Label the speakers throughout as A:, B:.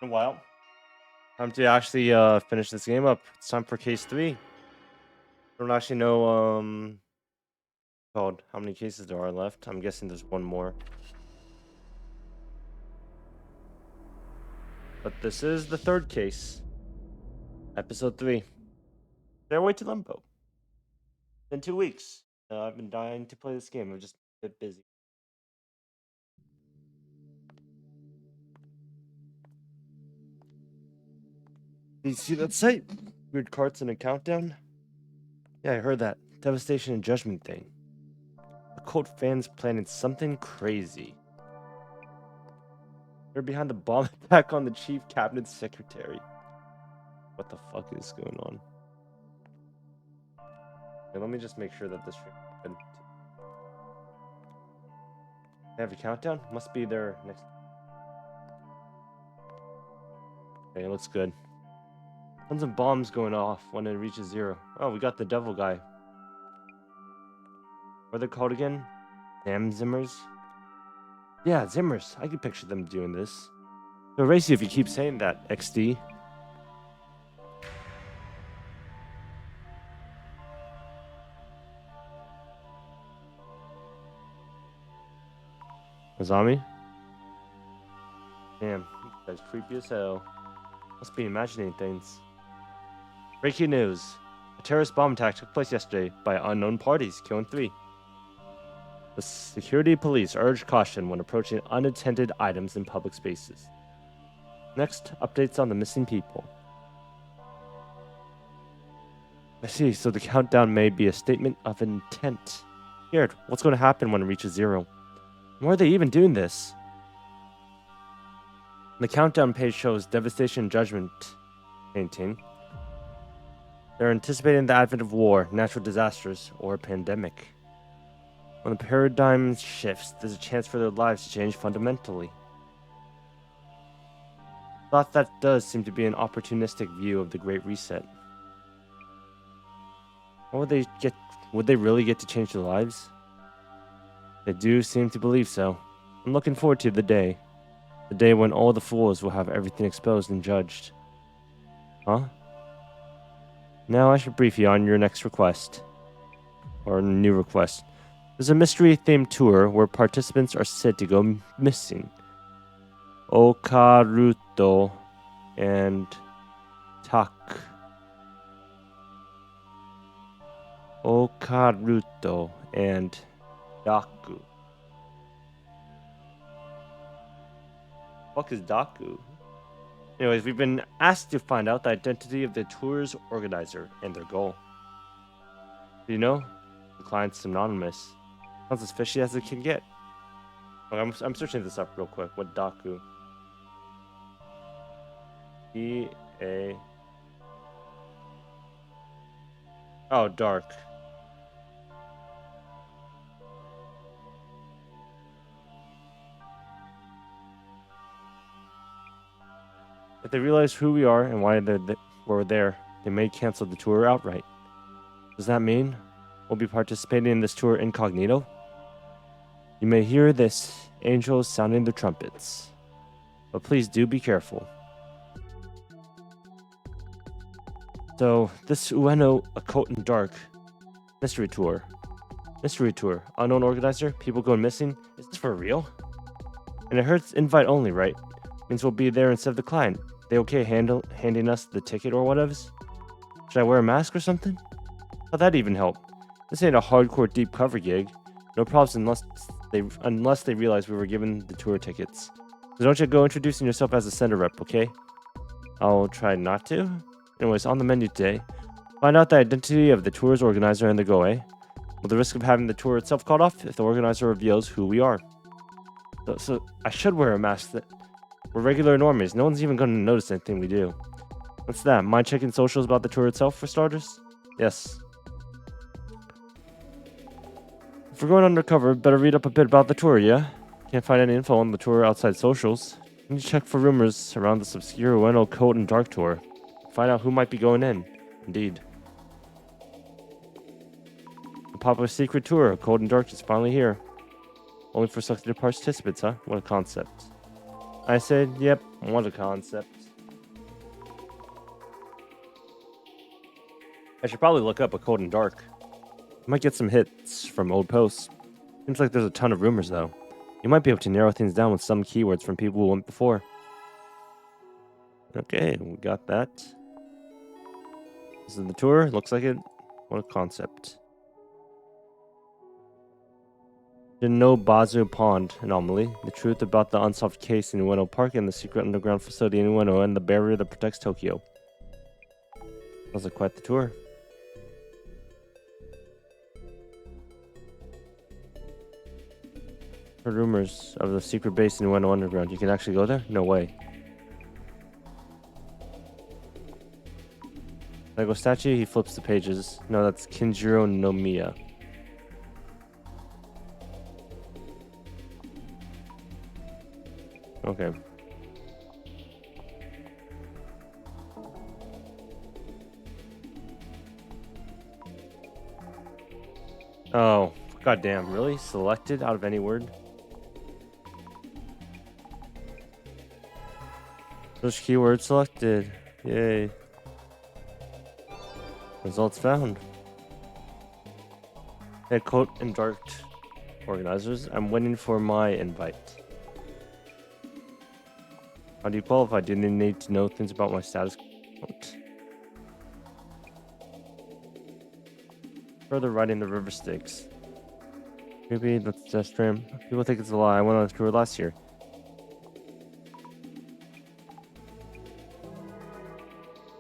A: a while. Time to actually finish this game up. It's time for case 3. I don't actually know called how many cases there are left. I'm guessing there's one more. But this is the third case. Episode 3. Stairway to Limbo. In 2 weeks. I've been dying to play this game. I'm just a bit busy. Did you see that site? Weird carts and a countdown? Yeah, I heard that. Devastation and Judgment thing. The cult fans planning something crazy. They're behind the bomb attack on the chief cabinet secretary. What the fuck is going on? Okay, let me just make sure that this stream is good. They have a countdown? Must be there next. Okay, it looks good. Tons of bombs going off when it reaches 0. Oh, we got the devil guy. What are they called again? Damn Zimmers? Yeah, Zimmers. I can picture them doing this. They'll race you if you keep saying that, XD. Azami? Damn, that's creepy as hell. Must be imagining things. Breaking news. A terrorist bomb attack took place yesterday by unknown parties, killing 3. The security police urge caution when approaching unattended items in public spaces. Next, updates on the missing people. I see, so the countdown may be a statement of intent. Scared, what's going to happen when it reaches 0? Why are they even doing this? The countdown page shows Devastation and Judgment painting. They're anticipating the advent of war, natural disasters, or a pandemic. When the paradigm shifts, there's a chance for their lives to change fundamentally. Thought that does seem to be an opportunistic view of the Great Reset. What would they really get to change their lives? They do seem to believe so. I'm looking forward to the day when all the fools will have everything exposed and judged. Huh? Now I should brief you on your next request. Or new request. There's a mystery-themed tour where participants are said to go missing. Okaruto and Okaruto and Daku. Fuck is Daku? Anyways, we've been asked to find out the identity of the tour's organizer and their goal. Do you know? The client's anonymous. Sounds as fishy as it can get. Oh, I'm searching this up real quick. What Daku? D-A... Oh, dark. If they realize who we are and why we're there, they may cancel the tour outright. Does that mean we'll be participating in this tour incognito? You may hear this, angels sounding their trumpets. But please do be careful. So, this Ueno Occult and Dark Mystery Tour, unknown organizer, people going missing, is this for real? And it hurts invite only, right? Means we'll be there instead of the client. They okay handing us the ticket or whatevs? Should I wear a mask or something? How'd that even help? This ain't a hardcore deep cover gig. No problems unless they realize we were given the tour tickets. So don't you go introducing yourself as a center rep, okay? I'll try not to. Anyways, on the menu today, find out the identity of the tour's organizer and the go, eh? With the risk of having the tour itself called off if the organizer reveals who we are. So I should wear a mask. We're regular normies. No one's even going to notice anything we do. What's that? Mind checking socials about the tour itself, for starters? Yes. If we're going undercover, better read up a bit about the tour, yeah? Can't find any info on the tour outside socials. Need to check for rumors around this obscure Ueno Code and Dark tour. Find out who might be going in. Indeed. The popular secret tour, Cold and Dark, is finally here. Only for selected participants, huh? What a concept. I said, yep, what a concept. I should probably look up a Cold and Dark. Might get some hits from old posts. Seems like there's a ton of rumors, though. You might be able to narrow things down with some keywords from people who went before. Okay, we got that. This is the tour. Looks like it. What a concept. Didn't know Bazu Pond anomaly. The truth about the unsolved case in Ueno Park and the secret underground facility in Ueno and the barrier that protects Tokyo. Sounds like quite the tour. Heard rumors of the secret base in Ueno Underground. You can actually go there? No way. Lego statue, he flips the pages. No, that's Kinjiro no Miya. Okay. Oh, goddamn, really? Selected out of any word? Those keywords selected. Yay. Results found. Hey, Cold and Dark organizers, I'm waiting for my invite. How do you qualify? Do you need to know things about my status? Further riding the river Styx. Maybe that's just tram. People think it's a lie. I went on a tour last year.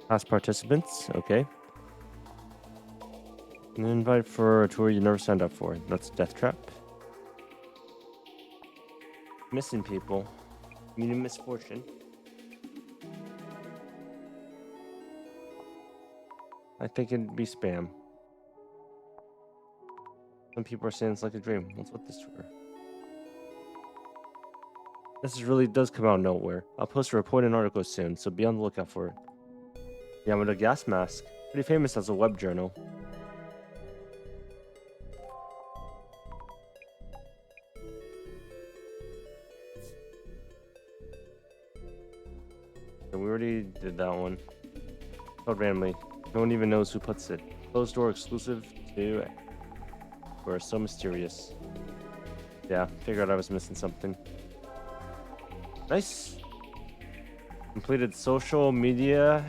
A: Past participants, okay. An invite for a tour you never signed up for. That's Death Trap. Missing people. Meaning misfortune. I think it'd be spam. Some people are saying it's like a dream. What's with this tour? This really does come out of nowhere. I'll post a report and article soon, so be on the lookout for it. Yamada Gas Mask. Pretty famous as a web journal. So we already did that one. Called randomly. No one even knows who puts it. Closed door exclusive to... We're so mysterious. Yeah, figured I was missing something. Nice. Completed social media.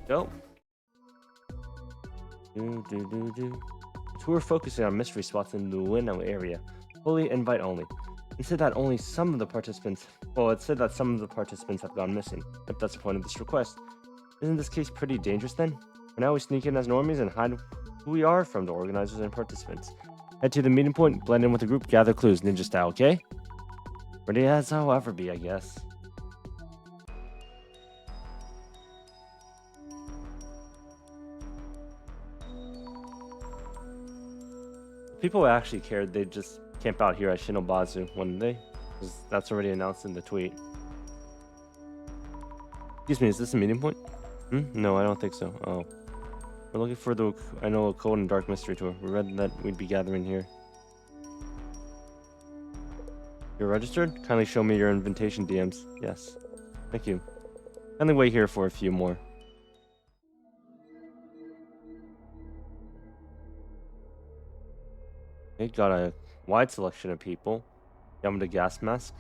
A: Go. Tour focusing on mystery spots in the Ueno area. Fully invite only. It said that only some of the participants... Well, it said that some of the participants have gone missing. If that's the point of this request. Isn't this case pretty dangerous then? For now we sneak in as normies and hide who we are from the organizers and participants. Head to the meeting point, blend in with the group, gather clues, ninja style, okay? Ready as I'll ever be, I guess. People actually cared, they'd just camp out here at Shinobazu, wouldn't they? Because that's already announced in the tweet. Excuse me, is this a meeting point? No, I don't think so. Oh. We're looking for the, I know, a Cold and Dark mystery tour. We read that we'd be gathering here. You're registered? Kindly show me your invitation DMs. Yes. Thank you. Kindly wait here for a few more. Okay, got a wide selection of people. Yamada Gas Mask,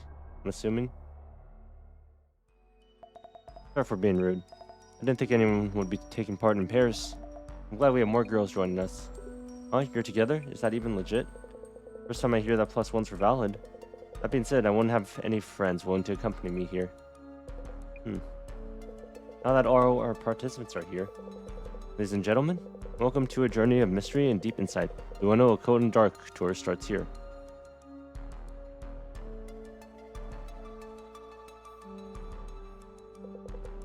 A: I'm assuming. Sorry for being rude. I didn't think anyone would be taking part in pairs. I'm glad we have more girls joining us. Huh? You're together? Is that even legit? First time I hear that +1s were valid. That being said, I wouldn't have any friends willing to accompany me here. Now that all our participants are here. Ladies and gentlemen, welcome to a journey of mystery and deep insight. The Ueno Cold and Dark tour starts here.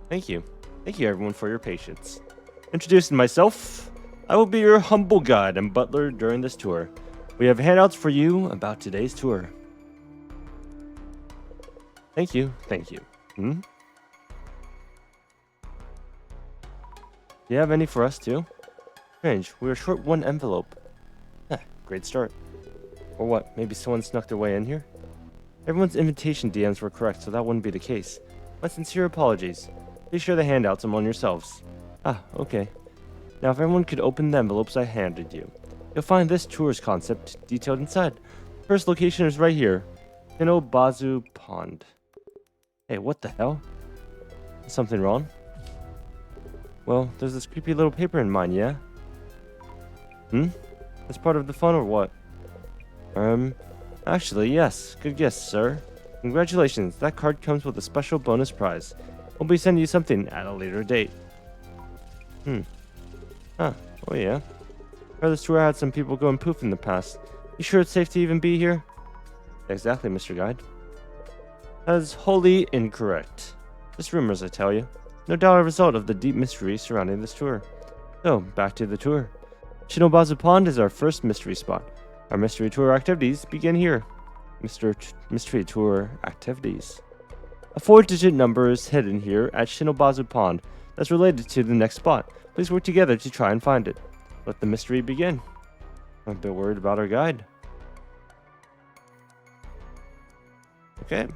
A: Thank you. Thank you everyone for your patience. Introducing myself, I will be your humble guide and butler during this tour. We have handouts for you about today's tour. Thank you. Thank you. Do you have any for us too? Strange, we were short one envelope. Great start. Or what, maybe someone snuck their way in here? Everyone's invitation DMs were correct, so that wouldn't be the case. My sincere apologies. Please share the handouts among yourselves. Ah, okay. Now if everyone could open the envelopes I handed you, you'll find this tour's concept detailed inside. First location is right here. Shinobazu Pond. Hey, what the hell? Is something wrong? Well, there's this creepy little paper in mine, yeah? That's part of the fun or what? Actually, yes. Good guess, sir. Congratulations, that card comes with a special bonus prize. We'll be sending you something at a later date. Huh, oh yeah. Heard this tour had some people going poof in the past. You sure it's safe to even be here? Exactly, Mr. Guide. That is wholly incorrect. Just rumors, I tell you. No doubt a result of the deep mystery surrounding this tour. So, back to the tour. Shinobazu Pond is our first mystery spot. Our mystery tour activities begin here. Mystery tour activities. A 4-digit number is hidden here at Shinobazu Pond that's related to the next spot. Please work together to try and find it. Let the mystery begin. I'm a bit worried about our guide. Okay.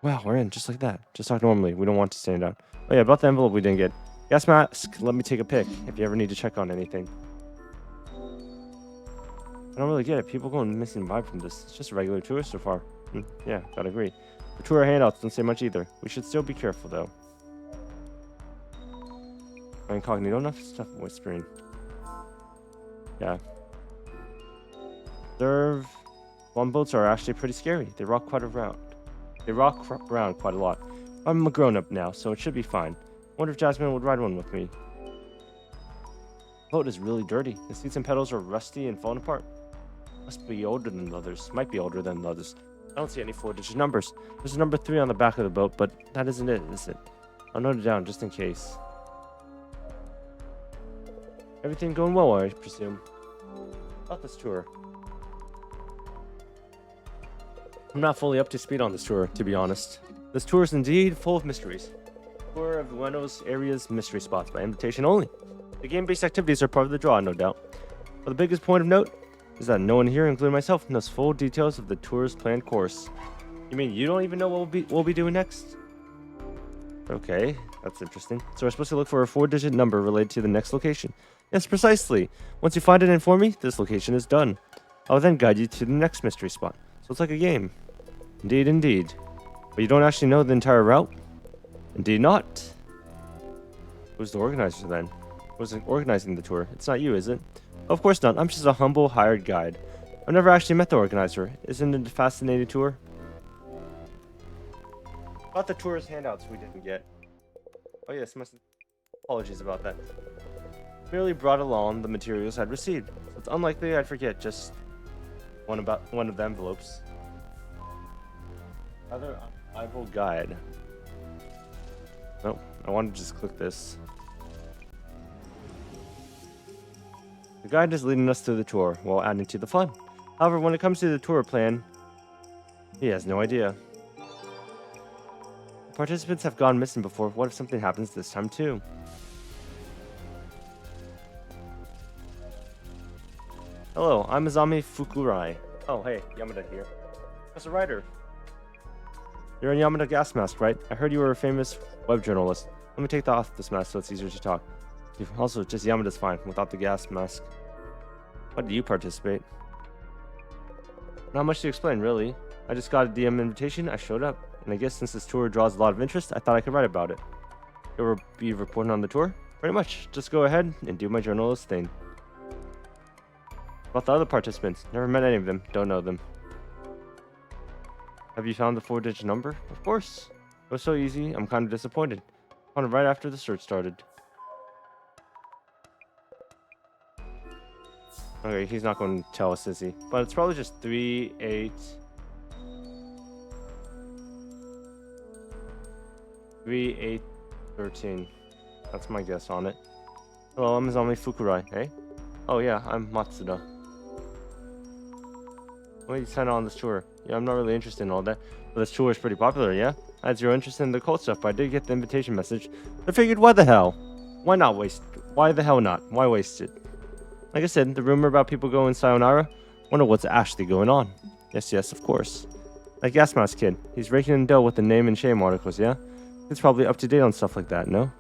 A: Wow, we're in just like that. Just like normally. We don't want to stand out. Oh yeah, about the envelope we didn't get. Gas mask, let me take a pic if you ever need to check on anything. I don't really get it. People going missing vibe from this. It's just a regular tour so far. Yeah, gotta agree. The tour handouts don't say much either. We should still be careful though. Incognito enough stuff whispering. Yeah. Observe. Longboats are actually pretty scary. They rock quite around. They rock around quite a lot. I'm a grown-up now, so it should be fine. Wonder if Jasmine would ride one with me. The boat is really dirty. The seats and pedals are rusty and falling apart. Must be older than the others. Might be older than the others. I don't see any 4-digit numbers. There's a number 3 on the back of the boat, but that isn't it, is it? I'll note it down just in case. Everything going well, I presume. About this tour. I'm not fully up to speed on this tour, to be honest. This tour is indeed full of mysteries. Tour of Buenos Aires mystery spots by invitation only. The game-based activities are part of the draw, no doubt. But the biggest point of note is that no one here, including myself, knows full details of the tour's planned course. You mean you don't even know what we'll be doing next? Okay, that's interesting. So we're supposed to look for a 4-digit number related to the next location. Yes, precisely. Once you find it and inform me, this location is done. I will then guide you to the next mystery spot. So it's like a game. Indeed, indeed. But you don't actually know the entire route? Indeed not. Who's the organizer then? Who's organizing the tour? It's not you, is it? Of course not. I'm just a humble hired guide. I've never actually met the organizer. Isn't it a fascinating tour? About the tour's handouts we didn't get. Oh yes, apologies about that. Merely brought along the materials I'd received. So it's unlikely I'd forget just one of the envelopes. Other Bible guide. Nope, I want to just click this. The guide is leading us through the tour while adding to the fun. However, when it comes to the tour plan, he has no idea. The participants have gone missing before. What if something happens this time too? Hello, I'm Izami Fukurai. Oh, hey, Yamada here. What's a writer? You're in Yamada Gas Mask, right? I heard you were a famous web journalist. Let me take off this mask so it's easier to talk. Also, just Yamada's fine without the gas mask. Why did you participate? Not much to explain, really. I just got a DM invitation, I showed up. And I guess since this tour draws a lot of interest, I thought I could write about it. You'll be reporting on the tour? Pretty much. Just go ahead and do my journalist thing. About the other participants, never met any of them, don't know them. Have you found the 4-digit number? Of course. It was so easy, I'm kind of disappointed. Found it right after the search started. Okay, he's not going to tell us, is he? But it's probably just 3, 8... 3, 8, 13. That's my guess on it. Hello, I'm Izami Fukurai, hey? Oh yeah, I'm Matsuda. What are you signing on this tour? Yeah, I'm not really interested in all that. But this tour is pretty popular, yeah? I had zero interest in the cult stuff, but I did get the invitation message. I figured, why the hell? Why the hell not? Why waste it? Like I said, the rumor about people going sayonara, Wonder what's actually going on. Yes, of course. That gas mask kid. He's raking in dough with the name and shame articles, yeah? He's probably up to date on stuff like that, no?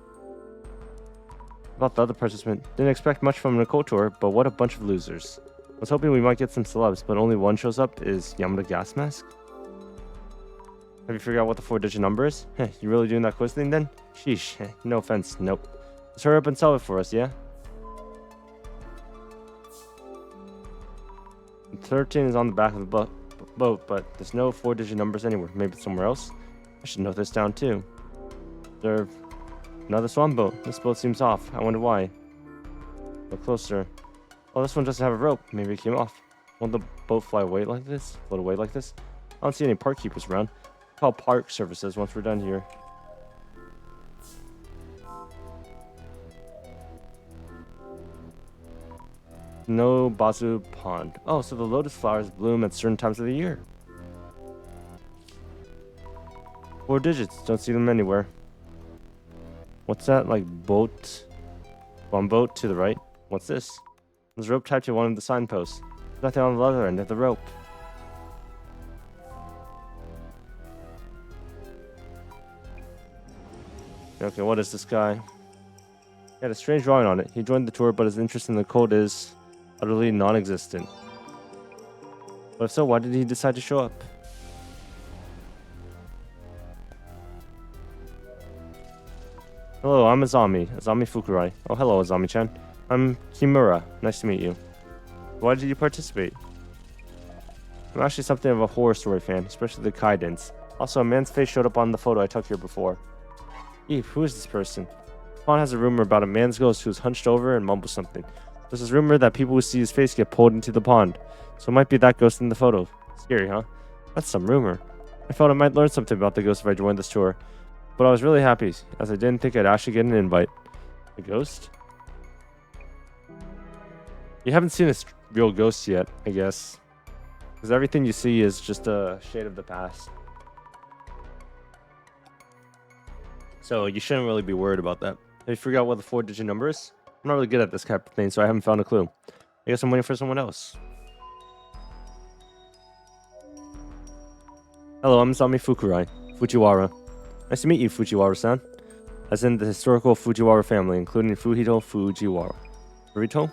A: About the other participant. Didn't expect much from an occult tour, but what a bunch of losers. I was hoping we might get some celebs, but only one shows up. Is Yamada Gas Mask? Have you figured out what the 4-digit number is? Heh, you really doing that quiz thing then? Sheesh, no offense, nope. Just hurry up and solve it for us, yeah? 13 is on the back of the boat, but there's no 4-digit numbers anywhere. Maybe it's somewhere else? I should note this down too. Observe. Another swan boat. This boat seems off. I wonder why. Look closer. Oh, this one doesn't have a rope. Maybe it came off. Won't the boat fly away like this? Float away like this? I don't see any park keepers around. Call park services once we're done here. No Bazu Pond. Oh, so the lotus flowers bloom at certain times of the year. 4 digits. Don't see them anywhere. What's that? Like boat? One boat to the right. What's this? There's a rope tied to one of the signposts. There's nothing on the other end of the rope. Okay, what is this guy? He had a strange drawing on it. He joined the tour, but his interest in the code is utterly non-existent. But if so, why did he decide to show up? Hello, I'm Azami Fukurai. Oh, hello, Azami-chan. I'm Kimura. Nice to meet you. Why did you participate? I'm actually something of a horror story fan, especially the Kaidens. Also, a man's face showed up on the photo I took here before. Eve, who is this person? Pond has a rumor about a man's ghost who's hunched over and mumbles something. There's this rumor that people who see his face get pulled into the pond. So it might be that ghost in the photo. Scary, huh? That's some rumor. I felt I might learn something about the ghost if I joined this tour. But I was really happy, as I didn't think I'd actually get an invite. A ghost? You haven't seen a real ghost yet, I guess. Because everything you see is just a shade of the past. So you shouldn't really be worried about that. Have you figured out what the 4-digit number is? I'm not really good at this type of thing, so I haven't found a clue. I guess I'm waiting for someone else. Hello, I'm Azami Fukurai, Fujiwara. Nice to meet you, Fujiwara-san. As in the historical Fujiwara family, including Fujito Fujiwara. Burrito?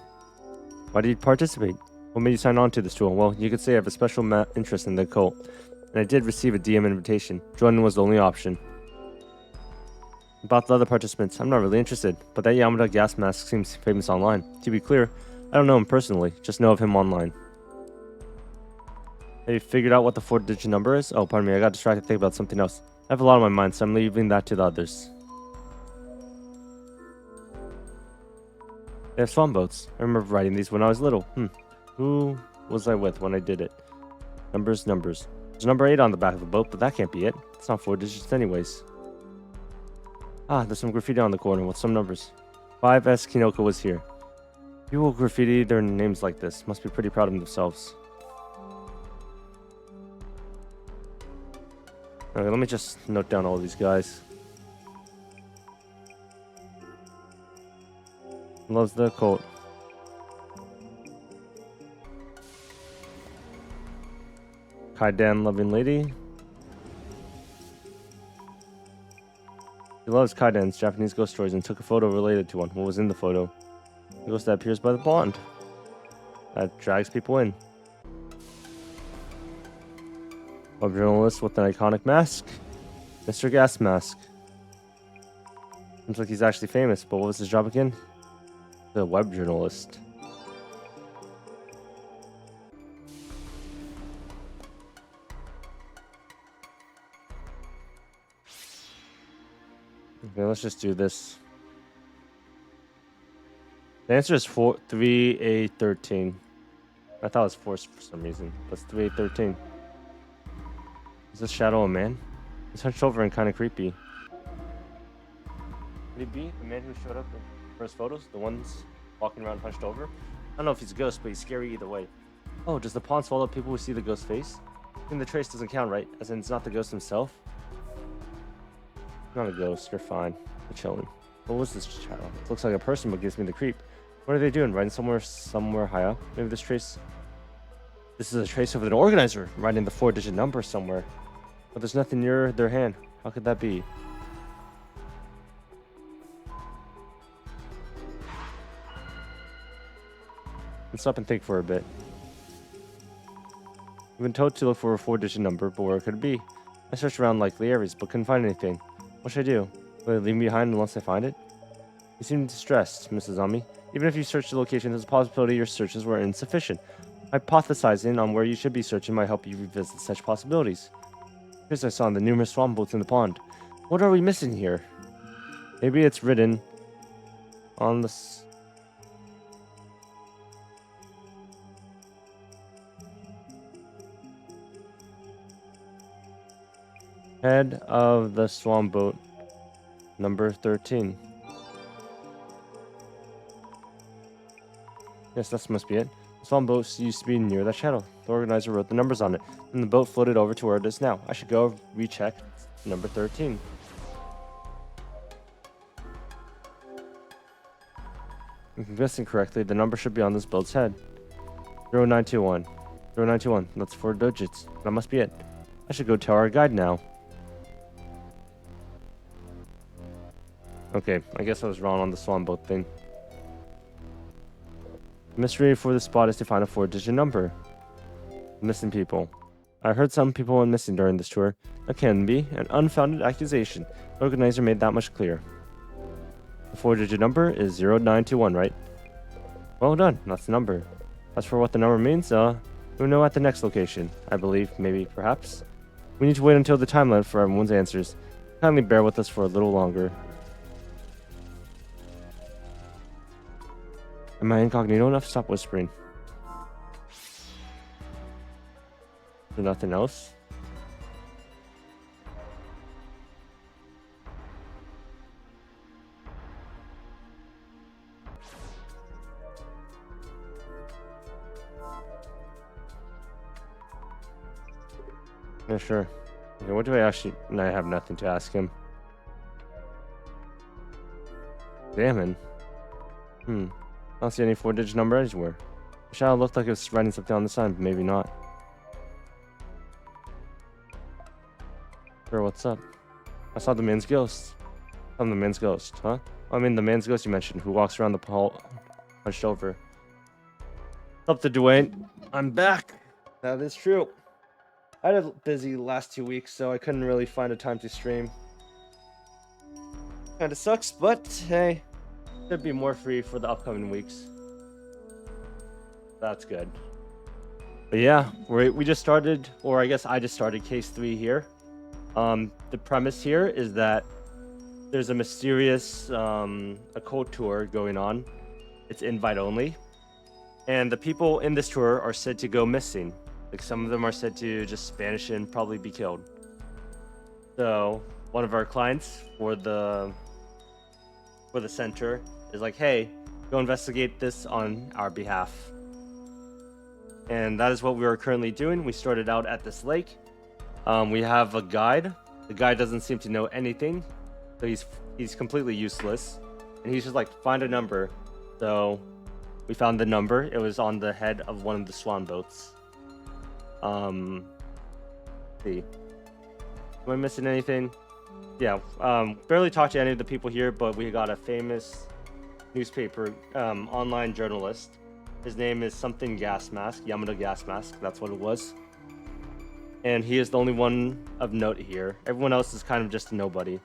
A: Why did you participate? What made you sign on to this tour? Well, you could say I have a special interest in the occult, and I did receive a DM invitation. Joining was the only option. About the other participants, I'm not really interested, but that Yamada gas mask seems famous online. To be clear, I don't know him personally, just know of him online. Have you figured out what the 4-digit number is? Oh, pardon me, I got distracted thinking about something else. I have a lot on my mind, so I'm leaving that to the others. They have swan boats. I remember riding these when I was little. Who was I with when I did it? Numbers. There's number 8 on the back of the boat, but that can't be it. It's not 4 digits anyways. Ah, there's some graffiti on the corner with some numbers. 5S Kinoko was here. People who graffiti their names like this must be pretty proud of themselves. Okay, let me just note down all these guys. Loves the occult. Kaidan loving lady. He loves Kaidan's Japanese ghost stories and took a photo related to one. What was in the photo? The ghost that appears by the pond. That drags people in. A journalist with an iconic mask. Mr. Gas Mask. Seems like he's actually famous, but what was his job again? The web journalist. Okay, let's just do this. The answer is 3A13. I thought it was 4 for some reason, but it's 3A13. Is this shadow a man? He's hunched over and kind of creepy. Could he be the man who showed up in the first photos? The ones walking around hunched over? I don't know if he's a ghost, but he's scary either way. Oh, does the pond swallow people who see the ghost face? I think the trace doesn't count, right? As in, it's not the ghost himself? Not a ghost, you're fine. We're chilling. What was this shadow? It looks like a person, but gives me the creep. What are they doing? Riding somewhere high up? Maybe this trace... This is a trace of an organizer writing the 4-digit number somewhere. But there's nothing near their hand. How could that be? Let's stop and think for a bit. We've been told to look for a 4-digit number, but where could it be? I searched around likely areas, but couldn't find anything. What should I do? Will it leave me behind unless I find it? You seem distressed, Mrs. Ami. Even if you search the location, there's a possibility your searches were insufficient. Hypothesizing on where you should be searching might help you revisit such possibilities. Here's I saw the numerous swamp boats in the pond. What are we missing here? Maybe it's written on the head of the swan boat, number 13. Yes, that must be it. The swan boat used to be near that channel. The organizer wrote the numbers on it, and the boat floated over to where it is now. I should go recheck number 13. If I'm guessing correctly, the number should be on this boat's head. 0921. 0921. That's 4 digits. That must be it. I should go tell our guide now. Okay, I guess I was wrong on the swan boat thing. The mystery for the spot is to find a 4-digit number. Missing people. I heard some people went missing during this tour. That can be an unfounded accusation. The organizer made that much clear. The 4-digit number is 0921, right? Well done, that's the number. As for what the number means, we'll know at the next location. I believe, maybe, perhaps. We need to wait until the timeline for everyone's answers. Kindly bear with us for a little longer. Am I incognito enough? Stop whispering. Is there nothing else? Yeah, sure. Okay, what do I actually... I have nothing to ask him. Examine. I don't see any 4-digit number anywhere. The shadow looked like it was writing something on the sign, but maybe not. Sure, what's up? I saw the man's ghost. I'm the man's ghost, huh? I mean, the man's ghost you mentioned, who walks around the hall, hunched over. What's up to Dwayne? I'm back. That is true. I had a busy last 2 weeks, so I couldn't really find a time to stream. Kinda sucks, but hey. Should be more free for the upcoming weeks. That's good. But yeah, we just started, or I guess I just started case 3 here. The premise here is that there's a mysterious occult tour going on. It's invite only. And the people in this tour are said to go missing. Like some of them are said to just vanish and probably be killed. So one of our clients for the center is like, hey, go investigate this on our behalf. And that is what we are currently doing. We started out at this lake. We have a guide. The guide doesn't seem to know anything, so he's completely useless. And he's just like, find a number. So we found the number. It was on the head of one of the swan boats. See. Am I missing anything? Yeah, barely talked to any of the people here, but we got a famous newspaper online journalist. His name is something Gas Mask, Yamada Gas Mask, that's what it was. And he is the only one of note here. Everyone else is kind of just a nobody.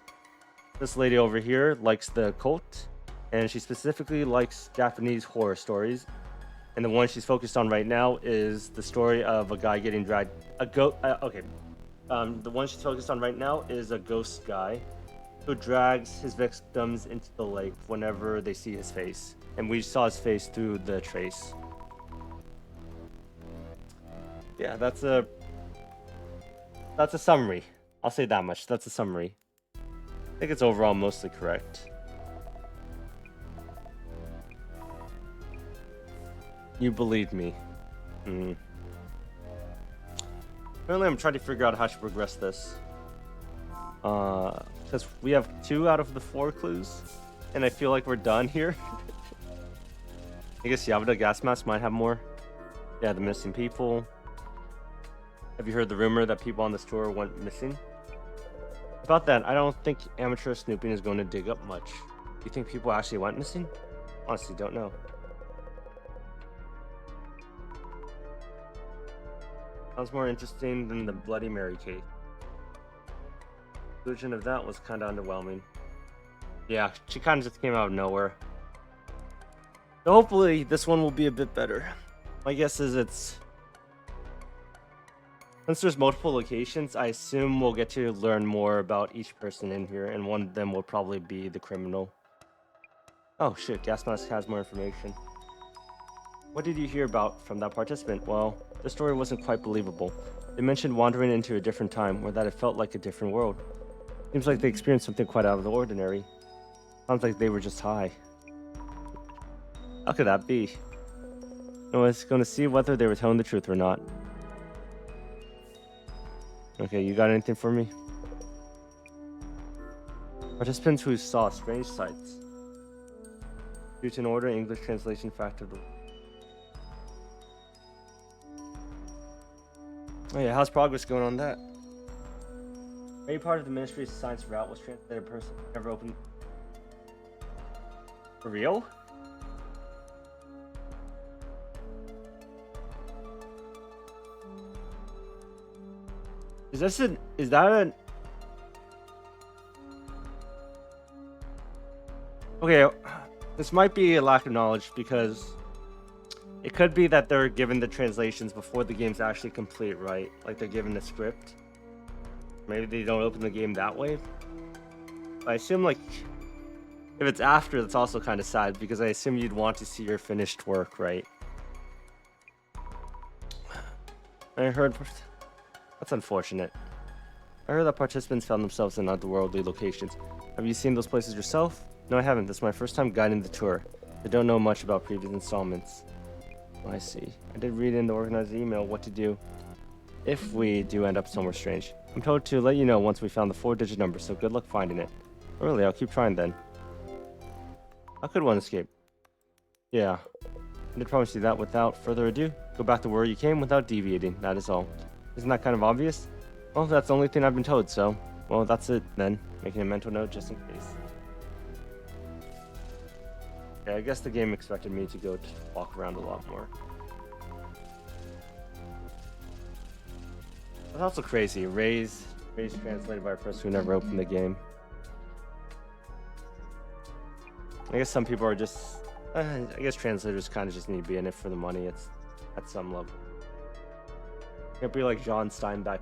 A: This lady over here likes the cult, and she specifically likes Japanese horror stories. And the one she's focused on right now is the story of a guy getting dragged. The one she's focused on right now is a ghost guy who drags his victims into the lake whenever they see his face. And we saw his face through the trace. Yeah, that's a summary. I'll say that much. That's a summary. I think it's overall mostly correct. You believe me. Apparently I'm trying to figure out how to progress this. Because we have 2 out of the 4 clues. And I feel like we're done here. I guess Yamada Gas Mask might have more. Yeah, the missing people. Have you heard the rumor that people on this tour went missing? About that, I don't think amateur snooping is going to dig up much. Do you think people actually went missing? Honestly, don't know. Sounds more interesting than the Bloody Mary case. Conclusion of that was kind of underwhelming. Yeah, she kind of just came out of nowhere. So hopefully this one will be a bit better. My guess is since there's multiple locations, I assume we'll get to learn more about each person in here, and one of them will probably be the criminal. Oh shit, Gas Mask has more information. What did you hear about from that participant? Well, the story wasn't quite believable. They mentioned wandering into a different time, or that it felt like a different world. Seems like they experienced something quite out of the ordinary. Sounds like they were just high. How could that be? I was going to see whether they were telling the truth or not. Okay, you got anything for me? Participants who saw strange sights. Due to an order, English translation fact of the... Oh yeah, how's progress going on that? Any part of the Ministry's science route was translated person never opened... For real? Is that an... Okay, this might be a lack of knowledge because it could be that they're given the translations before the game's actually complete, right? Like they're given the script. Maybe they don't open the game that way. But I assume like if it's after, that's also kind of sad because I assume you'd want to see your finished work, right? I heard... That's unfortunate. I heard that participants found themselves in otherworldly locations. Have you seen those places yourself? No, I haven't. This is my first time guiding the tour. I don't know much about previous installments. Oh, I see. I did read in the organized email what to do if we do end up somewhere strange. I'm told to let you know once we found the 4-digit number, so good luck finding it. Oh, really, I'll keep trying then. How could one escape? Yeah. I did promise you that. Without further ado, go back to where you came without deviating. That is all. Isn't that kind of obvious? Well, that's the only thing I've been told, so... Well, that's it, then. Making a mental note just in case. Yeah, I guess the game expected me to go to walk around a lot more. That's also crazy. Ray's translated by a person who never opened the game. I guess some people are just... I guess translators kind of just need to be in it for the money. It's at some level. Can't be like John Steinbeck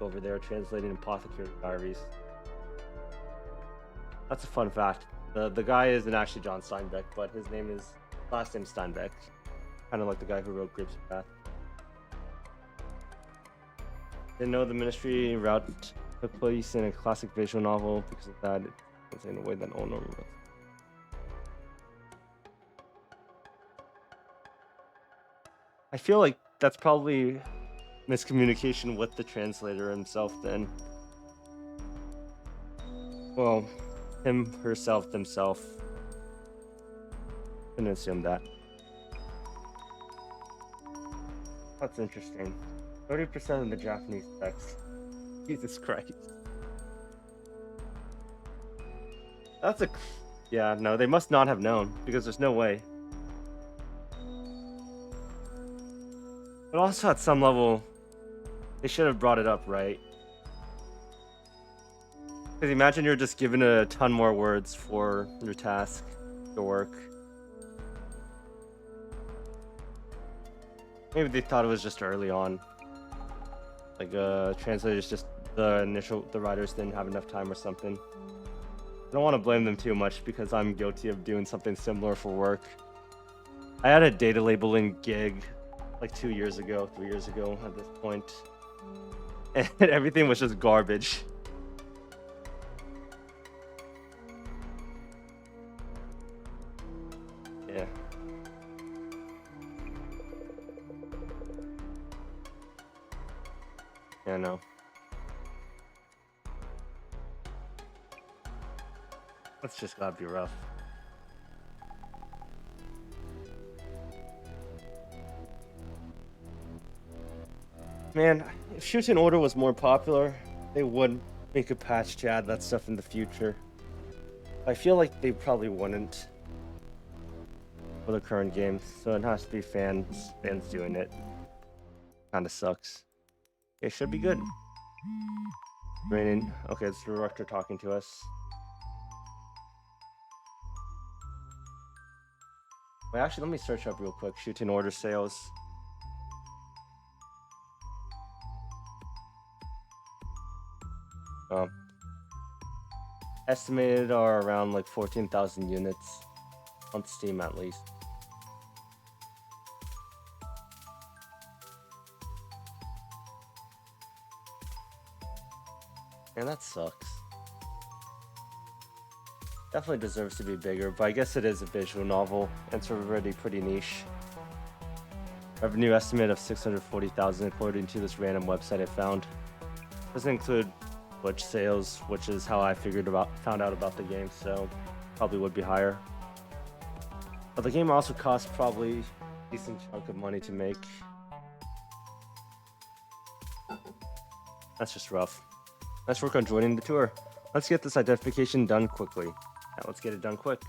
A: over there translating Apothecary Diaries. That's a fun fact. The guy isn't actually John Steinbeck, but his last name Steinbeck. Kind of like the guy who wrote Grapes of Wrath. Didn't know the Ministry route took place in a classic visual novel because of that. It's in a way that all normal was. I feel like that's probably miscommunication with the translator himself then. Well, him, herself, themself. Couldn't assume that. That's interesting. 30% of the Japanese text. Jesus Christ. That's a... Yeah, no, they must not have known, because there's no way. But also at some level, they should have brought it up, right? Because imagine you're just given a ton more words for your task, your work. Maybe they thought it was just early on. Like, translators just, the writers didn't have enough time or something. I don't want to blame them too much because I'm guilty of doing something similar for work. I had a data labeling gig like 3 years ago at this point. And everything was just garbage. Yeah. Yeah, no. That's just gotta be rough. Man, if Shoot in Order was more popular, they would make a patch to add that stuff in the future. I feel like they probably wouldn't for the current games, so it has to be fans doing it. Kinda sucks. It should be good. Raining. Okay, it's the director talking to us. Wait, actually, let me search up real quick. Shoot in Order sales. Estimated are around like 14,000 units on Steam at least. And that sucks. Definitely deserves to be bigger, but I guess it is a visual novel, and it's already pretty niche. Revenue estimate of 640,000 according to this random website I found. Doesn't include Twitch sales, which is how I found out about the game, so probably would be higher. But the game also costs probably a decent chunk of money to make. That's just rough. Let's work on joining the tour. Let's get this identification done quickly. Yeah, let's get it done quick.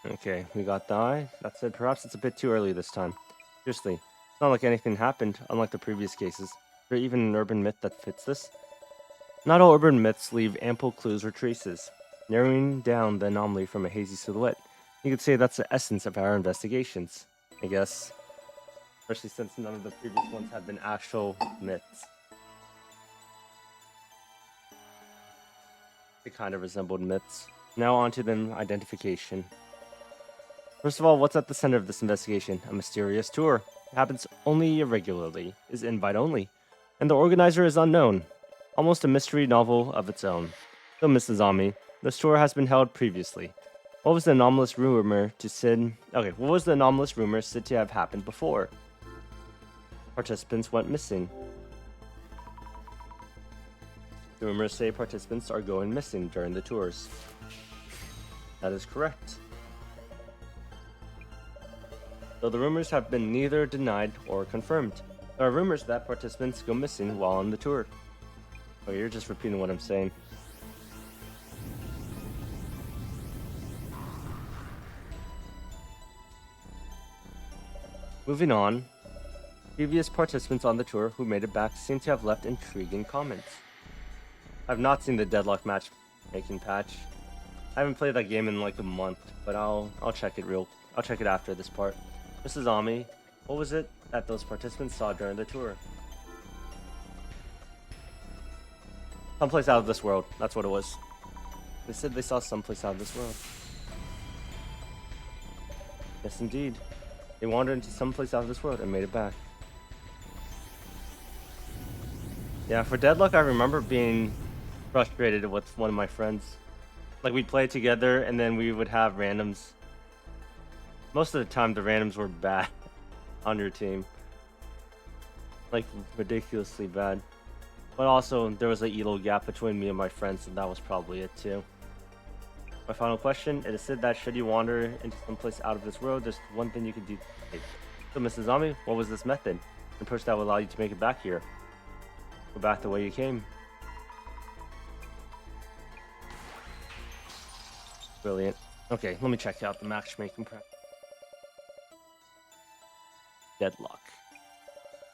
A: Okay, we got the eye. That said, perhaps it's a bit too early this time. Seriously, it's not like anything happened, unlike the previous cases. Is there even an urban myth that fits this? Not all urban myths leave ample clues or traces. Narrowing down the anomaly from a hazy silhouette, you could say that's the essence of our investigations, I guess. Especially since none of the previous ones have been actual myths. They kind of resembled myths. Now on to the identification. First of all, what's at the center of this investigation? A mysterious tour. It happens only irregularly, is invite only, and the organizer is unknown. Almost a mystery novel of its own. So, Mrs. Ami, this tour has been held previously. What was the anomalous rumor said to have happened before? Participants went missing. The rumors say participants are going missing during the tours. That is correct. Though the rumors have been neither denied or confirmed. There are rumors that participants go missing while on the tour. Oh, you're just repeating what I'm saying. Moving on. Previous participants on the tour who made it back seem to have left intriguing comments. I've not seen the Deadlock matchmaking patch. I haven't played that game in like a month, but I'll check it after this part. Mrs. Ami, what was it that those participants saw during the tour? Someplace out of this world. That's what it was. They said they saw someplace out of this world. Yes, indeed. They wandered into someplace out of this world and made it back. Yeah, for Deadlock, I remember being frustrated with one of my friends. Like, we'd play together, and then we would have randoms. Most of the time, the randoms were bad on your team. Like, ridiculously bad. But also, there was an elo gap between me and my friends, and that was probably it too. My final question, it is said that should you wander into someplace out of this world, there's one thing you can do. So, Mrs. Ami, what was this method? An approach that will allow you to make it back here. Go back the way you came. Brilliant. Okay, let me check out the matchmaking prep. Deadlock.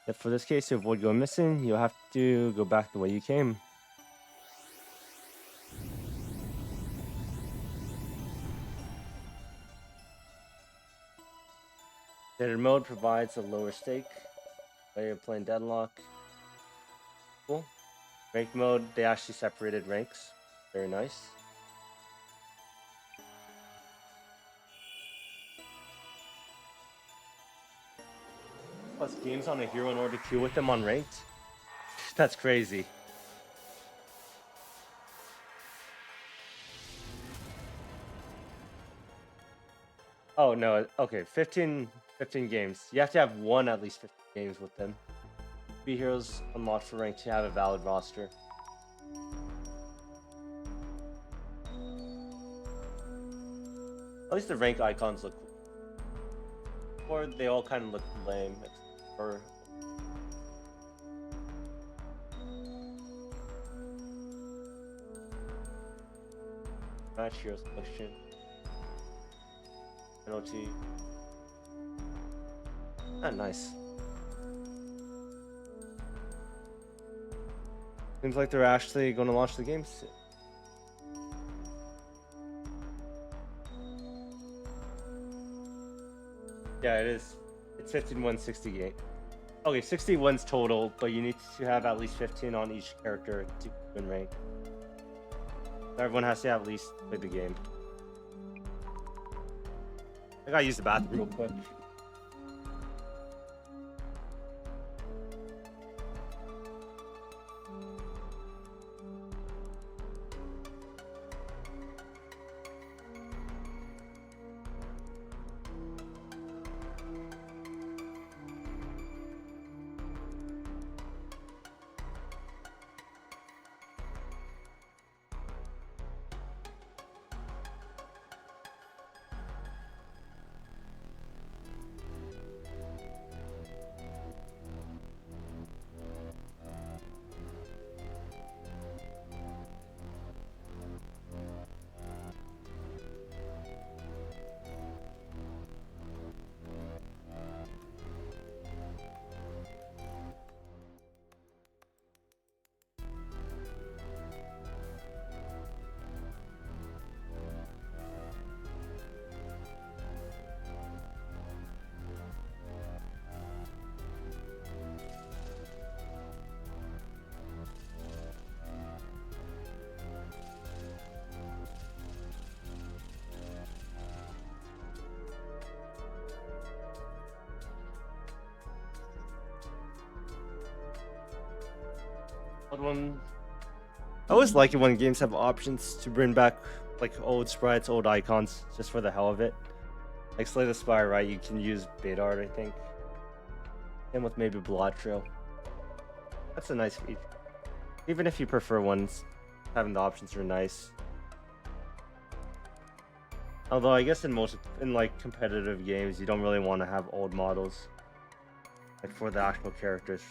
A: If for this case to avoid going missing, you'll have to go back the way you came. Standard mode provides a lower stake way of playing Deadlock. Cool. Rank mode, they actually separated ranks. Very nice. Plus games on a hero in order to queue with them on ranked? That's crazy. Oh no, okay, 15 games. You have to have won at least 15 games with them. Be heroes unlocked for rank to have a valid roster. At least the rank icons look cool. Or they all kind of look lame. Or match hero selection. Penalty. Ah, nice. Seems like they're actually going to launch the game soon. Yeah, it is. It's 15-1-68. Okay, 61's total, but you need to have at least 15 on each character to win rank. Everyone has to at least play the game. I gotta use the bathroom real quick. One. I always like it when games have options to bring back like old sprites, old icons, just for the hell of it. Like Slay the Spire, right? You can use bait art, I think. And with maybe Blood Trail. That's a nice feature. Even if you prefer ones, having the options are nice. Although I guess in like competitive games, you don't really want to have old models, like for the actual characters.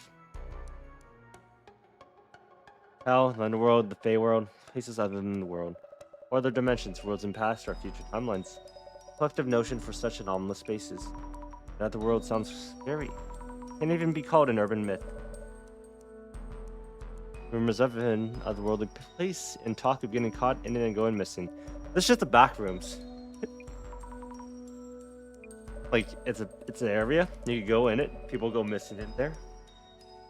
A: Hell, the Underworld, the Fey World, places other than the world, or other dimensions, worlds in past or future timelines. Collective notion for such anomalous spaces. That the world sounds scary. Can't even be called an urban myth. Rumors of an otherworldly place and talk of getting caught in it and going missing. This is just the back rooms. Like it's an area. You can go in it. People go missing in there.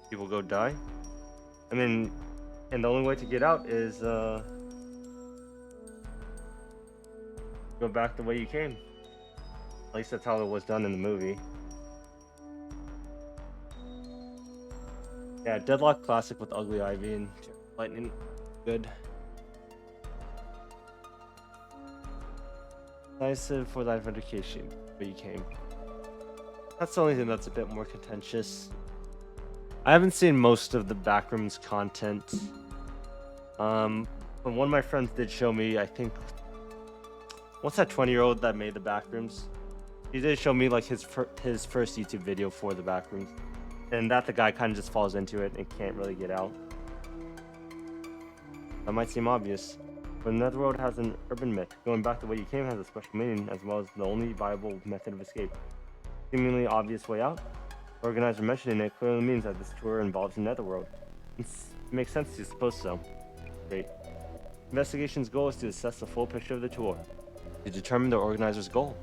A: People go die. I mean. And the only way to get out is go back the way you came. At least that's how it was done in the movie. Yeah, Deadlock Classic with Ugly Ivy and Lightning. Good. Nice for that vindication where you came. That's the only thing that's a bit more contentious. I haven't seen most of the Backrooms content. But one of my friends did show me, I think, what's that 20-year-old that made the Backrooms? He did show me like his first YouTube video for the Backrooms, and that the guy kind of just falls into it and can't really get out. That might seem obvious, but Netherworld has an urban myth. Going back the way you came has a special meaning, as well as the only viable method of escape. Seemingly obvious way out. The organizer mentioning it clearly means that this tour involves the Netherworld. It makes sense to suppose so. Great. Investigation's goal is to assess the full picture of the tour, to determine the organizer's goal.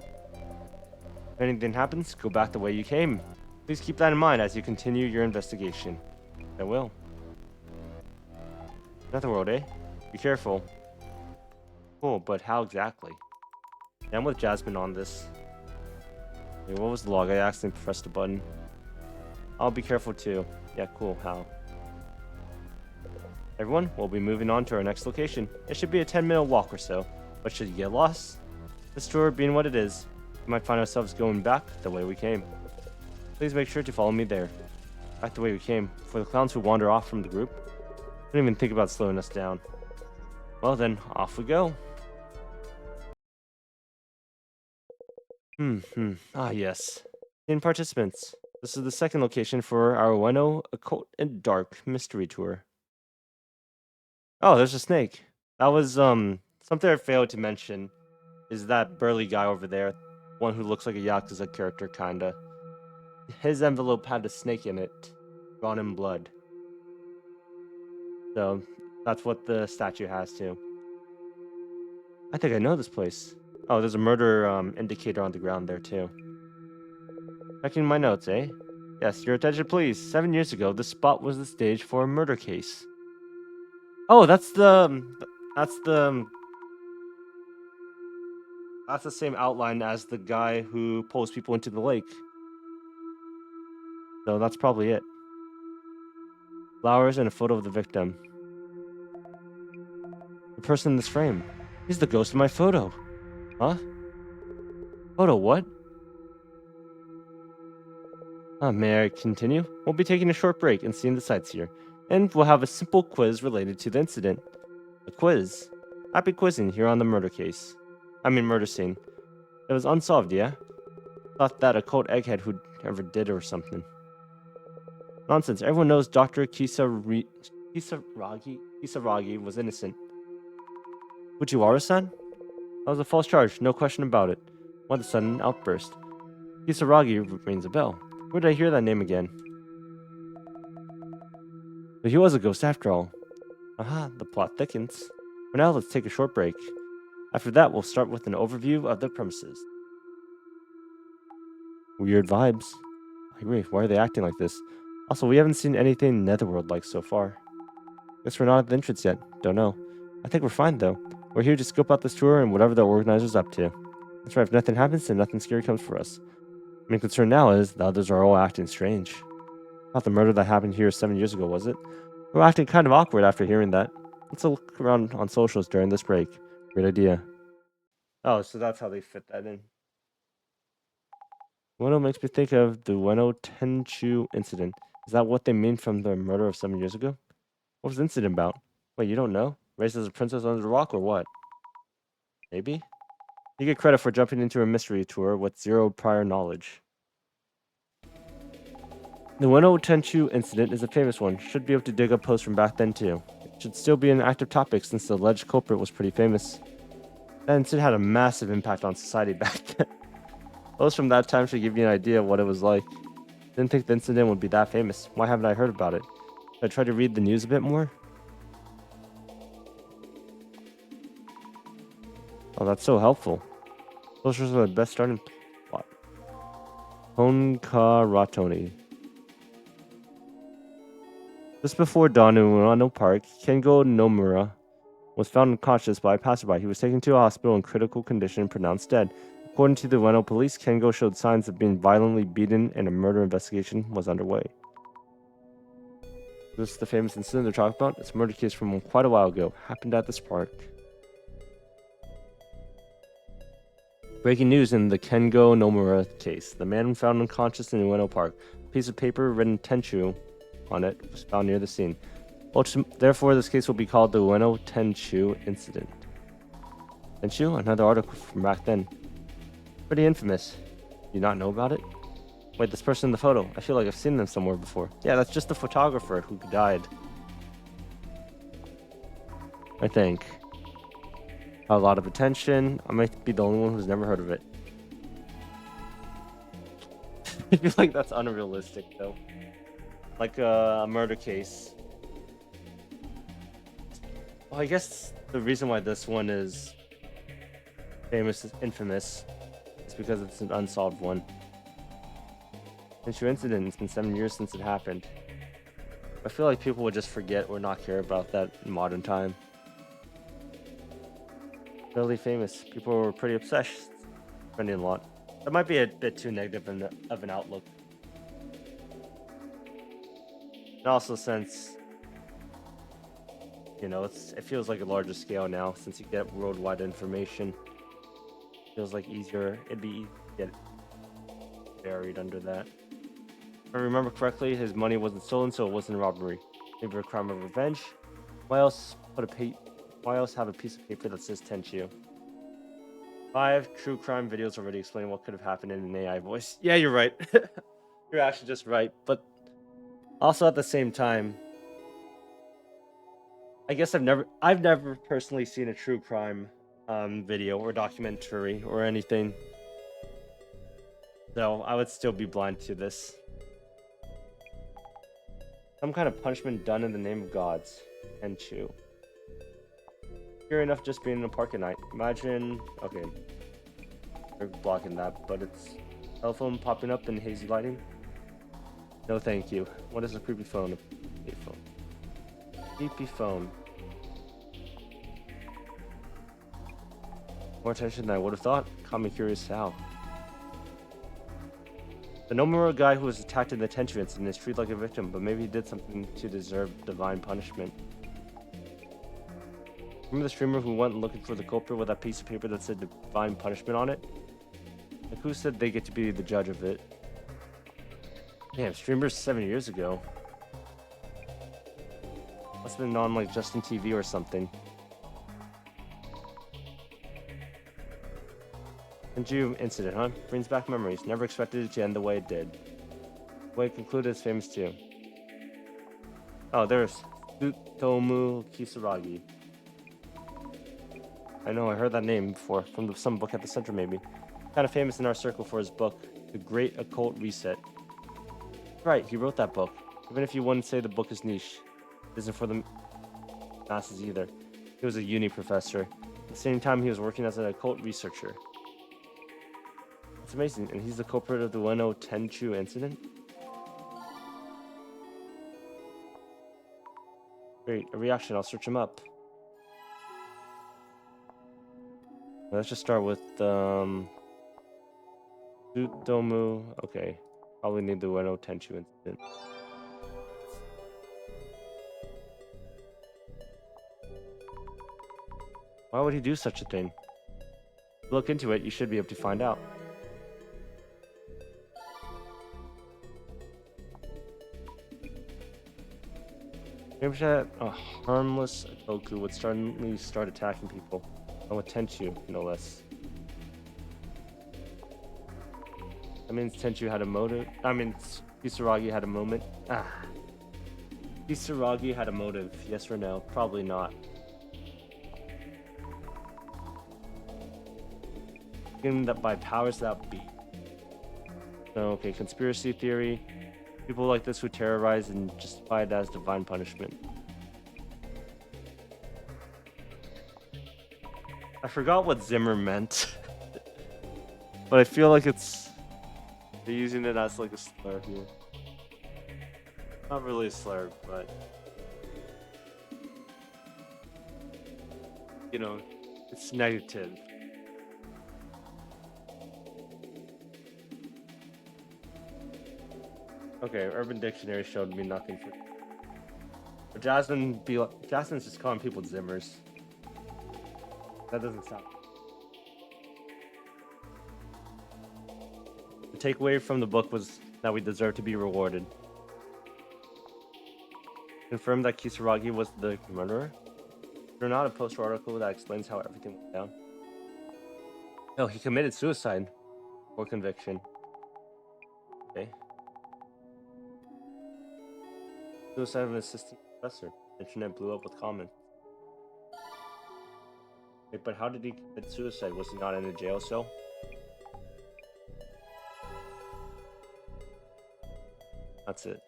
A: If anything happens, go back the way you came. Please keep that in mind as you continue your investigation. I will. Netherworld, eh? Be careful. Cool, but how exactly? Yeah, I'm with Jasmine on this. Wait, what was the log? I accidentally pressed the button. I'll be careful too. Yeah, cool. How? Everyone, we'll be moving on to our next location. It should be a 10-minute walk or so. But should you get lost? This tour being what it is, we might find ourselves going back the way we came. Please make sure to follow me there. Back the way we came. For the clowns who wander off from the group, don't even think about slowing us down. Well then, off we go. Ah, yes. In participants. This is the second location for our Ueno Occult and Dark Mystery Tour. Oh, there's a snake. That was, something I failed to mention is that burly guy over there. One who looks like a Yakuza character, kinda. His envelope had a snake in it, drawn in blood. So, that's what the statue has too. I think I know this place. Oh, there's a murder indicator on the ground there too. Checking my notes, eh? Yes, your attention please. 7 years ago, this spot was the stage for a murder case. Oh, that's the same outline as the guy who pulls people into the lake. So that's probably it. Flowers and a photo of the victim. The person in this frame. He's the ghost of my photo. Huh? Photo what? May I continue? We'll be taking a short break and seeing the sights here. And we'll have a simple quiz related to the incident. A quiz? Happy quizzing here on the murder scene. It was unsolved, yeah? Thought that occult egghead who ever did it or something. Nonsense. Everyone knows Dr. Kisaragi was innocent. Fujiwara-san? That was a false charge, no question about it. What a sudden outburst. Kisaragi rings a bell. Where did I hear that name again? But he was a ghost after all. Aha, the plot thickens. For now, let's take a short break. After that, we'll start with an overview of the premises. Weird vibes. I agree. Why are they acting like this? Also, we haven't seen anything Netherworld-like so far. Guess we're not at the entrance yet. Don't know. I think we're fine, though. We're here to scope out this tour and whatever the organizer's up to. That's right, if nothing happens, then nothing scary comes for us. Main concern now is the others are all acting strange. Not the murder that happened here 7 years ago, was it? We're acting kind of awkward after hearing that. Let's look around on socials during this break. Great idea. Oh, so that's how they fit that in. Ueno makes me think of the Ueno Tenchu incident. Is that what they mean from the murder of 7 years ago? What was the incident about? Wait, you don't know? Raised as a princess under the rock or what? Maybe? You get credit for jumping into a mystery tour with zero prior knowledge. The Ueno Tenchu incident is a famous one. Should be able to dig up posts from back then too. It should still be an active topic since the alleged culprit was pretty famous. That incident had a massive impact on society back then. Posts from that time should give you an idea of what it was like. Didn't think the incident would be that famous. Why haven't I heard about it? Should I try to read the news a bit more? Oh, that's so helpful. Socials are the best starting plot. Honkaratoni. Just before dawn in Ueno Park, Kengo Nomura was found unconscious by a passerby. He was taken to a hospital in critical condition and pronounced dead. According to the Ueno police, Kengo showed signs of being violently beaten and a murder investigation was underway. This is the famous incident they're talking about. It's a murder case from quite a while ago. Happened at this park. Breaking news in the Kengo Nomura case. The man found unconscious in Ueno Park. A piece of paper written Tenchu on it was found near the scene. Therefore, this case will be called the Ueno Tenchu incident. Tenchu? Another article from back then. Pretty infamous. Do you not know about it? Wait, this person in the photo. I feel like I've seen them somewhere before. Yeah, that's just the photographer who died. I think. A lot of attention. I might be the only one who's never heard of it. I feel like that's unrealistic, though. Like a murder case. Well, I guess the reason why this one is infamous, is because it's an unsolved one. Since your incident, it's been 7 years since it happened. I feel like people would just forget or not care about that in modern time. Really famous. People were pretty obsessed, spending a lot. That might be a bit too negative of an outlook. And also since, you know, it feels like a larger scale now since you get worldwide information. Feels like it'd be easy to get buried under that. If I remember correctly, his money wasn't stolen, so it wasn't a robbery. Maybe a crime of revenge. Why else have a piece of paper that says Tenchu? 5 true crime videos already explaining what could have happened in an AI voice. Yeah, you're right. You're actually just right. But also at the same time, I guess I've never personally seen a true crime video or documentary or anything. So I would still be blind to this. Some kind of punishment done in the name of gods. And chew. Fair enough just being in a park at night. Imagine... Okay. We're blocking that, but it's... Telephone popping up in hazy lighting? No thank you. What is a creepy phone? A phone. Creepy phone. More attention than I would have thought. Caught me curious how. The Nomura guy who was attacked in the Tenchu incident is treated like a victim, but maybe he did something to deserve divine punishment. Remember the streamer who went looking for the culprit with that piece of paper that said divine punishment on it? Like who said they get to be the judge of it? Damn, streamers 7 years ago. Must have been on like Justin TV or something. Tenchu incident, huh? Brings back memories. Never expected it to end the way it did. The way it concluded is famous too. Oh, there's Tsutomu Kisaragi. I know, I heard that name before, from some book at the center maybe. Kind of famous in our circle for his book, The Great Occult Reset. Right, he wrote that book. Even if you wouldn't say the book is niche, it isn't for the masses either. He was a uni professor. At the same time, he was working as an occult researcher. It's amazing, and he's the culprit of the Ueno Tenchu incident? Great, a reaction, I'll search him up. Let's just start with, Tsutomu. Okay. Probably need the Ueno Tenchu incident. Why would he do such a thing? Look into it, you should be able to find out. Maybe that a harmless Goku would suddenly start attacking people. And with Tenchu, no less. That means Tenchu had a motive. I mean, Kisaragi had a moment. Kisaragi had a motive, yes or no? Probably not. Given that by powers that be. So, okay, conspiracy theory. People like this who terrorize and justify it as divine punishment. I forgot what Zimmer meant. But I feel like they're using it as like a slur here. Not really a slur, but you know, it's negative. Okay, Urban Dictionary showed me nothing for. But Jasmine's just calling people Zimmers. That doesn't sound. The takeaway from the book was that we deserve to be rewarded. Confirmed that Kisaragi was the murderer. There's not a poster article that explains how everything went down. No, he committed suicide for conviction. Okay. Suicide of an assistant professor. The internet blew up with comments. Wait, but how did he commit suicide? Was he not in a jail cell? That's it.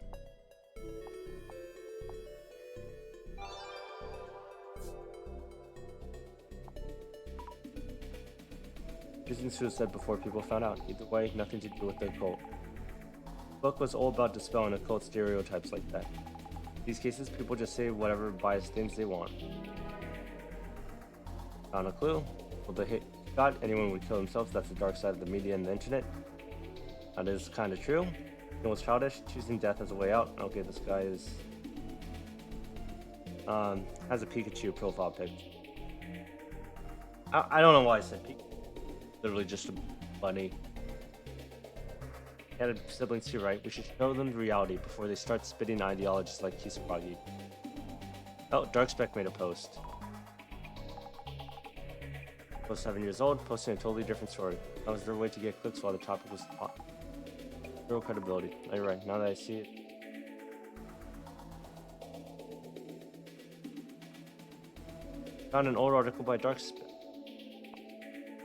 A: Using suicide before people found out. Either way, nothing to do with the occult. The book was all about dispelling occult stereotypes like that. In these cases, people just say whatever biased things they want. Found a clue. Well, the hit got anyone would kill themselves. That's the dark side of the media and the internet. That is kind of true. It was childish, choosing death as a way out. Okay, this guy is has a Pikachu profile pic. I don't know why I said Pikachu. Literally just a bunny. He had siblings too, right? We should show them the reality before they start spitting ideologies like Kisaragi. Oh, Darkspec made a post. was 7 years old, posting a totally different story. That was their way to get clicks while the topic was hot. Zero credibility. Oh, you're right. Now that I see it. Found an old article by Dark.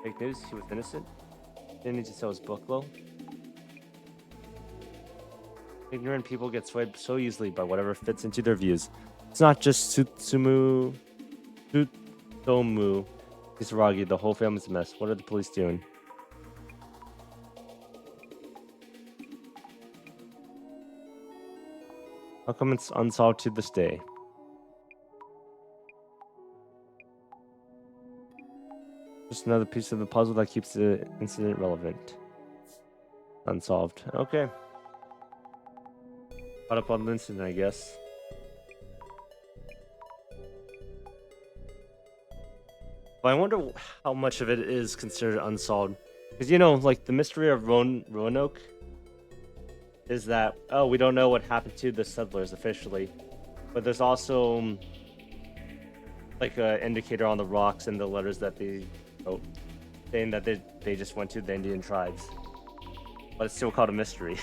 A: Fake news. He was innocent. Didn't need to sell his book low. Ignorant people get swayed so easily by whatever fits into their views. It's not just Tsutomu, Kisaragi. The whole family's a mess. What are the police doing? How come it's unsolved to this day? Just another piece of the puzzle that keeps the incident relevant. Unsolved. Okay. Caught up on the incident, I guess. But I wonder how much of it is considered unsolved. Because, you know, like the mystery of Roanoke is that, oh, we don't know what happened to the settlers officially. But there's also like an indicator on the rocks and the letters that they wrote saying that they just went to the Indian tribes. But it's still called a mystery.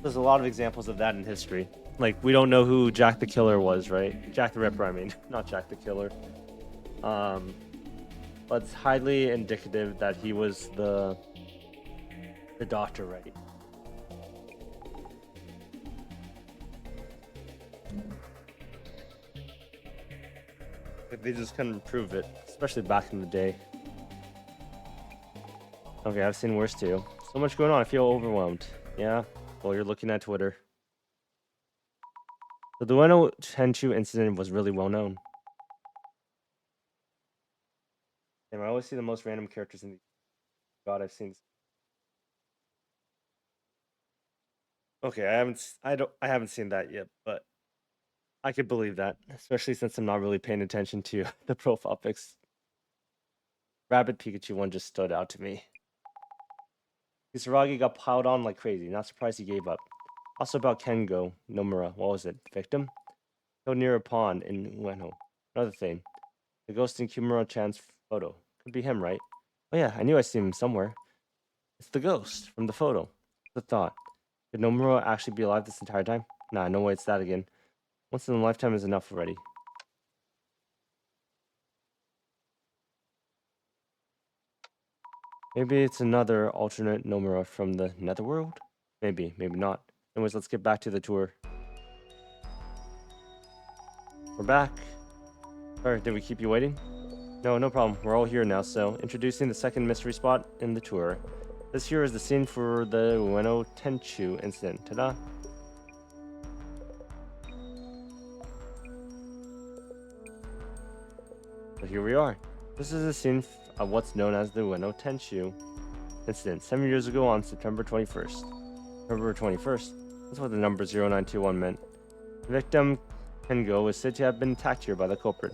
A: There's a lot of examples of that in history. Like, we don't know who Jack the Killer was, right? Jack the Ripper, I mean. Not Jack the Killer. But it's highly indicative that he was the doctor, right? They just couldn't prove it, especially back in the day. Okay, I've seen worse too. So much going on, I feel overwhelmed. Yeah, well, you're looking at Twitter. The Ueno Tenchu incident was really well known. And I always see the most random characters in the God I've seen. Okay, I haven't seen that yet, but I could believe that, especially since I'm not really paying attention to the profile pics. Rabbit Pikachu one just stood out to me. Kisaragi got piled on like crazy. Not surprised he gave up. Also about Kengo Nomura. What was it? Victim? Killed near a pond in Ueno. Another thing. The ghost in Kimura-chan's photo. Could be him, right? Oh yeah, I knew I seen him somewhere. It's the ghost from the photo. The thought. Could Nomura actually be alive this entire time? Nah, no way it's that again. Once in a lifetime is enough already. Maybe it's another alternate Nomura from the Netherworld? Maybe, maybe not. Anyways, let's get back to the tour. We're back. Sorry, did we keep you waiting? No, no problem. We're all here now, so introducing the second mystery spot in the tour. This here is the scene for the Ueno Tenchu incident. Ta-da! So here we are. This is a scene of what's known as the Ueno Tenchu incident 7 years ago on September 21st. September 21st? That's what the number 0921 meant. The victim, Kengo, is said to have been attacked here by the culprit.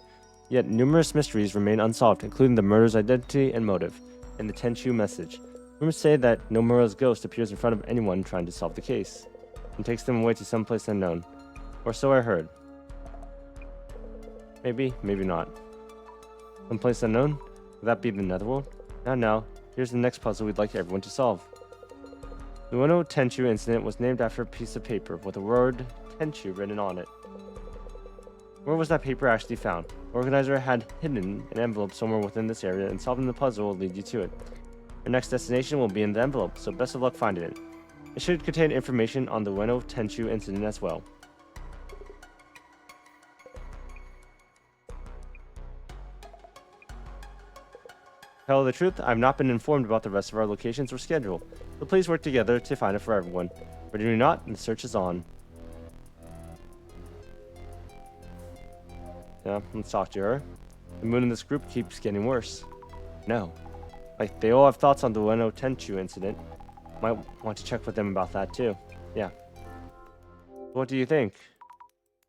A: Yet numerous mysteries remain unsolved, including the murderer's identity and motive, and the Tenchu message. Rumors say that Nomura's ghost appears in front of anyone trying to solve the case, and takes them away to someplace unknown. Or so I heard. Maybe, maybe not. Someplace unknown? Would that be the Netherworld? Now, here's the next puzzle we'd like everyone to solve. The Ueno Tenchu incident was named after a piece of paper with the word Tenchu written on it. Where was that paper actually found? The organizer had hidden an envelope somewhere within this area, and solving the puzzle will lead you to it. Your next destination will be in the envelope, so best of luck finding it. It should contain information on the Ueno Tenchu incident as well. To tell the truth, I've not been informed about the rest of our locations or schedule, so please work together to find it for everyone. Ready or not, the search is on. Yeah, let's talk to her. The mood in this group keeps getting worse. No. Like, they all have thoughts on the Ueno Tenchu incident. Might want to check with them about that too. Yeah. What do you think?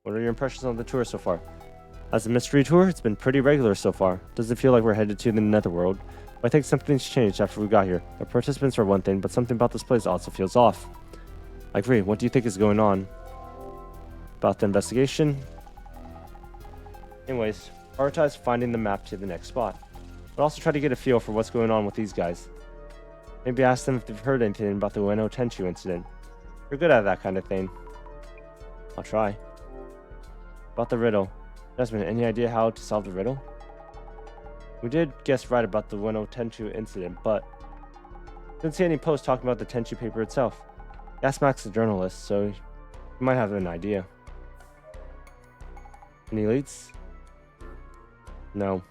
A: What are your impressions on the tour so far? As a mystery tour, it's been pretty regular so far. Doesn't feel like we're headed to the Netherworld. But I think something's changed after we got here. The participants are one thing, but something about this place also feels off. I agree. What do you think is going on? About the investigation? Anyways, Prioritize finding the map to the next spot, but also try to get a feel for what's going on with these guys. Maybe ask them if they've heard anything about the Ueno Tenchu incident. You're good at that kind of thing. I'll try. About the riddle. Desmond, any idea how to solve the riddle? We did guess right about the Ueno Tenchu incident, but didn't see any posts talking about the Tenchu paper itself. Gasmack's a journalist, so he might have an idea. Any leads? No.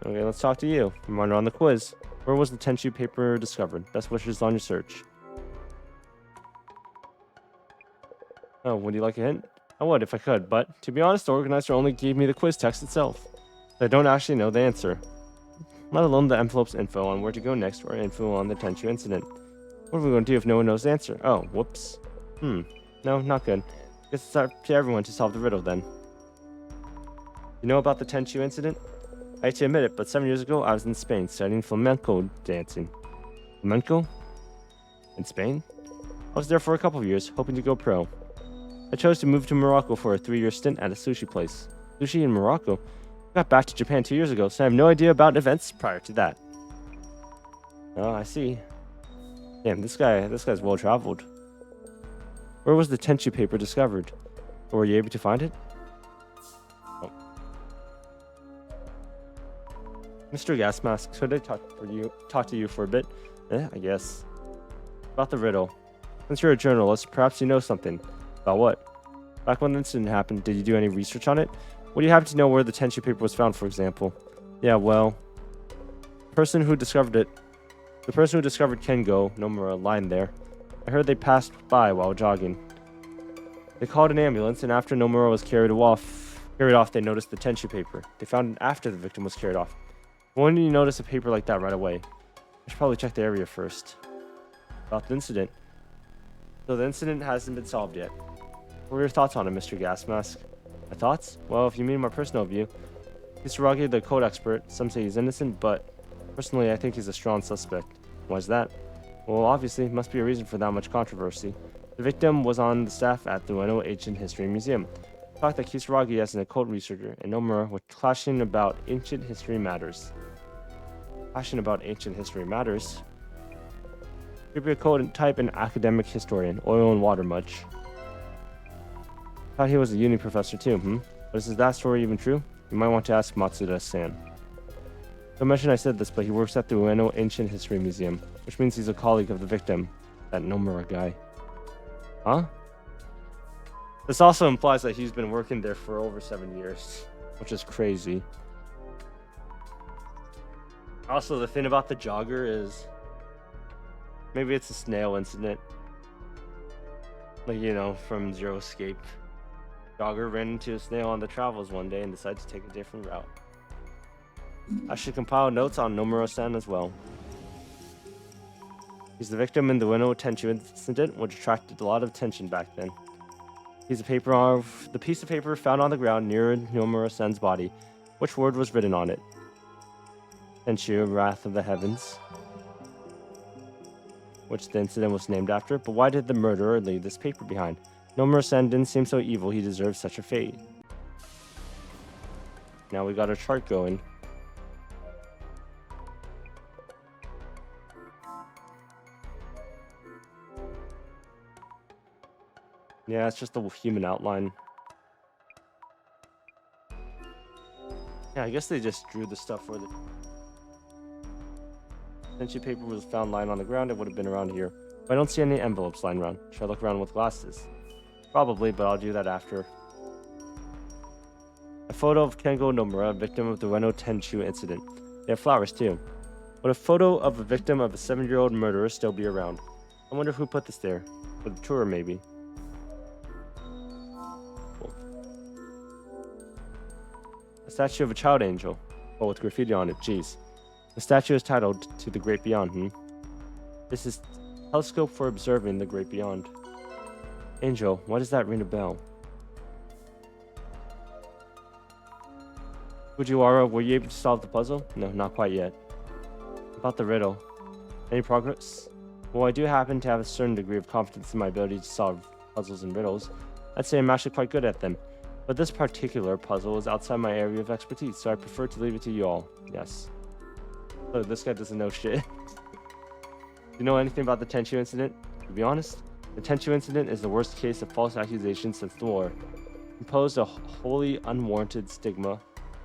A: Okay, let's talk to you. Reminder on the quiz. Where was the Tenchu paper discovered? Best wishes on your search. Oh, would you like a hint? I would if I could, but to be honest, the organizer only gave me the quiz text itself. I don't actually know the answer, let alone the envelope's info on where to go next or info on the Tenchu incident. What are we going to do if no one knows the answer? Oh, whoops. No, not good. Guess it's up to everyone to solve the riddle then. You know about the Tenchu incident? I hate to admit it, but 7 years ago I was in Spain studying flamenco dancing. Flamenco? In Spain? I was there for a couple of years, hoping to go pro. I chose to move to Morocco for a 3-year stint at a sushi place. Sushi in Morocco? I got back to Japan 2 years ago, so I have no idea about events prior to that. Oh, I see. Damn, this guy's well traveled. Where was the Tenchu paper discovered? Or were you able to find it? Oh. Mr. Gasmask, could I talk to you for a bit? I guess. About the riddle. Since you're a journalist, perhaps you know something. About what? Back when the incident happened, did you do any research on it? Would you happen to know where the Tenchu paper was found, for example? Yeah, well, the person who discovered Kengo Nomura lying there. I heard they passed by while jogging. They called an ambulance, and after Nomura was carried off, they noticed the Tenchu paper. They found it after the victim was carried off. When did you notice a paper like that right away? I should probably check the area first. About the incident. So the incident hasn't been solved yet. What are your thoughts on it, Mr. Gasmask? My thoughts? Well, if you mean my personal view, Kisaragi, the code expert, some say he's innocent, but personally I think he's a strong suspect. Why is that? Well, obviously, must be a reason for that much controversy. The victim was on the staff at the Ueno Ancient History Museum. Talked that Kisaragi as an occult researcher and Nomura were clashing about ancient history matters. Clashing about ancient history matters? Could be a code type and academic historian, oil and water much. Thought he was a uni professor too, But is that story even true? You might want to ask Matsuda-san. Don't mention I said this, but he works at the Ueno Ancient History Museum, which means he's a colleague of the victim, that Nomura guy. Huh? This also implies that he's been working there for over 7 years, which is crazy. Also, the thing about the jogger is maybe it's a snail incident. Like, you know, from Zero Escape. Jogger ran into a snail on the travels one day and decided to take a different route. I should compile notes on Nomura-san as well. He's the victim in the Ueno Tenchu incident, which attracted a lot of attention back then. The piece of paper found on the ground near Nomura-san's body. Which word was written on it? Tenchu, Wrath of the Heavens. Which the incident was named after, but why did the murderer leave this paper behind? Nomura-san didn't seem so evil, he deserved such a fate. Now we got a chart going. Yeah, it's just a human outline. Yeah, I guess they just drew the stuff where the Tenchu paper was found lying on the ground. It would have been around here. But I don't see any envelopes lying around. Should I look around with glasses? Probably, but I'll do that after. A photo of Kengo Nomura, victim of the Ueno Tenchu incident. They have flowers too. Would a photo of a victim of a 7-year-old murderer still be around? I wonder who put this there. For the tour, maybe. Cool. A statue of a child angel. Oh, with graffiti on it, jeez. The statue is titled To the Great Beyond, This is telescope for observing the great beyond. Angel, why does that ring a bell? Fujiwara, were you able to solve the puzzle? No, not quite yet. About the riddle. Any progress? Well, I do happen to have a certain degree of confidence in my ability to solve puzzles and riddles. I'd say I'm actually quite good at them. But this particular puzzle is outside my area of expertise, so I prefer to leave it to you all. Yes. Oh, this guy doesn't know shit. Do you know anything about the Tenchu incident? To be honest, the Tenchu incident is the worst case of false accusations since the war. It imposed a wholly unwarranted stigma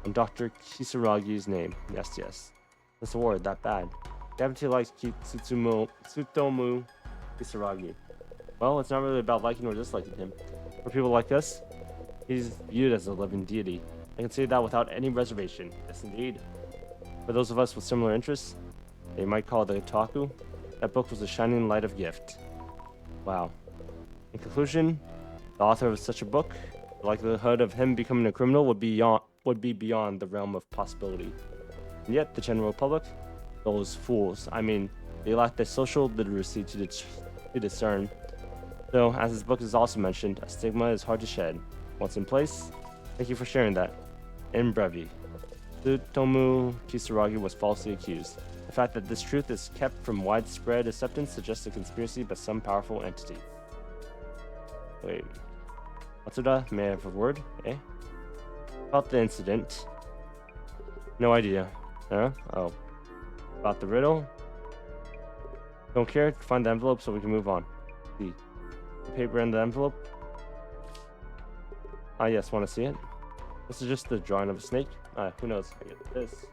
A: on Dr. Kisaragi's name. Yes. This war, that bad. Gravity likes Tsutomu Kisaragi. Well, it's not really about liking or disliking him. For people like us, he's viewed as a living deity. I can say that without any reservation. Yes, indeed. For those of us with similar interests, they might call it the otaku. That book was a shining light of gift. Wow. In conclusion, the author of such a book, the likelihood of him becoming a criminal would be beyond the realm of possibility. And yet, the general public, those fools, they lack the social literacy to discern. So, as this book is also mentioned, a stigma is hard to shed. Once in place, thank you for sharing that. In brevi, Tsutomu Kisaragi was falsely accused. The fact that this truth is kept from widespread acceptance suggests a conspiracy by some powerful entity. Wait. Matsuda, may I have a word? About the incident. No idea. Oh. About the riddle? Don't care. Find the envelope so we can move on. See. The paper and the envelope? Yes, want to see it? This is just the drawing of a snake. Who knows? I get this.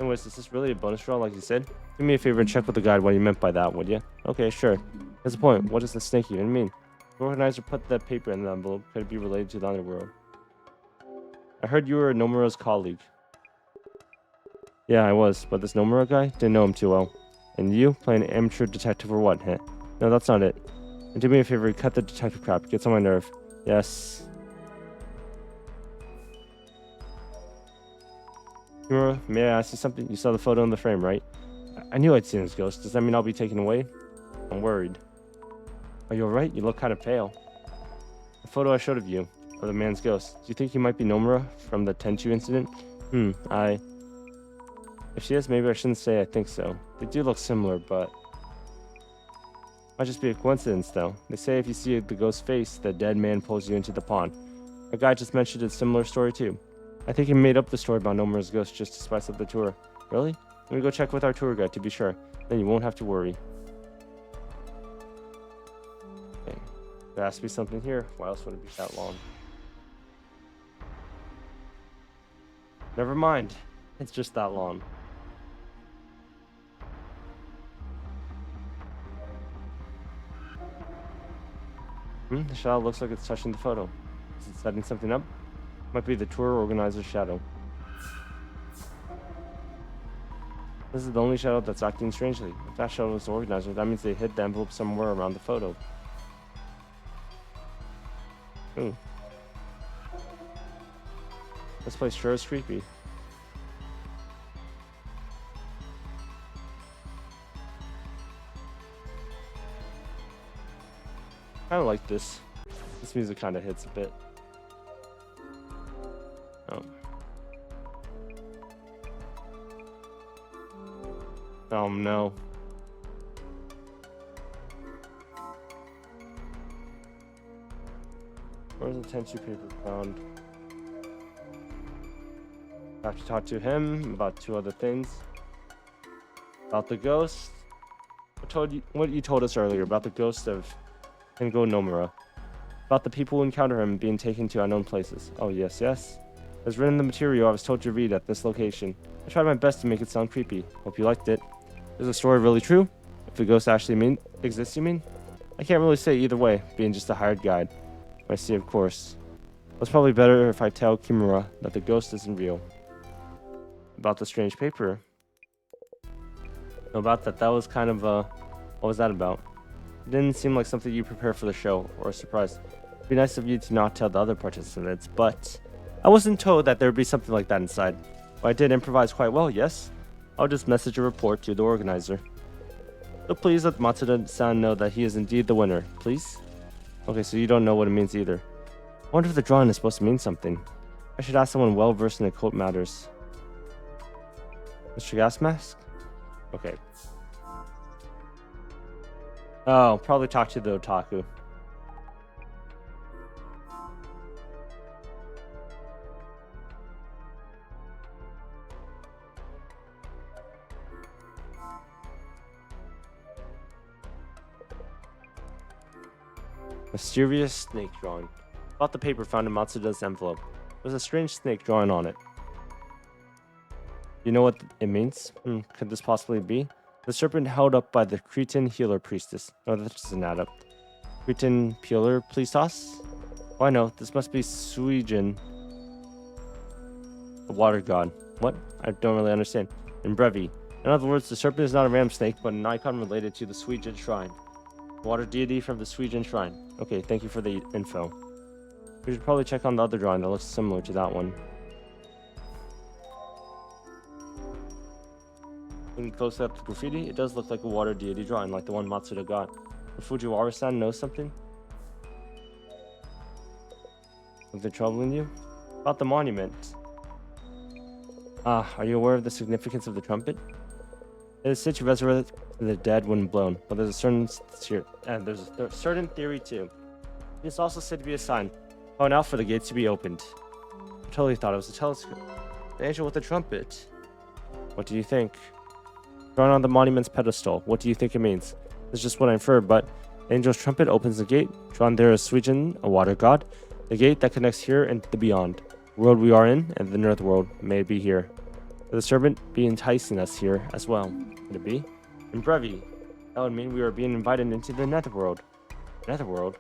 A: Anyways, is this really a bonus draw like you said? Do me a favor and check with the guide what you meant by that, would you? Okay, sure. Here's the point. What does the snake even mean? The organizer put the paper in the envelope. Could it be related to the underworld? I heard you were Nomura's colleague. Yeah, I was, but this Nomura guy, didn't know him too well. And you, playing an amateur detective or what, huh? No, that's not it. And do me a favor, cut the detective crap. It gets on my nerve. Yes. Nomura, may I ask you something? You saw the photo in the frame, right? I knew I'd seen his ghost. Does that mean I'll be taken away? I'm worried. Are you alright? You look kind of pale. The photo I showed of you, of the man's ghost. Do you think he might be Nomura from the Tenchu incident? If she is, maybe I shouldn't say I think so. They do look similar, but... Might just be a coincidence, though. They say if you see the ghost's face, the dead man pulls you into the pond. A guy just mentioned a similar story, too. I think he made up the story about Nomura's ghost just to spice up the tour. Really? Let me go check with our tour guide to be sure. Then you won't have to worry. Okay. There has to be something here. Why else would it be that long? Never mind. It's just that long. The shadow looks like it's touching the photo. Is it setting something up? Might be the tour organizer's shadow. This is the only shadow that's acting strangely. If that shadow is the organizer, that means they hid the envelope somewhere around the photo. Ooh. This place sure is creepy. I don't like this. This music kind of hits a bit. Oh. Oh no. Where's the Tenchu paper found? I have to talk to him about 2 other things. About the ghost. What you told us earlier about the ghost of Kengo Nomura. About the people who encounter him being taken to unknown places. Oh, yes. It was written in the material I was told to read at this location. I tried my best to make it sound creepy. Hope you liked it. Is the story really true? If the ghost actually exists, you mean? I can't really say either way, being just a hired guide. I see, of course. It's probably better if I tell Kimura that the ghost isn't real. About the strange paper. About that was kind of, what was that about? It didn't seem like something you prepare for the show, or a surprise. It'd be nice of you to not tell the other participants, but I wasn't told that there'd be something like that inside. But I did improvise quite well, yes? I'll just message a report to the organizer. So please let Matsuda-san know that he is indeed the winner, please? Okay, so you don't know what it means either. I wonder if the drawing is supposed to mean something. I should ask someone well versed in occult matters. Mr. Gas Mask? Okay. Oh, probably talk to the otaku. Mysterious snake drawing. About the paper found in Matsuda's envelope. There was a strange snake drawing on it. You know what it means? Could this possibly be? The serpent held up by the Cretan healer priestess. No, that doesn't add up. Cretan healer priestess? Oh, I know. This must be Suijin, the water god. What? I don't really understand. In Brevi. In other words, the serpent is not a ram snake, but an icon related to the Suijin shrine. Water deity from the Suijin shrine. Okay, thank you for the info. We should probably check on the other drawing that looks similar to that one. Looking closely at the graffiti, it does look like a water deity drawing, like the one Matsuda got. The Fujiwara-san knows something? Something troubling you? About the monument. Are you aware of the significance of the trumpet? It is said to resurrect the dead when blown, but there's a certain theory too. It's also said to be a sign, calling out for the gates to be opened. I totally thought it was a telescope. The angel with the trumpet. What do you think? Drawn on the monument's pedestal. What do you think it means? It's just what I inferred, but the angel's trumpet opens the gate. Drawn there is Suijin, a water god. The gate that connects here and the beyond. The world we are in, and the North world. May it be here. Could the serpent be enticing us here as well? Could it be? In Brevi. That would mean we are being invited into the Netherworld. Netherworld?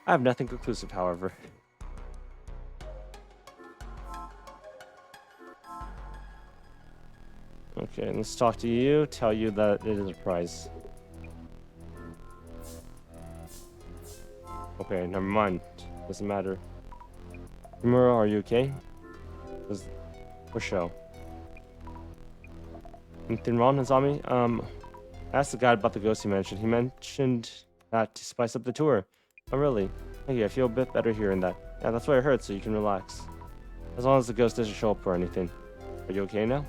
A: I have nothing conclusive, however. Okay, let's talk to you, tell you that it is a prize. Okay, never mind. Doesn't matter. Kimura, are you okay? For show. Anything wrong, Hazami? I asked the guide about the ghost you mentioned. He mentioned that to spice up the tour. Oh, really? Thank you, I feel a bit better hearing that. Yeah, that's what I heard, so you can relax. As long as the ghost doesn't show up or anything. Are you okay now?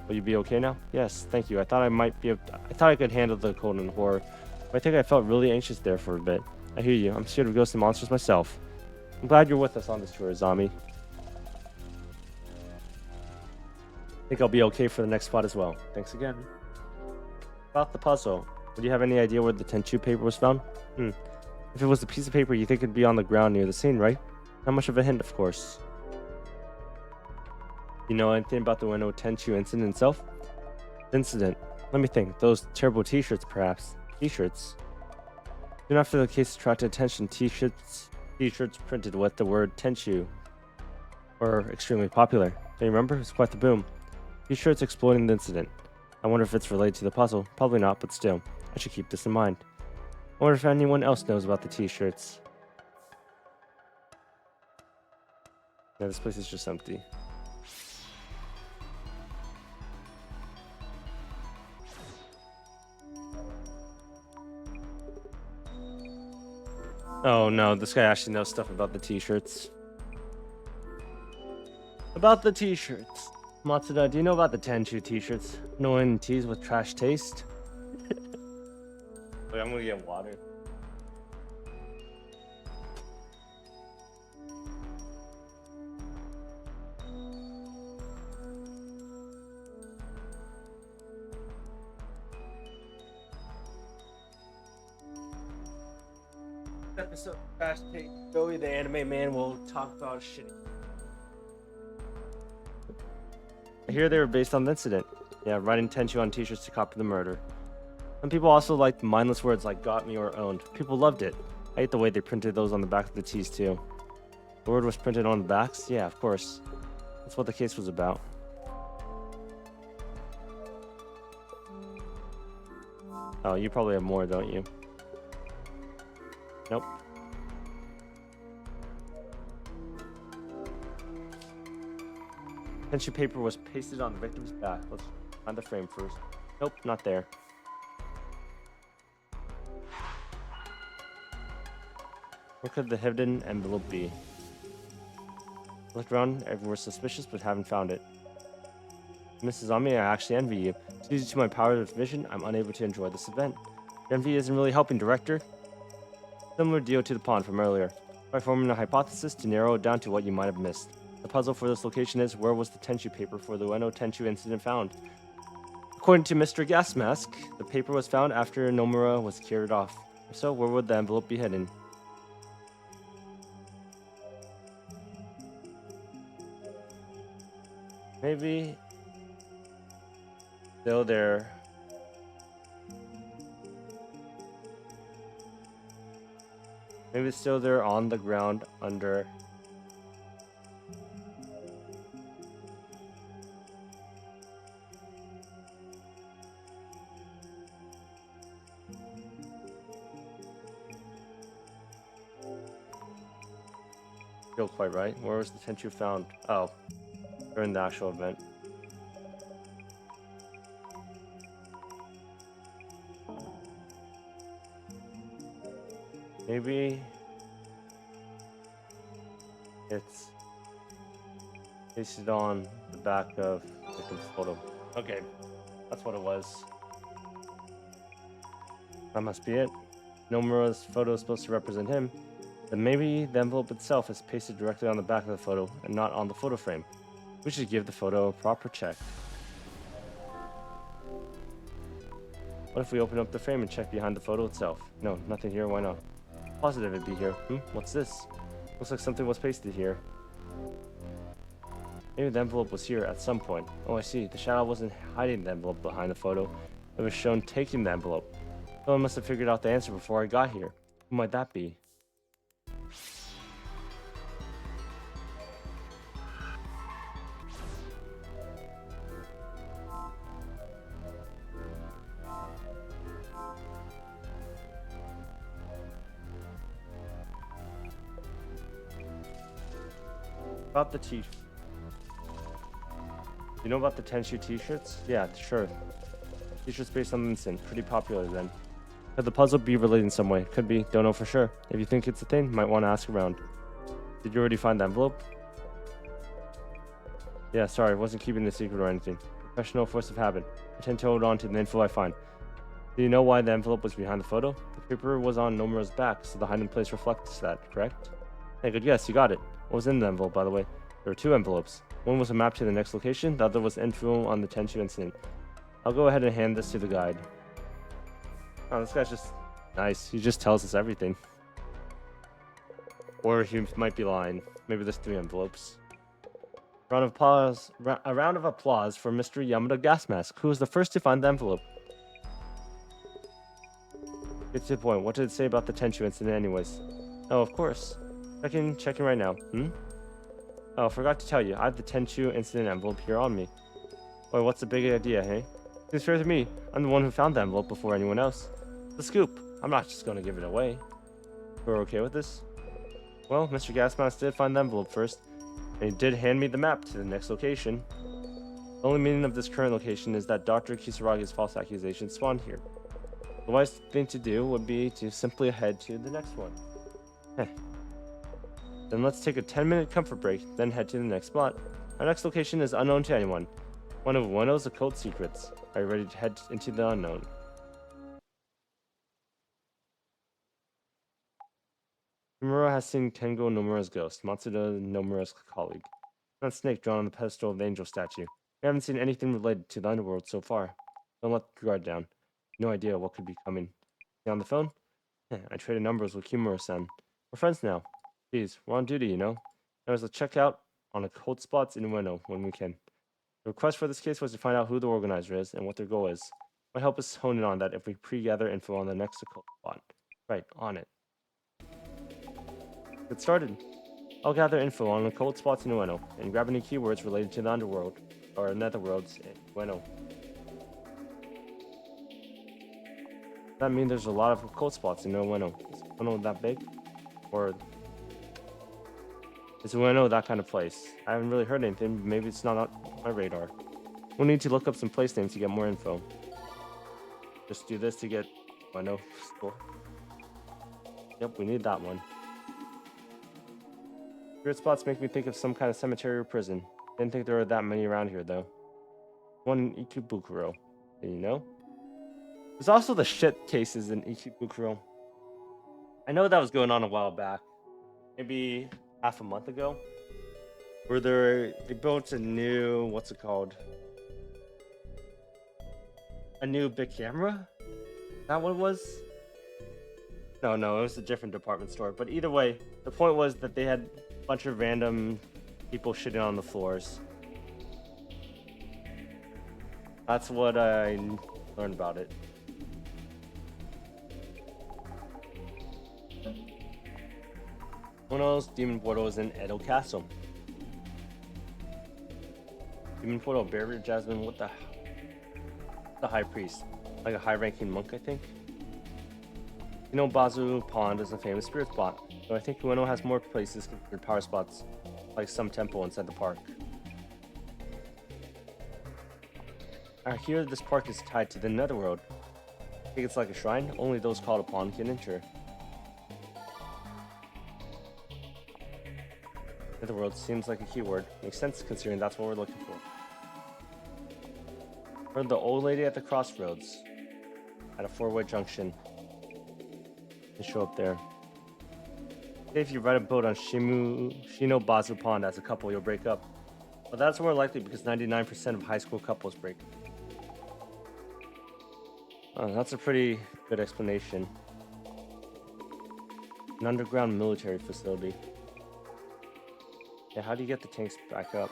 A: Will you be okay now? Yes, thank you. I thought I could handle the cold and horror. But I think I felt really anxious there for a bit. I hear you. I'm scared of ghosts and monsters myself. I'm glad you're with us on this tour, Azami. I think I'll be okay for the next spot as well. Thanks again. About the puzzle. Do you have any idea where the Tenchu paper was found? If it was a piece of paper, you think it'd be on the ground near the scene, right? Not much of a hint, of course. You know anything about the Ueno Tenchu incident itself? Incident? Let me think. Those terrible t-shirts, perhaps. T-shirts? Soon after the case attracted attention, t-shirts printed with the word Tenchu were extremely popular. Do you remember? It was quite the boom. T-shirts exploiting the incident. I wonder if it's related to the puzzle. Probably not, but still. I should keep this in mind. I wonder if anyone else knows about the t-shirts. Yeah, this place is just empty. Oh no, this guy actually knows stuff about the t-shirts. About the t-shirts. Matsuda, do you know about the Tenchu t-shirts? Annoying tees with trash taste? Wait, I'm gonna get water. Episode of Trash Taste. Joey the anime man will talk about shitty. I hear they were based on the incident. Yeah, writing Tenchu on t-shirts to copy the murder. Some people also liked mindless words like got me or owned. People loved it. I hate the way they printed those on the back of the tees too. The word was printed on the backs? Yeah, of course. That's what the case was about. Oh, you probably have more, don't you? Nope. Tenchu paper was pasted on the victim's back. Let's find the frame first. Nope, not there. Where could the hidden envelope be? Looked around, everywhere suspicious, but haven't found it. Mrs. Ami, I actually envy you. Due to my power of vision, I'm unable to enjoy this event. Your envy isn't really helping, Director. Similar deal to the pond from earlier. By forming a hypothesis to narrow it down to what you might have missed. The puzzle for this location is, where was the Tenchu paper for the Ueno Tenchu incident found? According to Mr. Gas Mask, the paper was found after Nomura was carried off. If so, where would the envelope be hidden? Maybe still there. Maybe it's still there on the ground under. Still quite right. Where was the tent you found? Oh, during the actual event. Maybe it's pasted on the back of the victim's photo. Okay, that's what it was. That must be it. Nomura's photo is supposed to represent him. Then maybe the envelope itself is pasted directly on the back of the photo and not on the photo frame. We should give the photo a proper check. What if we open up the frame and check behind the photo itself? No, nothing here. Why not? Positive it'd be here. What's this? Looks like something was pasted here. Maybe the envelope was here at some point. Oh, I see. The shadow wasn't hiding the envelope behind the photo. It was shown taking the envelope. Someone must have figured out the answer before I got here. Who might that be? About the t-shirt. You know about the Tenshu t-shirts? Yeah, sure. T-shirts based on the incident. Pretty popular then. Could the puzzle be related in some way? Could be. Don't know for sure. If you think it's a thing, might want to ask around. Did you already find the envelope? Yeah, sorry. Wasn't keeping the secret or anything. Professional force of habit. I tend to hold on to the info I find. Do you know why the envelope was behind the photo? The paper was on Nomura's back, so the hiding place reflects that, correct? Hey, good guess. You got it. What was in the envelope, by the way? There were two envelopes. One was a map to the next location, the other was info on the Tenshu incident. I'll go ahead and hand this to the guide. Oh, this guy's just nice. He just tells us everything. Or he might be lying. Maybe there's 3 envelopes. A round of applause for Mr. Yamada Gas Mask, who was the first to find the envelope. Get to the point. What did it say about the Tenshu incident anyways? Oh, of course. Checking right now. Oh, forgot to tell you. I have the Tenshu incident envelope here on me. Boy, what's the big idea, hey? It's fair to me. I'm the one who found the envelope before anyone else. The scoop. I'm not just going to give it away. We're okay with this? Well, Mr. Gasmask did find the envelope first, and he did hand me the map to the next location. The only meaning of this current location is that Dr. Kisaragi's false accusation spawned here. The wise thing to do would be to simply head to the next one. Then let's take a 10-minute comfort break, then head to the next spot. Our next location is unknown to anyone. One of Ueno's occult secrets. Are you ready to head into the unknown? Nomura has seen Kengo Nomura's ghost, Matsuda Nomura's colleague. That snake drawn on the pedestal of the angel statue. We haven't seen anything related to the underworld so far. Don't let the guard down. No idea what could be coming. You on the phone? I traded numbers with Kimura-san. We're friends now. Jeez, we're on duty, you know. There was a checkout on occult spots in Ueno when we can. The request for this case was to find out who the organizer is and what their goal is. It might help us hone in on that if we pre-gather info on the next occult spot. Right, on it. Get started. I'll gather info on occult spots in Ueno and grab any keywords related to the underworld or netherworlds in Ueno. Does that mean there's a lot of occult spots in Ueno? Is Ueno that big? Or is Ueno that kind of place? I haven't really heard anything, but maybe it's not on my radar. We'll need to look up some place names to get more info. Just do this to get Ueno score. Yep, we need that one. Weird spots make me think of some kind of cemetery or prison. Didn't think there were that many around here, though. One in Ikebukuro. Did you know? There's also the shit cases in Ikebukuro. I know that was going on a while back. Maybe half a month ago. Where they built a new, what's it called? A new big camera? Is that what it was? No, it was a different department store. But either way, the point was that they had a bunch of random people shitting on the floors. That's what I learned about it. Ueno's demon portal is in Edo Castle. Demon portal, barrier, Jasmine, what the high priest? Like a high-ranking monk, I think. You know, Bazu Pond is a famous spirit spot, so I think Ueno has more places considered power spots, like some temple inside the park. I hear this park is tied to the netherworld. I think it's like a shrine, only those called upon can enter. Netherworld seems like a keyword. Makes sense considering that's what we're looking for. Heard the old lady at the crossroads. At a four-way junction. They show up there. If you ride a boat on Shino Bazu Pond as a couple, you'll break up. But that's more likely because 99% of high school couples break. That's a pretty good explanation. An underground military facility. Yeah, how do you get the tanks back up?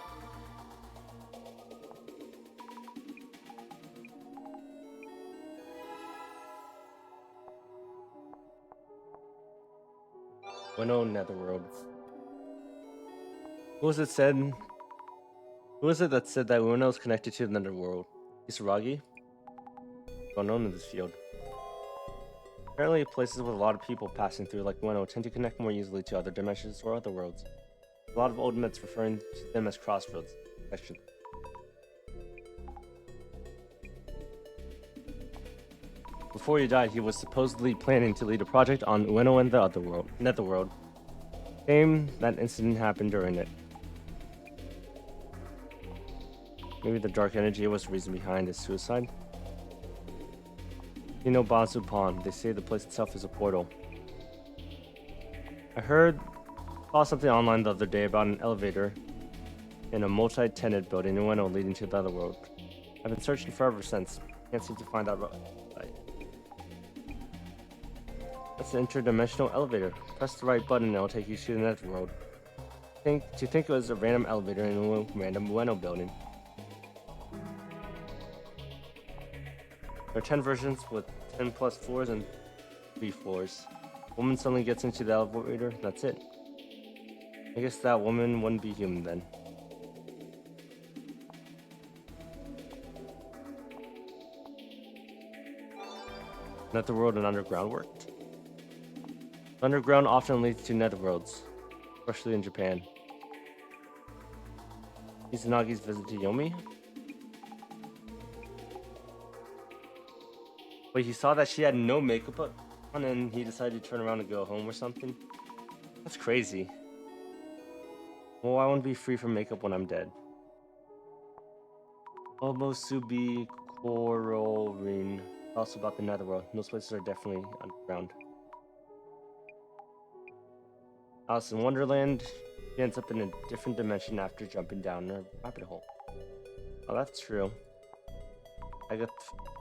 A: Ueno Netherworld. Who was it that said that Ueno is connected to the Netherworld? Kisaragi? Well known in this field. Apparently, places with a lot of people passing through, like Ueno, tend to connect more easily to other dimensions or other worlds. A lot of old myths referring to them as crossroads. Before he died, he was supposedly planning to lead a project on Ueno and the other world, Netherworld. Claim that incident happened during it. Maybe the dark energy was the reason behind his suicide. You know Bazu Pond, they say the place itself is a portal. I saw something online the other day about an elevator in a multi-tenant building in Ueno leading to the other world. I've been searching forever since. Can't seem to find that right. That's an interdimensional elevator. Press the right button and it'll take you to the netherworld. To think it was a random elevator in a random Ueno building. There are 10 versions with 10 plus floors and 3 floors. Woman suddenly gets into the elevator, that's it. I guess that woman wouldn't be human then. Netherworld and underground worked. Underground often leads to netherworlds, especially in Japan. Izanagi's visit to Yomi? Wait, he saw that she had no makeup on and he decided to turn around and go home or something? That's crazy. Well, I won't be free from makeup when I'm dead. Omosubi Kororin. Also about the netherworld. Those places are definitely underground. Alice in Wonderland, she ends up in a different dimension after jumping down a rabbit hole. Oh, that's true.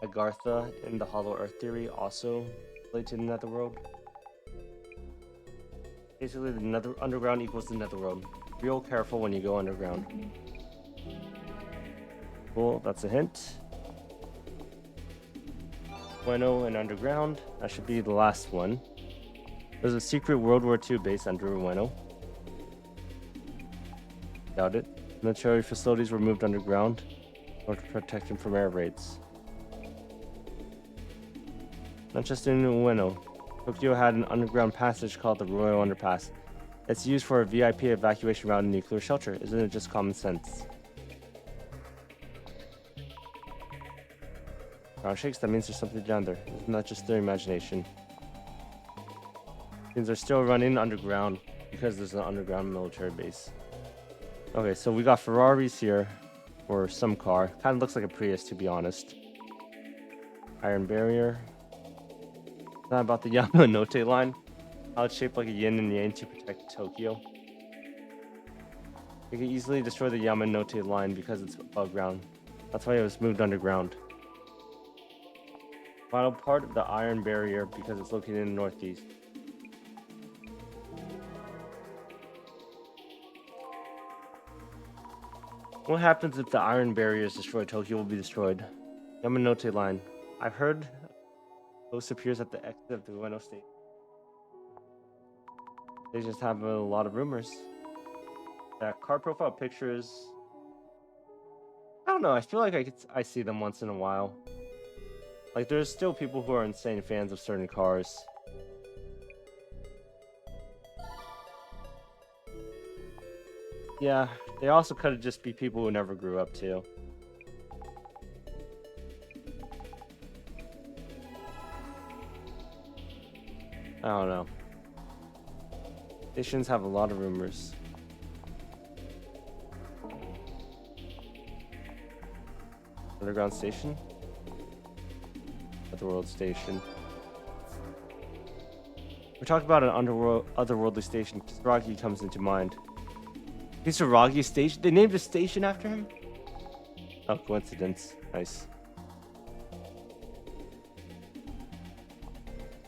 A: Agartha in the Hollow Earth theory also related to the netherworld. Basically, the underground equals the netherworld. Real careful when you go underground. Cool, that's a hint. Ueno and underground. That should be the last one. There's a secret World War II base under Ueno. Doubt it. Military facilities were moved underground in order to protect him from air raids. Not just in Ueno. Tokyo had an underground passage called the Royal Underpass. It's used for a VIP evacuation route in a nuclear shelter. Isn't it just common sense? Ground shakes, that means there's something down there. It's not just their imagination. Things are still running underground because there's an underground military base. Okay, so we got Ferraris here, or some car. Kind of looks like a Prius, to be honest. Iron barrier. Not about the Yamanote line. How it's shaped like a yin and yang to protect Tokyo. You can easily destroy the Yamanote line because it's above ground. That's why it was moved underground. Final part of the iron barrier because it's located in the northeast. What happens if the iron barrier is destroyed? Tokyo will be destroyed. Yamanote line. I've heard Ghost appears at the exit of the Ueno station. They just have a lot of rumors. That card profile pictures. I don't know. I feel like I see them once in a while. Like there's still people who are insane fans of certain cars. Yeah, they also could just be people who never grew up too. I don't know. Stations have a lot of rumors. Underground station? Otherworld station. We talk about an otherworldly station. Kisaragi comes into mind. Kisaragi station? They named a station after him? Oh, coincidence. Nice.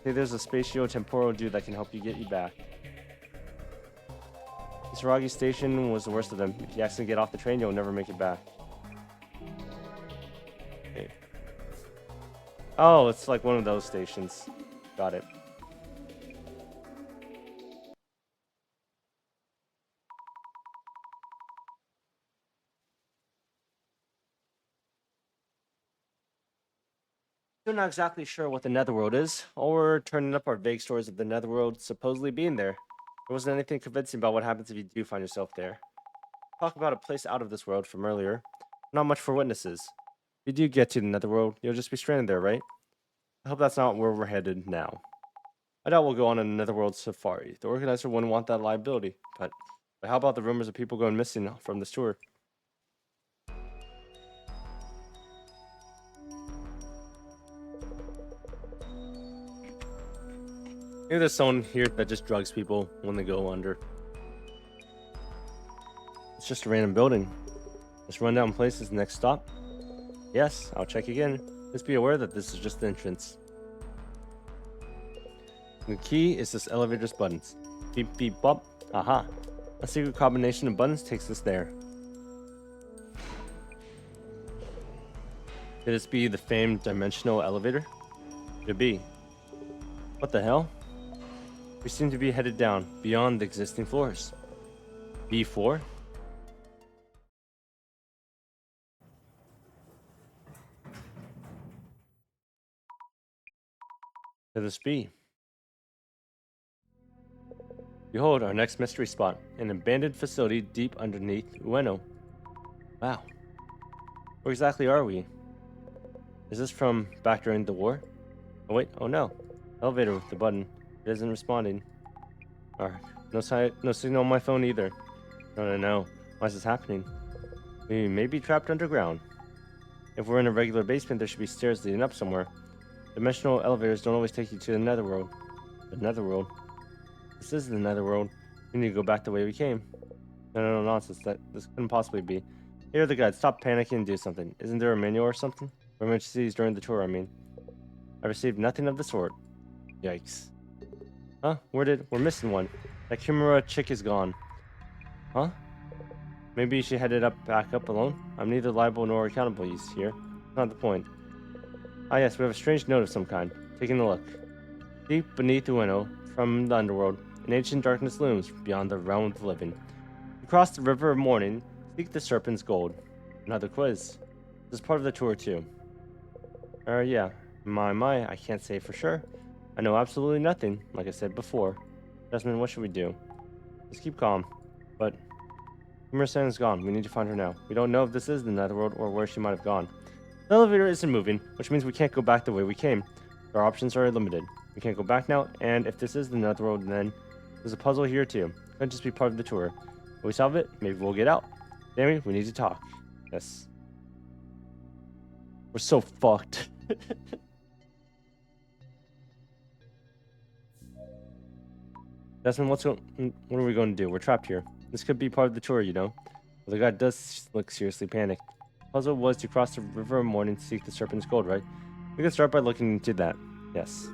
A: Hey, there's a spatio-temporal dude that can help you get you back. Kisaragi station was the worst of them. If you accidentally get off the train, you'll never make it back. Okay. Oh, it's like one of those stations. Got it. We're not exactly sure what the Netherworld is. All we're turning up are vague stories of the Netherworld supposedly being there. There wasn't anything convincing about what happens if you do find yourself there. Talk about a place out of this world from earlier. Not much for witnesses. If you do get to the Netherworld, you'll just be stranded there, right? I hope that's not where we're headed now. I doubt we'll go on a Netherworld safari. The organizer wouldn't want that liability, but how about the rumors of people going missing from this tour? Maybe there's someone here that just drugs people when they go under. It's just a random building. This rundown place is the next stop. Yes, I'll check again. Just be aware that this is just the entrance. The key is this elevator's buttons. Beep beep bop. Aha. A secret combination of buttons takes us there. Could this be the famed dimensional elevator? Could it be? What the hell? We seem to be headed down, beyond the existing floors. B4? Could this be? Behold, our next mystery spot, an abandoned facility deep underneath Ueno. Wow. Where exactly are we? Is this from back during the war? Oh wait, oh no. Elevator with the button. It isn't responding. No signal on my phone either. No. Why is this happening? We may be trapped underground. If we're in a regular basement, there should be stairs leading up somewhere. Dimensional elevators don't always take you to the Netherworld. The Netherworld? This is the Netherworld. We need to go back the way we came. No, nonsense. This couldn't possibly be. Here are the guides. Stop panicking and do something. Isn't there a manual or something? For emergencies during the tour, I mean. I received nothing of the sort. Yikes. Huh? We're missing one. That Kimura chick is gone. Huh? Maybe she headed back up alone? I'm neither liable nor accountable, you here. Not the point. Ah yes, we have a strange note of some kind. Taking a look. Deep beneath Ueno, from the underworld, an ancient darkness looms beyond the realm of the living. You cross the river of morning, seek the serpent's gold. Another quiz. This is part of the tour too. Yeah. My, I can't say for sure. I know absolutely nothing, like I said before. Jasmine, what should we do? Just keep calm. But Kimura-san is gone. We need to find her now. We don't know if this is the Netherworld or where she might have gone. The elevator isn't moving, which means we can't go back the way we came. Our options are limited. We can't go back now, and if this is the Netherworld, then there's a puzzle here too. Could just be part of the tour. If we solve it, maybe we'll get out. Sammy, we need to talk. Yes. We're so fucked. Desmond, what are we going to do? We're trapped here. This could be part of the tour, you know. Well, the guy does look seriously panicked. The puzzle was to cross the river of morning to seek the serpent's gold, right? We can start by looking into that. Yes.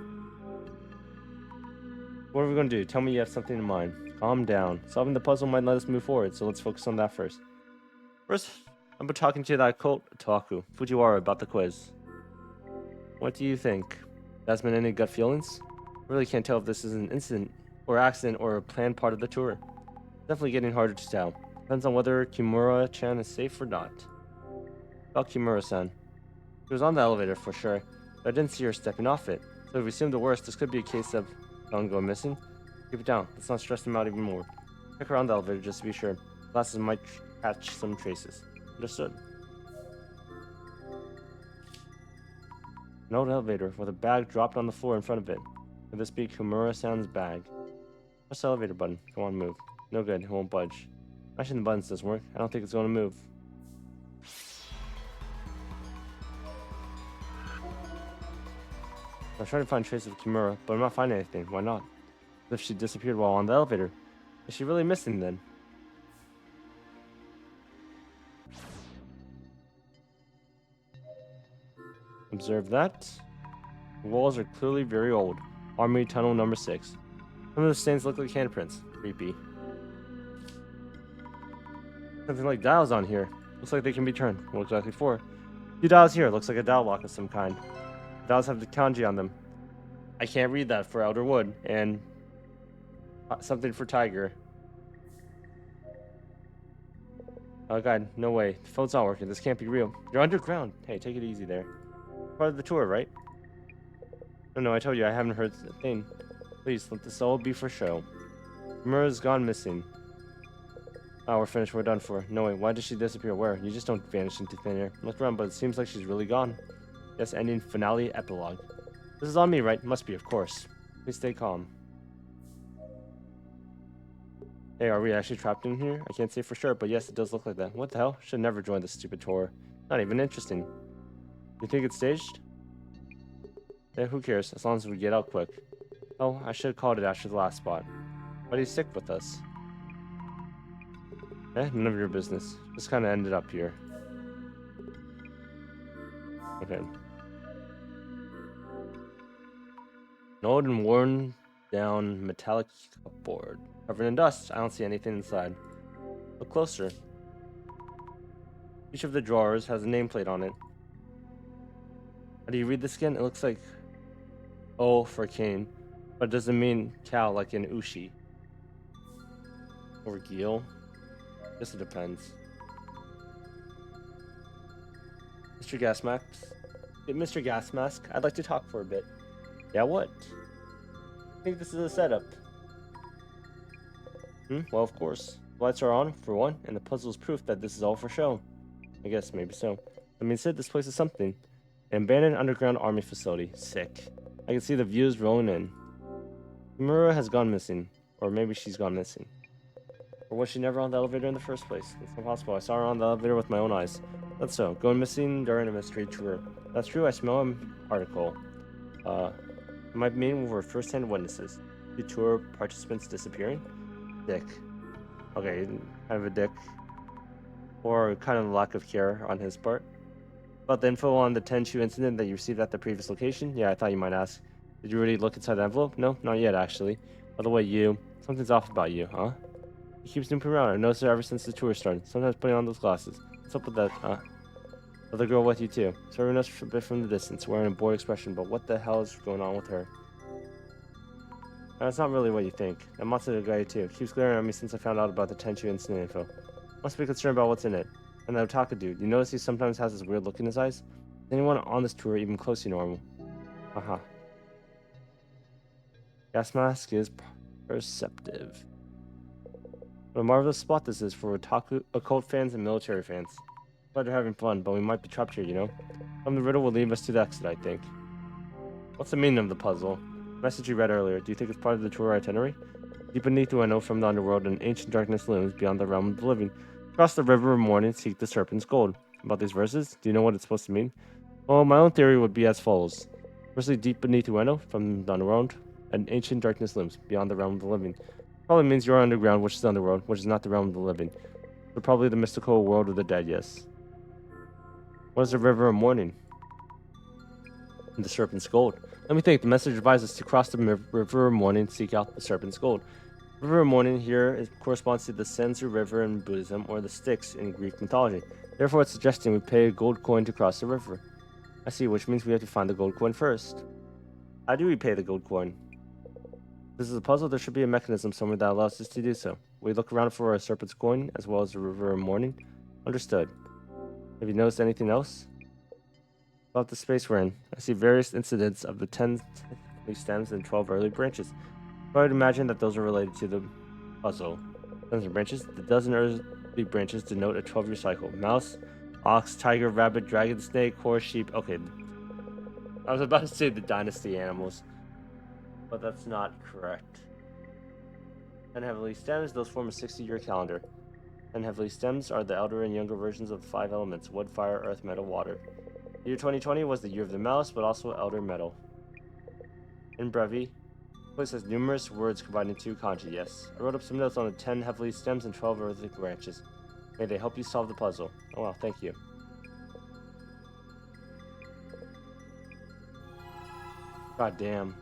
A: What are we going to do? Tell me you have something in mind. Calm down. Solving the puzzle might let us move forward, so let's focus on that first. First, I'm talking to that cult Otaku, Fujiwara, about the quiz. What do you think? Desmond, any gut feelings? I really can't tell if this is an incident or accident or a planned part of the tour. Definitely getting harder to tell. Depends on whether Kimura-chan is safe or not. About Kimura-san. She was on the elevator for sure, but I didn't see her stepping off it. So if we assume the worst, this could be a case of someone going missing. Keep it down. Let's not stress them out even more. Check around the elevator just to be sure. Glasses might catch some traces. Understood. An old elevator with a bag dropped on the floor in front of it. Could this be Kimura-san's bag? Press the elevator button. Come on, move. No good. It won't budge. Mashing the buttons doesn't work. I don't think it's going to move. I'm trying to find traces of Kimura, but I'm not finding anything. Why not? As if she disappeared while on the elevator. Is she really missing then? Observe that. The walls are clearly very old. Army Tunnel number 6. Some of the stains look like handprints. Creepy. Something like dials on here. Looks like they can be turned. What exactly for? 2 dials here. Looks like a dial lock of some kind. The dials have the kanji on them. I can't read that for Elder Wood. And something for Tiger. Oh god, no way. The phone's not working. This can't be real. You're underground. Hey, take it easy there. Part of the tour, right? No, I told you I haven't heard a thing. Please, let this all be for show. Kimura's gone missing. Oh, we're finished. We're done for. No, wait. Why did she disappear? Where? You just don't vanish into thin air. Look around, but it seems like she's really gone. Yes, ending finale epilogue. This is on me, right? Must be, of course. Please stay calm. Hey, are we actually trapped in here? I can't say for sure, but yes, it does look like that. What the hell? Should never join this stupid tour. Not even interesting. You think it's staged? Yeah, who cares? As long as we get out quick. Oh, I should have called it after the last spot. Why do you stick with us? None of your business. Just kind of ended up here. Okay. An old and worn down metallic cupboard. Covered in dust. I don't see anything inside. Look closer. Each of the drawers has a nameplate on it. How do you read this again? It looks like O for cane, but it doesn't mean cow like in Ushi. Or Geel. Guess it depends. Mr. Gas Mask? Mr. Gas Mask, I'd like to talk for a bit. Yeah, what? I think this is a setup. Well, of course. The lights are on, for one, and the puzzle is proof that this is all for show. I guess, maybe so. I mean, Sid, this place is something. An abandoned underground army facility. Sick. I can see the views rolling in. Kimura has gone missing. Or maybe she's gone missing. Or was she never on the elevator in the first place? It's impossible. I saw her on the elevator with my own eyes. That's so. Going missing during a mystery tour. That's true. I smell an article. It might mean we were first-hand witnesses. The tour participants disappearing? Dick. Okay, kind of a dick. Or kind of a lack of care on his part. About the info on the Tenshu incident that you received at the previous location? Yeah, I thought you might ask. Did you really look inside the envelope? No, not yet, actually. By the way, something's off about you, huh? He keeps snooping around. I noticed her ever since the tour started. Sometimes putting on those glasses. What's up with that, huh? Other girl with you, too. Serving us a bit from the distance, wearing a bored expression, but what the hell is going on with her? That's not really what you think. That monster guy, too. Keeps glaring at me since I found out about the Tenshu incident info. Must be concerned about what's in it. And the Otaka dude, you notice he sometimes has this weird look in his eyes? Is anyone on this tour even close to normal? Haha. Gas Mask is perceptive. What a marvelous spot this is for otaku, occult fans and military fans. Glad you're having fun, but we might be trapped here, you know? The riddle will lead us to the exit, I think. What's the meaning of the puzzle? The message you read earlier, do you think it's part of the tour itinerary? Deep beneath the window from the underworld, an ancient darkness looms beyond the realm of the living. Cross the river of morning, seek the serpent's gold. About these verses, do you know what it's supposed to mean? Well, my own theory would be as follows. Firstly, deep beneath the window, from the underworld, an ancient darkness looms beyond the realm of the living. Probably means you're underground, which is the underworld, which is not the realm of the living. But probably the mystical world of the dead, yes. What is the river of morning? And the serpent's gold. Let me think. The message advises us to cross the river of morning, seek out the serpent's gold. River of morning here corresponds to the Senzu River in Buddhism or the Styx in Greek mythology. Therefore, it's suggesting we pay a gold coin to cross the river. I see, which means we have to find the gold coin first. How do we pay the gold coin? This is a puzzle. There should be a mechanism somewhere that allows us to do so. We look around for a serpent's coin, as well as a river of morning. Understood. Have you noticed anything else? About the space we're in, I see various incidents of the 10 stems and 12 early branches. So I would imagine that those are related to the puzzle. Stems and branches. The dozen early branches denote a 12-year cycle. Mouse, ox, tiger, rabbit, dragon, snake, horse, sheep. Okay. I was about to say the dynasty animals, but that's not correct. 10 heavenly stems, those form a 60-year calendar. 10 heavenly stems are the elder and younger versions of the 5 elements: wood, fire, earth, metal, water. The year 2020 was the year of the mouse, but also elder metal. In Brevi, the place has numerous words combined into kanji. Yes, I wrote up some notes on the 10 heavenly stems and 12 earthly branches. May they help you solve the puzzle. Oh wow, thank you. God damn.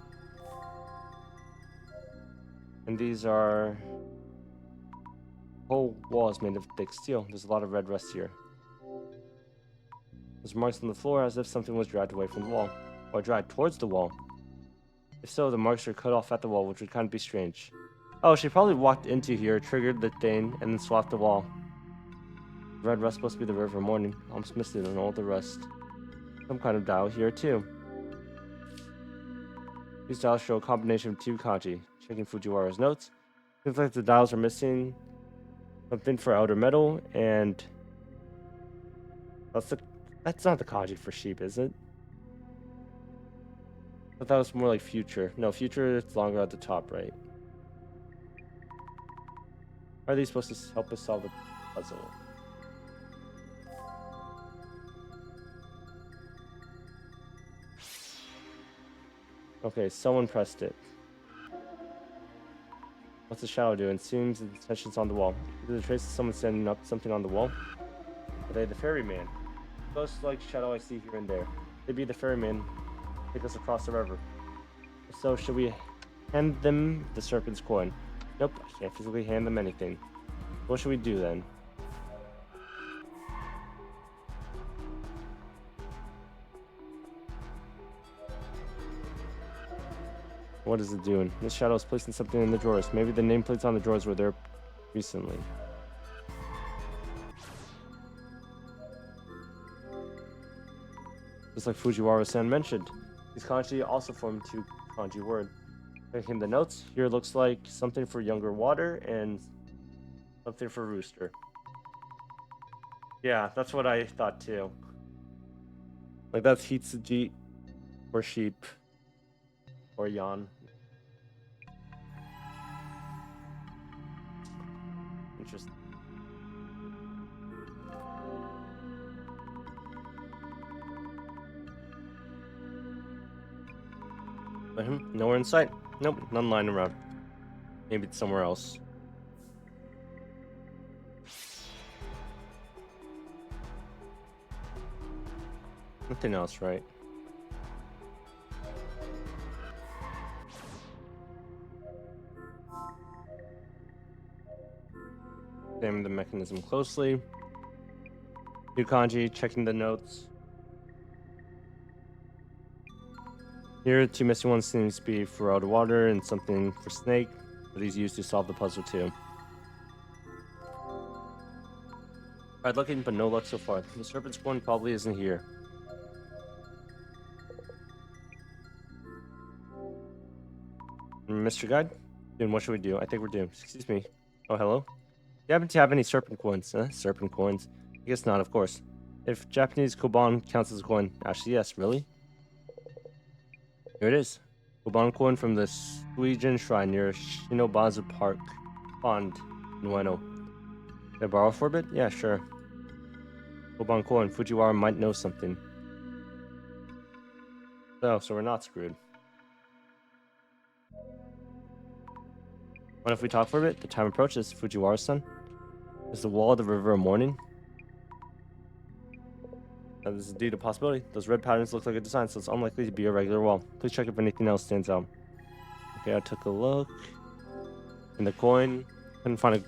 A: And these are... The whole wall is made of thick steel. There's a lot of red rust here. There's marks on the floor as if something was dragged away from the wall. Or dragged towards the wall. If so, the marks are cut off at the wall, which would kind of be strange. Oh, she probably walked into here, triggered the thing, and then swapped the wall. The red rust supposed to be the river morning. Almost missed it on all the rust. Some kind of dial here, too. These dials show a combination of 2 kanji. Checking Fujiwara's notes. Seems like the dials are missing something for outer metal, and that's not the kanji for sheep, is it? I thought that was more like future. No, future is longer at the top, right? Are these supposed to help us solve the puzzle? Okay, someone pressed it. What's the shadow doing? Seems the tension's on the wall. Is it a trace of someone standing up something on the wall? Are they the ferryman? Ghost like shadow I see here and there. They be the ferryman. Take us across the river. So should we hand them the serpent's coin? Nope, I can't physically hand them anything. What should we do then? What is it doing? This shadow is placing something in the drawers. Maybe the nameplates on the drawers were there recently. Just like Fujiwara-san mentioned, these kanji also form 2 kanji words. Making the notes, here looks like something for younger water and something for rooster. Yeah, that's what I thought too. Like that's Hitsuji or sheep or yan. Interesting. Nowhere in sight. Nope, none lying around. Maybe it's somewhere else. Nothing else, right? Examine the mechanism closely. New kanji, checking the notes. Here, 2 missing ones seems to be for out of water and something for snake. Are these used to solve the puzzle too? Tried looking, but no luck so far. The serpent's coin probably isn't here. Mr. Guide? Dude, what should we do? I think we're doomed. Excuse me. Oh, hello? Do you happen to have any serpent coins? Serpent coins? I guess not, of course. If Japanese koban counts as a coin, actually yes, really? Here it is. Koban coin from the Suijin Shrine near Shinobazu Park Pond in Ueno. Can I borrow for a bit? Yeah, sure. Koban coin. Fujiwara might know something. So we're not screwed. What if we talk for a bit? The time approaches. Fujiwara-san? Is the wall of the river a morning? That is indeed a possibility. Those red patterns look like a design, so it's unlikely to be a regular wall. Please check if anything else stands out. Okay, I took a look. And the coin. Couldn't find a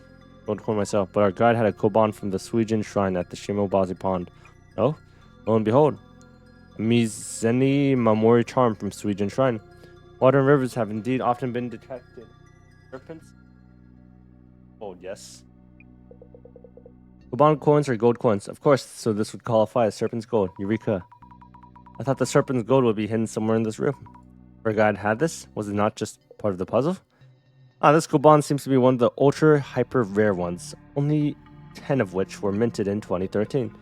A: gold coin myself, but our guide had a koban from the Suijin Shrine at the Shimobazi Pond. Oh? Lo and behold. Mizeni Mamori charm from Suijin Shrine. Water and rivers have indeed often been detected. Serpents? Oh, yes. Kuban coins are gold coins. Of course, so this would qualify as Serpent's Gold. Eureka. I thought the Serpent's Gold would be hidden somewhere in this room. Our guide had this? Was it not just part of the puzzle? This Kuban seems to be one of the ultra hyper rare ones. Only 10 of which were minted in 2013.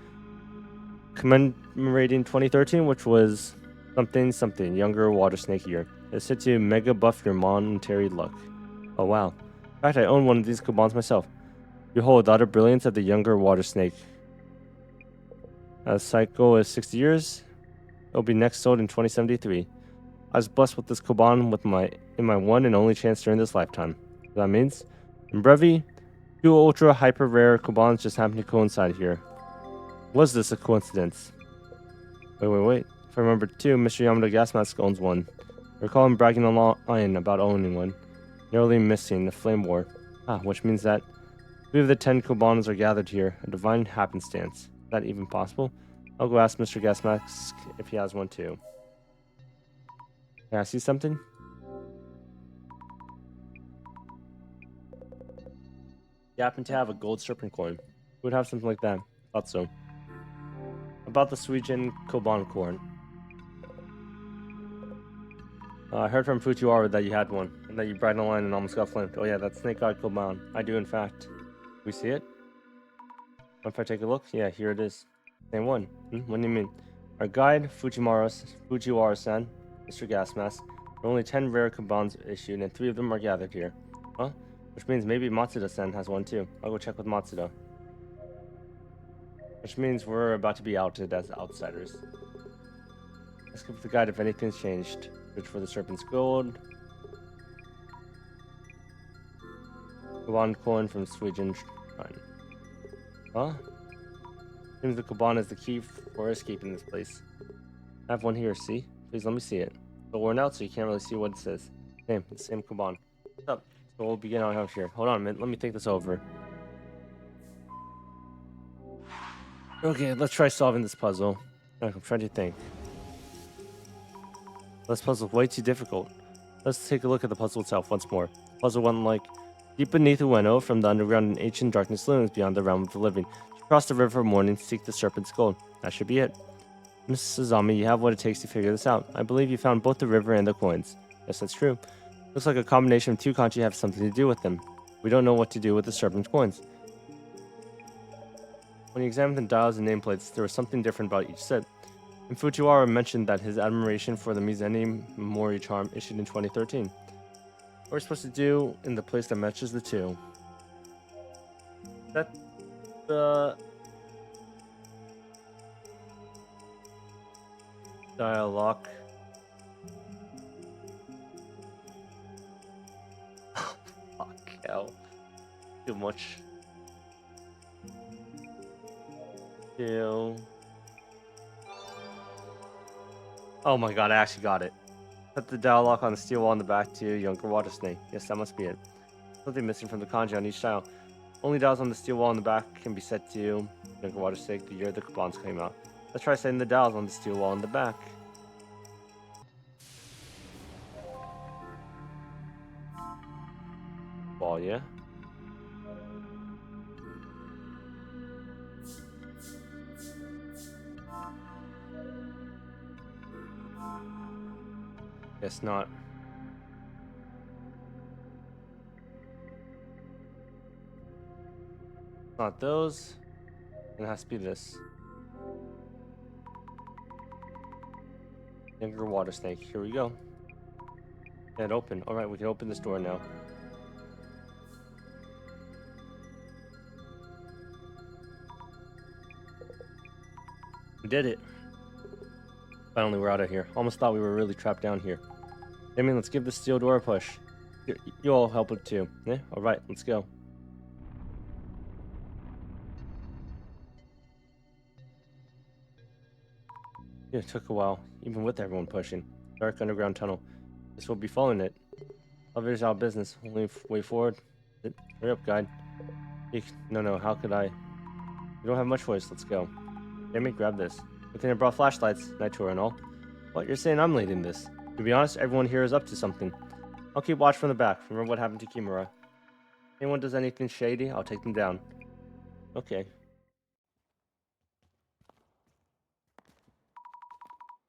A: Commemorating 2013, which was something younger water snake year. It's said to mega buff your monetary luck. Oh wow. In fact, I own one of these Kubans myself. Behold, the utter brilliance of the younger water snake. As cycle is 60 years, it will be next sold in 2073. I was blessed with this Kuban in my one and only chance during this lifetime. That means, in Brevi, 2 ultra hyper rare Kubans just happen to coincide here. Was this a coincidence? Wait. If I remember too, Mr. Yamada Gasmask owns one. I recall him bragging online about owning one. Narrowly missing the Flame War. Which means that 3 of the 10 Kubans are gathered here. A divine happenstance. Is that even possible? I'll go ask Mr. Gasmask if he has one too. Can I see something? You happen to have a gold serpent coin. Who would have something like that? Thought so. About the Suijin Koban coin. I heard from Fujiwara that you had one, and that you bragged online and almost got flamed. Oh yeah, that's Snake Eye Koban. I do in fact. We see it? If I take a look? Yeah, here it is. Same one. What do you mean? Our guide, Fujiwara-san, Mr. Gasmask, there are only 10 rare Kubans issued, and 3 of them are gathered here. Huh? Which means maybe Matsuda-san has one too. I'll go check with Matsuda. Which means we're about to be outed as outsiders. Let's give the guide if anything's changed. Search for the Serpent's Gold. Kuban coin from Suijin Shrine. Huh? Seems the Kuban is the key for escaping this place. I have one here, see? Please let me see it. It's worn out, so you can't really see what it says. Same, the same Kuban. What's up? So we'll begin out here. Hold on a minute, let me think this over. Okay, let's try solving this puzzle. I'm trying to think. This puzzle's way too difficult. Let's take a look at the puzzle itself once more. The puzzle went like, deep beneath Ueno, from the underground and ancient darkness looms beyond the realm of the living. Cross the river of morning, seek the Serpent's Gold. That should be it. Mrs. Suzami, you have what it takes to figure this out. I believe you found both the river and the coins. Yes, that's true. Looks like a combination of 2 kanji have something to do with them. We don't know what to do with the Serpent's coins. When you examined the dials and nameplates, there was something different about each set. And Fujiwara mentioned that his admiration for the Mizeni Mori charm issued in 2013. What are we supposed to do in the place that matches the 2? That the dialogue. Fuck hell. Too much. Oh my god, I actually got it. Put the dialogue on the steel wall in the back to younger water snake. Yes, that must be it. Something missing from the kanji on each tile. Only dials on the steel wall in the back can be set to younger water snake the year the Kubans came out. Let's try setting the dials on the steel wall in the back. Wall, yeah? Guess not. Not those. It has to be this. Younger water snake. Here we go. Get it open. Alright, we can open this door now. We did it. Finally, we're out of here. Almost thought we were really trapped down here. Damien, let's give the steel door a push. You all help it too. Yeah? Alright, let's go. Yeah, it took a while, even with everyone pushing. Dark underground tunnel. Guess we'll be following it. Elevator's out of business. Only way forward. Hurry up, guide. No, how could I? We don't have much choice. Let's go. Damien, grab this. Good thing I brought flashlights, night tour and all. What, you're saying I'm leading this? To be honest, everyone here is up to something. I'll keep watch from the back. Remember what happened to Kimura. If anyone does anything shady, I'll take them down. Okay.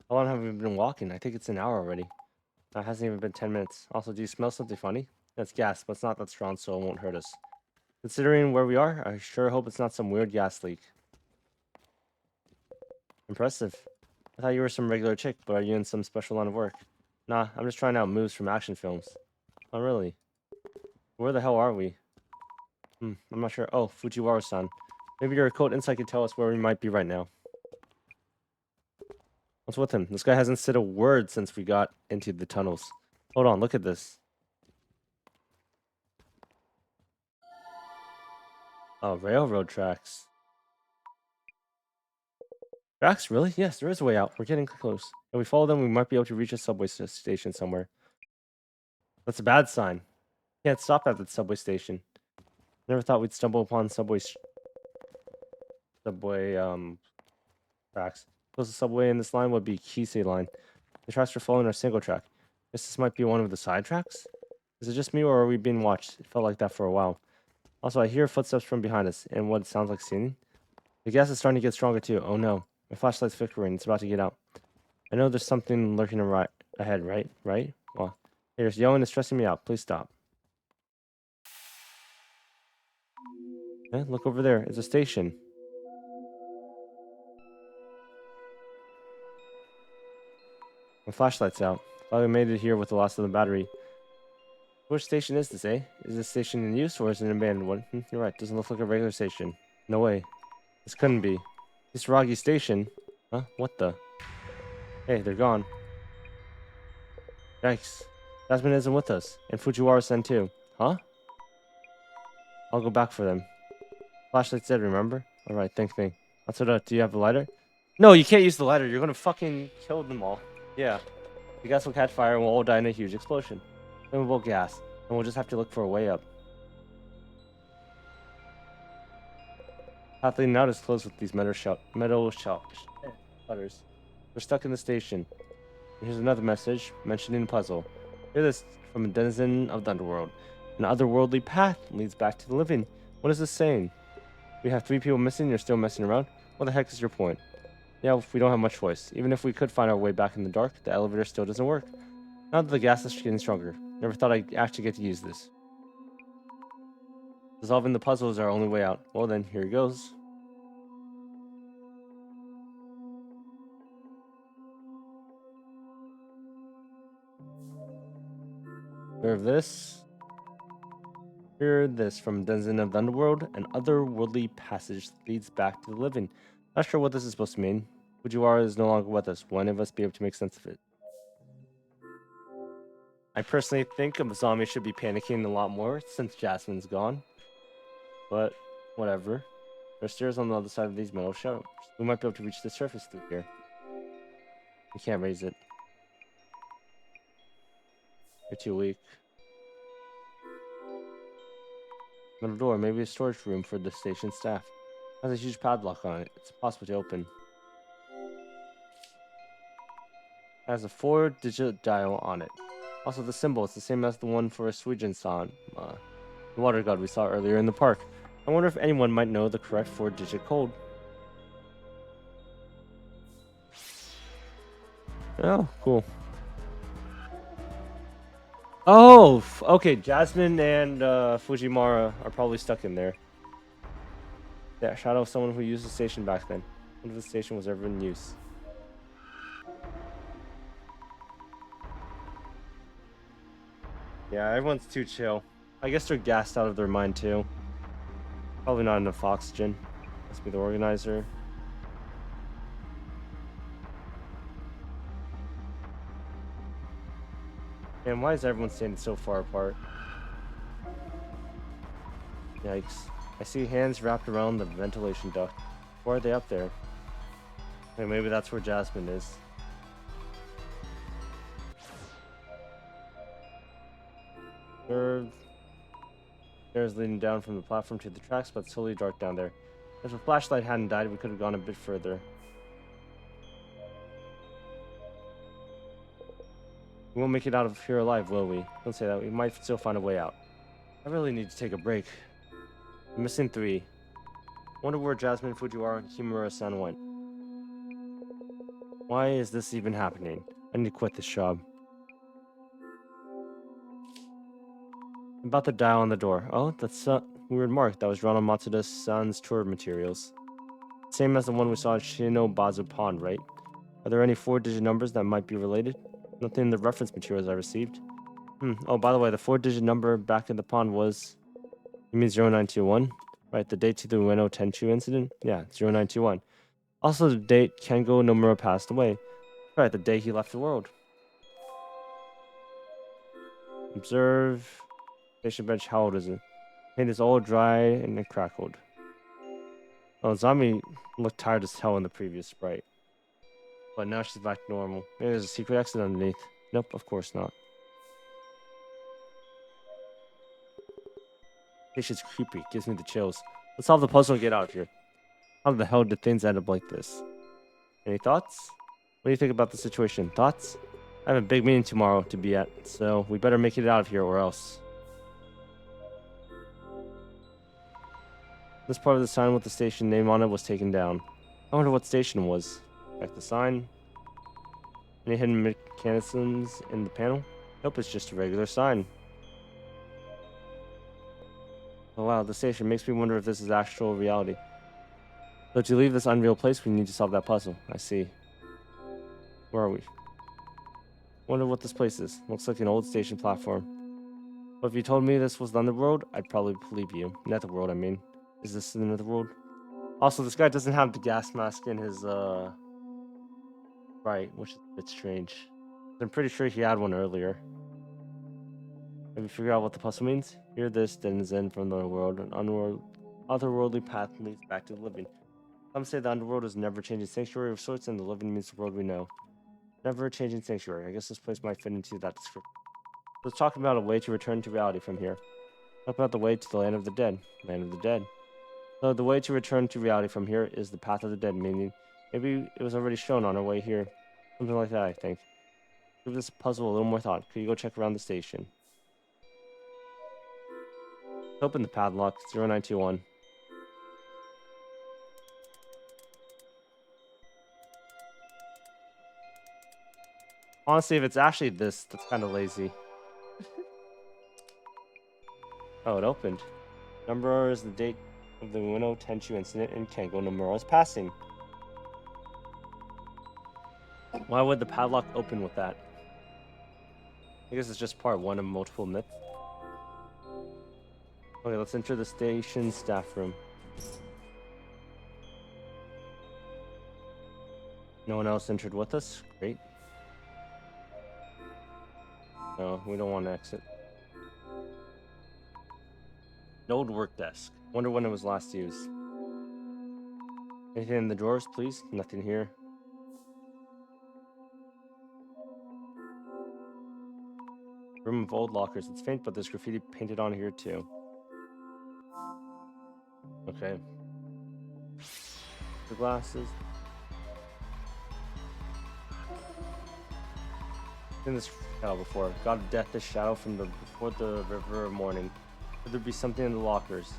A: How long have we been walking? I think it's an hour already. It hasn't even been 10 minutes. Also, do you smell something funny? That's gas, but it's not that strong, so it won't hurt us. Considering where we are, I sure hope it's not some weird gas leak. Impressive. I thought you were some regular chick, but are you in some special line of work? Nah, I'm just trying out moves from action films. Oh, really? Where the hell are we? I'm not sure. Oh, Fujiwara-san. Maybe your occult insight can tell us where we might be right now. What's with him? This guy hasn't said a word since we got into the tunnels. Hold on, look at this. Oh, railroad tracks. Tracks? Really? Yes, there is a way out. We're getting close. If we follow them, we might be able to reach a subway station somewhere. That's a bad sign. Can't stop at the subway station. Never thought we'd stumble upon subway tracks. Closest subway in this line would be Kisei line. The tracks we're following are single track. Guess this might be one of the side tracks? Is it just me or are we being watched? It felt like that for a while. Also, I hear footsteps from behind us and what sounds like singing. The gas is starting to get stronger too. Oh no. My flashlight's flickering. It's about to get out. I know there's something lurking ahead, right? Well, hey, there's yelling. It's stressing me out. Please stop. Look over there. It's a station. My flashlight's out. Thought we made it here with the loss of the battery. Which station is this, eh? Is this station in use or is it an abandoned one? You're right. Doesn't look like a regular station. No way. This couldn't be. Kisaragi Station? Huh? What the? Hey, they're gone. Yikes. Jasmine isn't with us. And Fujiwara-san too. Huh? I'll go back for them. Flashlight's dead, remember? Alright, think. That's what, do you have the lighter? No, you can't use the lighter. You're gonna fucking kill them all. Yeah. The gas will catch fire and we'll all die in a huge explosion. Flammable gas. And we'll just have to look for a way up. Path leading out is closed with these metal shutters. We're stuck in the station. And here's another message mentioning a puzzle. Hear this from a denizen of the underworld. An otherworldly path leads back to the living. What is this saying? We have 3 people missing and you're still messing around? What the heck is your point? Yeah, we don't have much choice. Even if we could find our way back in the dark, the elevator still doesn't work. Now that the gas is getting stronger. Never thought I'd actually get to use this. Solving the puzzle is our only way out. Well then, here it goes. Hear this from Denizen of the Underworld. An otherworldly passage leads back to the living. Not sure what this is supposed to mean. Fujiwara is no longer with us. Will any of us be able to make sense of it? I personally think Azami should be panicking a lot more since Jasmine's gone. But, whatever. There are stairs on the other side of these metal shelves. We might be able to reach the surface through here. We can't raise it. You're too weak. Another door, maybe a storage room for the station staff. It has a huge padlock on it. It's impossible to open. It has a 4-digit dial on it. Also, the symbol is the same as the one for a Suijin-san, the water god we saw earlier in the park. I wonder if anyone might know the correct 4-digit code. Oh, cool. Oh, okay. Jasmine and Fujimara are probably stuck in there. Yeah, shadow of someone who used the station back then. When the station was ever in use. Yeah, everyone's too chill. I guess they're gassed out of their mind too. Probably not enough oxygen. Must be the organizer. Man, why is everyone standing so far apart? Yikes. I see hands wrapped around the ventilation duct. Why are they up there? Okay, maybe that's where Jasmine is. Stairs leading down from the platform to the tracks, but it's totally dark down there. If a flashlight hadn't died, we could have gone a bit further. We won't make it out of here alive, will we? Don't say that. We might still find a way out. I really need to take a break. I'm missing 3. Wonder where Jasmine, Fujiwara, and Kimura-san went. Why is this even happening? I need to quit this job. I'm about to dial on the door. Oh, that's a weird mark that was drawn on Matsuda-san's tour materials. Same as the one we saw at Shinobazu Pond, right? Are there any 4-digit numbers that might be related? Nothing in the reference materials I received. Oh, by the way, the 4-digit number back in the pond was... You mean 0921? Right, the date to the Ueno Tenchu incident? Yeah, 0921. Also, the date Kengo Nomura passed away. Right, the day he left the world. Observe. Station bench, how old is it? Paint is all dry and crackled. Oh, Zami looked tired as hell in the previous sprite. But now she's back to normal. Maybe there's a secret exit underneath. Nope, of course not. This shit's creepy. Gives me the chills. Let's solve the puzzle and get out of here. How the hell did things end up like this? Any thoughts? What do you think about the situation? Thoughts? I have a big meeting tomorrow to be at, so we better make it out of here or else. This part of the sign with the station name on it was taken down. I wonder what station it was. Check the sign. Any hidden mechanisms in the panel? Nope, it's just a regular sign. Oh wow, the station makes me wonder if this is actual reality. So to leave this unreal place, we need to solve that puzzle. I see. Where are we? Wonder what this place is. Looks like an old station platform. But if you told me this was the underworld, I'd probably believe you. Netherworld, I mean. Is this the netherworld? Also, this guy doesn't have the gas mask in his, right, which is a bit strange. I'm pretty sure he had one earlier. Have you figured out what the puzzle means? Hear this, then is in from the world. An otherworldly path leads back to the living. Some say the underworld is a never-changing sanctuary of sorts, and the living means the world we know. Never-changing sanctuary. I guess this place might fit into that description. Let's talk about a way to return to reality from here. Talk about the way to the land of the dead. Land of the dead. So the way to return to reality from here is the path of the dead, meaning maybe it was already shown on our way here. Something like that, I think. Give this puzzle a little more thought. Could you go check around the station? Open the padlock. 0921. Honestly, if it's actually this, that's kind of lazy. Oh, it opened. Number is the date of the Ueno Tenchu incident and Kengo Nomura's passing. Why would the padlock open with that? I guess it's just part 1 of multiple myths. Okay, let's enter the station staff room. No one else entered with us? Great. No, we don't want to exit. An old work desk. Wonder when it was last used. Anything in the drawers, please? Nothing here. Room of old lockers. It's faint, but there's graffiti painted on here too. Okay. The glasses. Seen this shadow before. God of death, this shadow from before the river of morning. Could there be something in the lockers?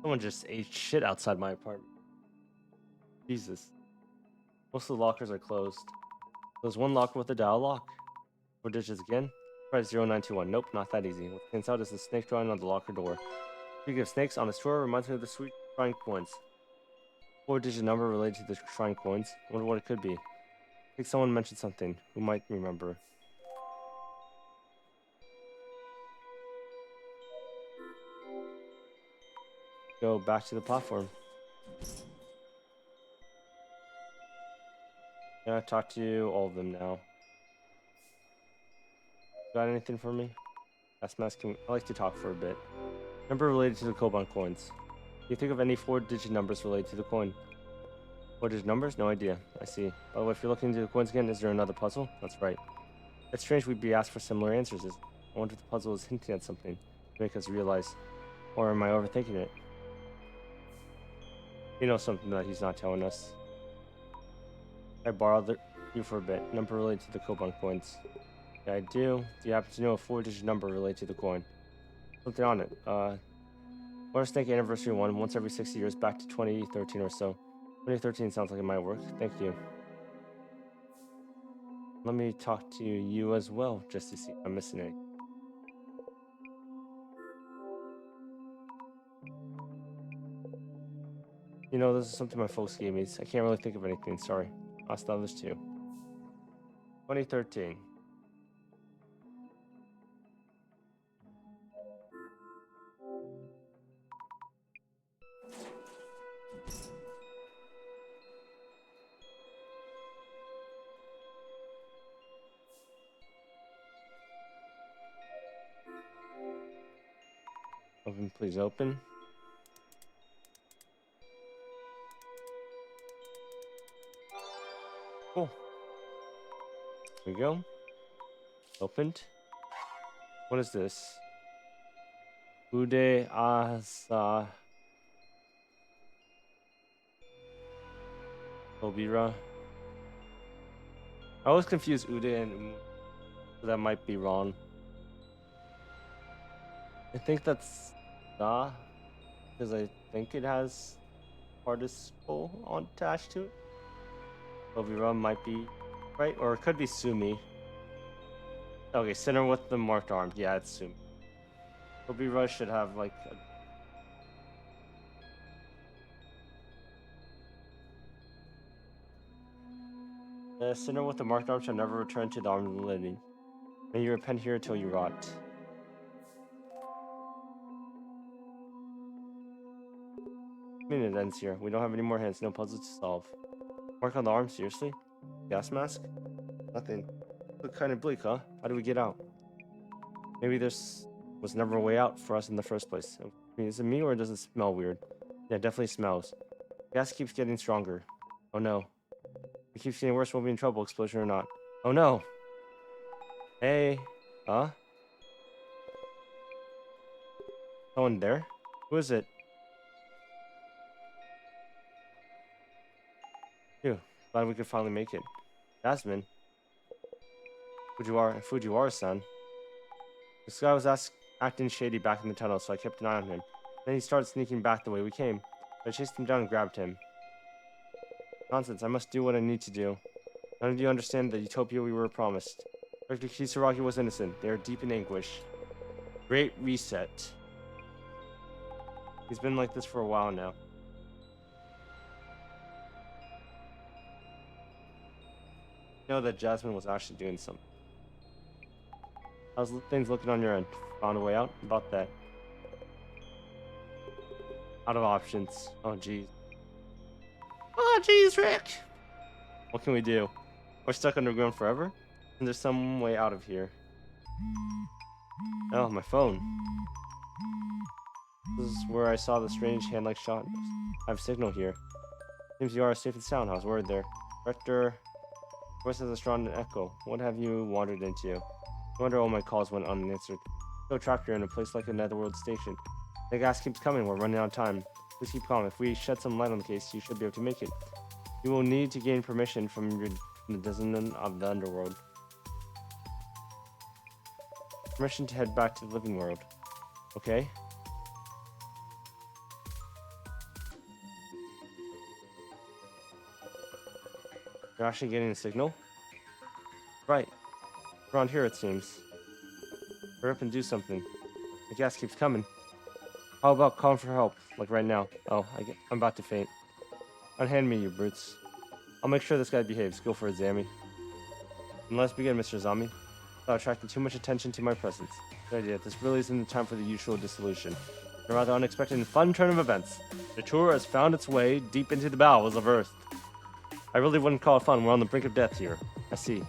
A: Someone just ate shit outside my apartment. Jesus. Most of the lockers are closed. There's one locker with a dial lock. 4 digits again. Try 0921. Nope, not that easy. What stands out is the snake drawing on the locker door. Speaking of snakes, on the store reminds me of the sweet shrine coins. 4-digit number related to the shrine coins. I wonder what it could be. I think someone mentioned something. Who might remember? Go back to the platform. Yeah, I talked to all of them now. Got anything for me? That's masking. I like to talk for a bit. Number related to the Koban coins. Can you think of any 4-digit numbers related to the coin? 4-digit numbers? No idea. I see. By the way, if you're looking into the coins again, is there another puzzle? That's right. It's strange we'd be asked for similar answers. I wonder if the puzzle is hinting at something to make us realize. Or am I overthinking it? You know something that he's not telling us. I borrowed you for a bit. Number related to the Koban coins. Yeah, I do. Do you happen to know a 4-digit number related to the coin? Something on it. Water Snake Anniversary 1, once every 60 years, back to 2013 or so. 2013 sounds like it might work. Thank you. Let me talk to you as well, just to see if I'm missing anything. You know, this is something my folks gave me. I can't really think of anything. Sorry. Lost the others too. 2013. Open, please open. Cool. Here we go. Opened. What is this? Ude Asa Obira. I always confuse Ude and so that might be wrong. I think that's Da, because I think it has participle attached to it. Obira might be right, or it could be Sumi. Okay, center with the marked arm. Yeah, it's Sumi. Obira should have like the sinner with the marked arm shall never return to the arm of the living. May you repent here until you rot. I mean, it ends here. We don't have any more hands, no puzzles to solve. Mark on the arm, seriously? Gas mask? Nothing. Look kind of bleak, huh? How do we get out? Maybe there's was never a way out for us in the first place. I mean, is it me or does it smell weird? Yeah, it definitely smells. Gas keeps getting stronger. Oh no. It keeps getting worse, we'll be in trouble, explosion or not. Oh no! Hey. Huh? Someone there? Who is it? Phew. Glad we could finally make it. Jasmine? Fujiwara-san. This guy was acting shady back in the tunnel, so I kept an eye on him. Then he started sneaking back the way we came. I chased him down and grabbed him. Nonsense, I must do what I need to do. None of you understand the utopia we were promised. Dr. Kisaragi was innocent. They are deep in anguish. Great reset. He's been like this for a while now. You know that Jasmine was actually doing something. How's things looking on your end? Found a way out? About that. Out of options. Oh, jeez. Oh, jeez, Rick! What can we do? We're stuck underground forever? And there's some way out of here. Oh, my phone. This is where I saw the strange hand-like shot. I have signal here. Seems you are safe and sound. How's word there? Rector, voice has a strong echo. What have you wandered into? No wonder all my calls went unanswered. So trapped here in a place like a netherworld station. The gas keeps coming. We're running out of time. Please keep calm. If we shed some light on the case, you should be able to make it. You will need to gain permission from the designant of the underworld. Permission to head back to the living world. Okay? You're actually getting a signal? Right. Around here, it seems. Hurry up and do something. The gas keeps coming. How about calling for help, like right now? Oh, I'm about to faint. Unhand me, you brutes. I'll make sure this guy behaves. Go for it, Zammy. And let's begin, Mr. Zami. Without attracting too much attention to my presence. Good idea. This really isn't the time for the usual dissolution. A rather unexpected and fun turn of events. The tour has found its way deep into the bowels of Earth. I really wouldn't call it fun. We're on the brink of death here. I see.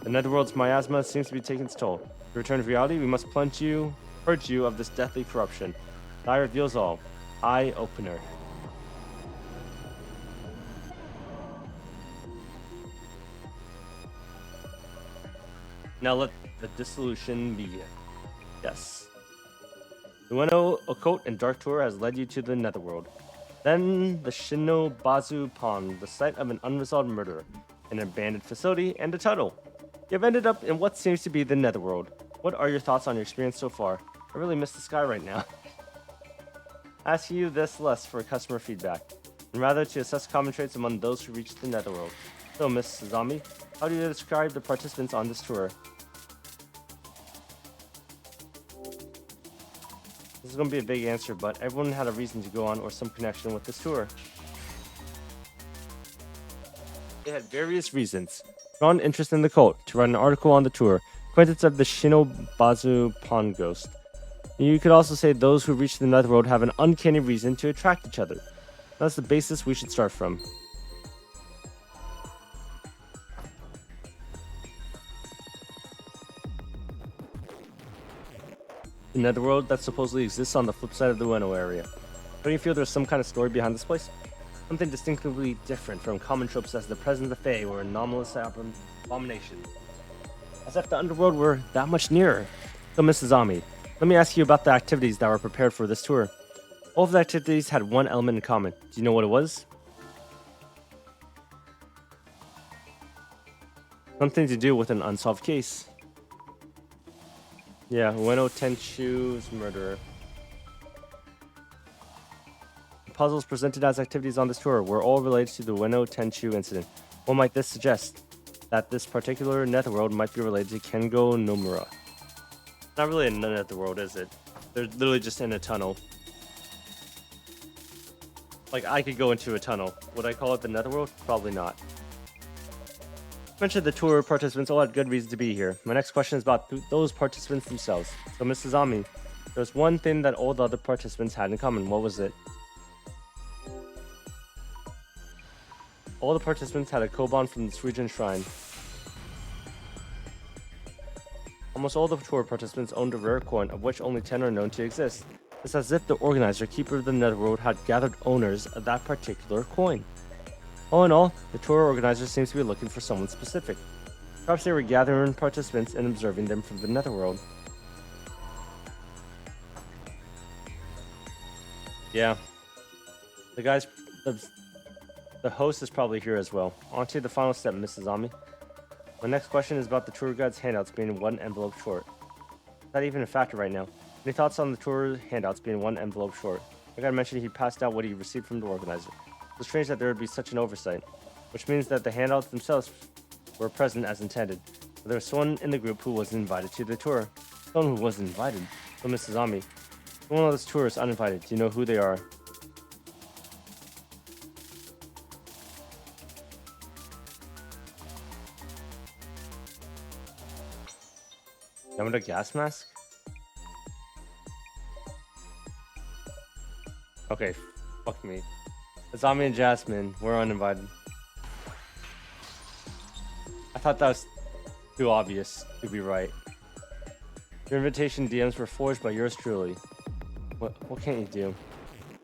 A: The netherworld's miasma seems to be taking its toll. To return to reality, we must purge you of this deathly corruption. The eye reveals all. Eye opener. Now let the dissolution begin. Yes. The Ueno occult and dark tour has led you to the netherworld. Then the Shinobazu Pond, the site of an unresolved murder, an abandoned facility, and a tunnel. You've ended up in what seems to be the Netherworld. What are your thoughts on your experience so far? I really miss the sky right now. I ask you this less for customer feedback, and rather to assess common traits among those who reach the Netherworld. So, Miss Sazami, how do you describe the participants on this tour? This is going to be a big answer, but everyone had a reason to go on or some connection with this tour. They had various reasons. Drawn interest in the cult, to write an article on the tour, acquaintance of the Shinobazu Pond Ghost. You could also say those who reach the Netherworld have an uncanny reason to attract each other. That's the basis we should start from. The Netherworld that supposedly exists on the flip side of the Ueno area. Don't you feel there's some kind of story behind this place? Something distinctively different from common tropes as the presence of the Fae or anomalous abomination. As if the underworld were that much nearer. So, Mrs. Ami, let me ask you about the activities that were prepared for this tour. All of the activities had one element in common. Do you know what it was? Something to do with an unsolved case. Yeah, Ueno Tenchu's murderer. The puzzles presented as activities on this tour were all related to the Ueno Tenchu incident. What might this suggest? That this particular netherworld might be related to Kengo Nomura. Not really a netherworld, is it? They're literally just in a tunnel. Like, I could go into a tunnel. Would I call it the netherworld? Probably not. Mentioned the tour participants all had good reason to be here. My next question is about those participants themselves. So, Mrs. Ami, there was one thing that all the other participants had in common. What was it? All the participants had a koban from the Suijin Shrine. Almost all the tour participants owned a rare coin, of which only 10 are known to exist. It's as if the organizer, keeper of the Netherworld, had gathered owners of that particular coin. All in all, the tour organizer seems to be looking for someone specific. Perhaps they were gathering participants and observing them from the Netherworld. Yeah. The host is probably here as well. On to the final step, Mrs. Ami. My next question is about the tour guide's handouts being one envelope short. Not even a factor right now. Any thoughts on the tour handouts being one envelope short? I gotta mention he passed out what he received from the organizer. It's strange that there would be such an oversight, which means that the handouts themselves were present as intended. But there was someone in the group who wasn't invited to the tour. Someone who wasn't invited. So, Mrs. Ami, one of those tourists uninvited. Do you know who they are? Yamada gas mask? Okay, fuck me. Azami and Jasmine were uninvited. I thought that was too obvious to be right. Your invitation DMs were forged by yours truly. What can't you do?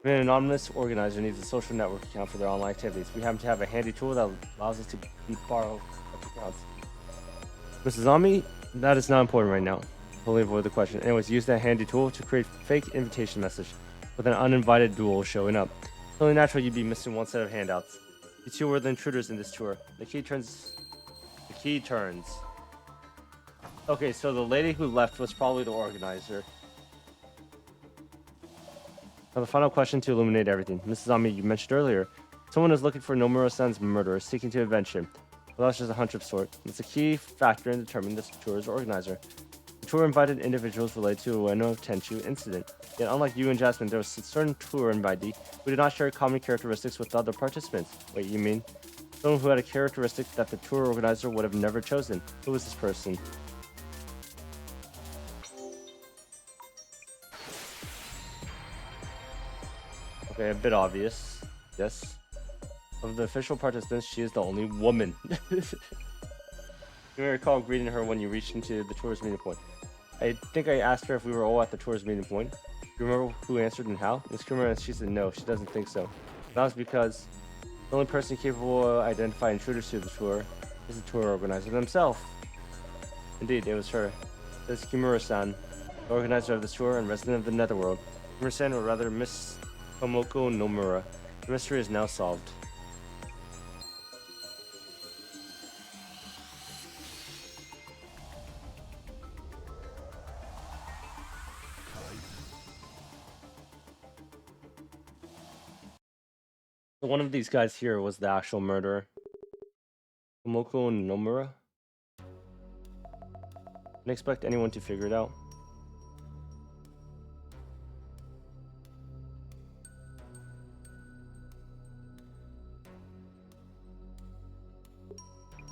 A: Even an anonymous organizer needs a social network account for their online activities. We happen to have a handy tool that allows us to borrow accounts. Mrs. Ami, that is not important right now. Totally avoid the question. Anyways, use that handy tool to create fake invitation message with an uninvited duel showing up. It's only natural you'd be missing one set of handouts. You two were the intruders in this tour. The key turns. Okay, so the lady who left was probably the organizer. Now the final question to illuminate everything. Mrs. Ami, you mentioned earlier, someone is looking for Nomura-san's murderer, seeking to avenge him. Well, that's just a hunch of sort. It's a key factor in determining this tour's organizer. The tour invited individuals related to a Ueno Tenchu incident. Yet, unlike you and Jasmine, there was a certain tour invitee who did not share common characteristics with the other participants. Wait, you mean? Someone who had a characteristic that the tour organizer would have never chosen. Who was this person? Okay, a bit obvious. Yes. Of the official participants, she is the only woman. You may recall greeting her when you reached into the tour's meeting point. I think I asked her if we were all at the tour's meeting point. Do you remember who answered and how? Ms. Kummer, she said no, she doesn't think so. That was because the only person capable of identifying intruders to the tour is the tour organizer himself. Indeed, it was her. This is Kimura-san, the organizer of this tour and resident of the Netherworld. Kimura-san, or rather Miss Tomoko Nomura, The mystery is now solved. So one of these guys here was the actual murderer. Tomoko Nomura? Didn't expect anyone to figure it out.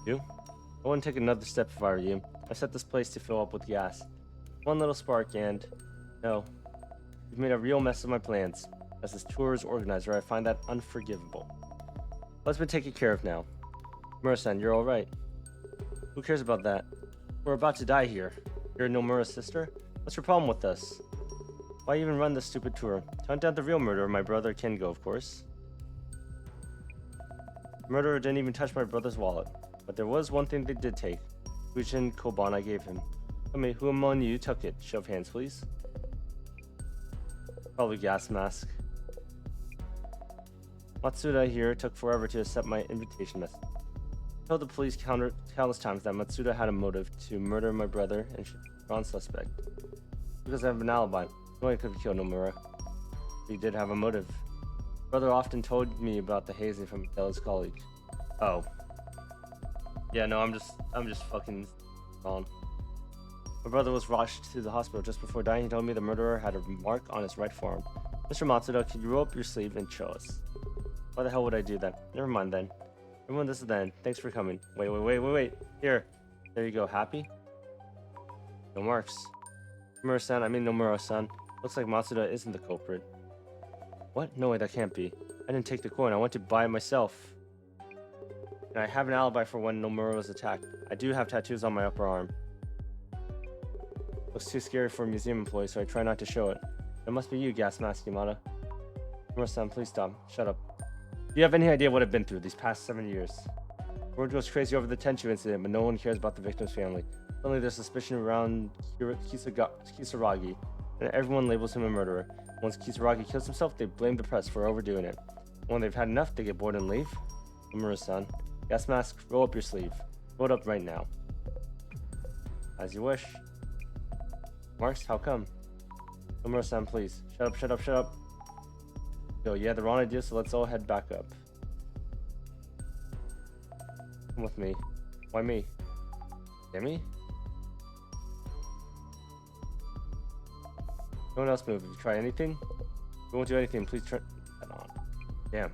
A: You? I wouldn't take another step if I were you. I set this place to fill up with gas. One little spark and... No. You've made a real mess of my plans. As this tour's organizer, I find that unforgivable. Well, it's been taken care of now. Nomura-san, you're alright. Who cares about that? We're about to die here. You're Nomura's sister? What's your problem with us? Why even run this stupid tour? To hunt down the real murderer, my brother Kengo, of course. The murderer didn't even touch my brother's wallet. But there was one thing they did take. Fujin Koban I gave him. Tell me, who among you took it? Show of hands, please. Probably gas mask. Matsuda here took forever to accept my invitation message. I told the police countless times that Matsuda had a motive to murder my brother and should be a suspect. Because I have an alibi. No one could have killed Nomura. He did have a motive. My brother often told me about the hazing from Michaela's colleague. Oh. Yeah, no, I'm just fucking wrong. My brother was rushed to the hospital just before dying. He told me the murderer had a mark on his right forearm. Mr. Matsuda, can you roll up your sleeve and show us? Why the hell would I do that? Never mind then. Everyone, this is the end. Thanks for coming. Wait. Here. There you go. Happy? No marks. Nomura-san, Nomura-san. Looks like Matsuda isn't the culprit. What? No way, that can't be. I didn't take the coin. I went to buy it myself. And I have an alibi for when Nomura was attacked. I do have tattoos on my upper arm. Looks too scary for a museum employee, so I try not to show it. It must be you, Gas Mask Yamada. Nomura-san, please stop. Shut up. Do you have any idea what I've been through these past 7 years? The world goes crazy over the Tenchu incident, but no one cares about the victim's family. Suddenly there's suspicion around Kisaragi, and everyone labels him a murderer. Once Kisaragi kills himself, they blame the press for overdoing it. When they've had enough, they get bored and leave. Nomura-san, Gas Mask, roll up your sleeve. Roll it up right now. As you wish. Marks, how come? Nomura-san, please. Shut up. Yo, you had the wrong idea, so let's all head back up. Come with me. Why me? Demi? No one else move. If you try anything, we won't do anything. Please turn that on. Damn.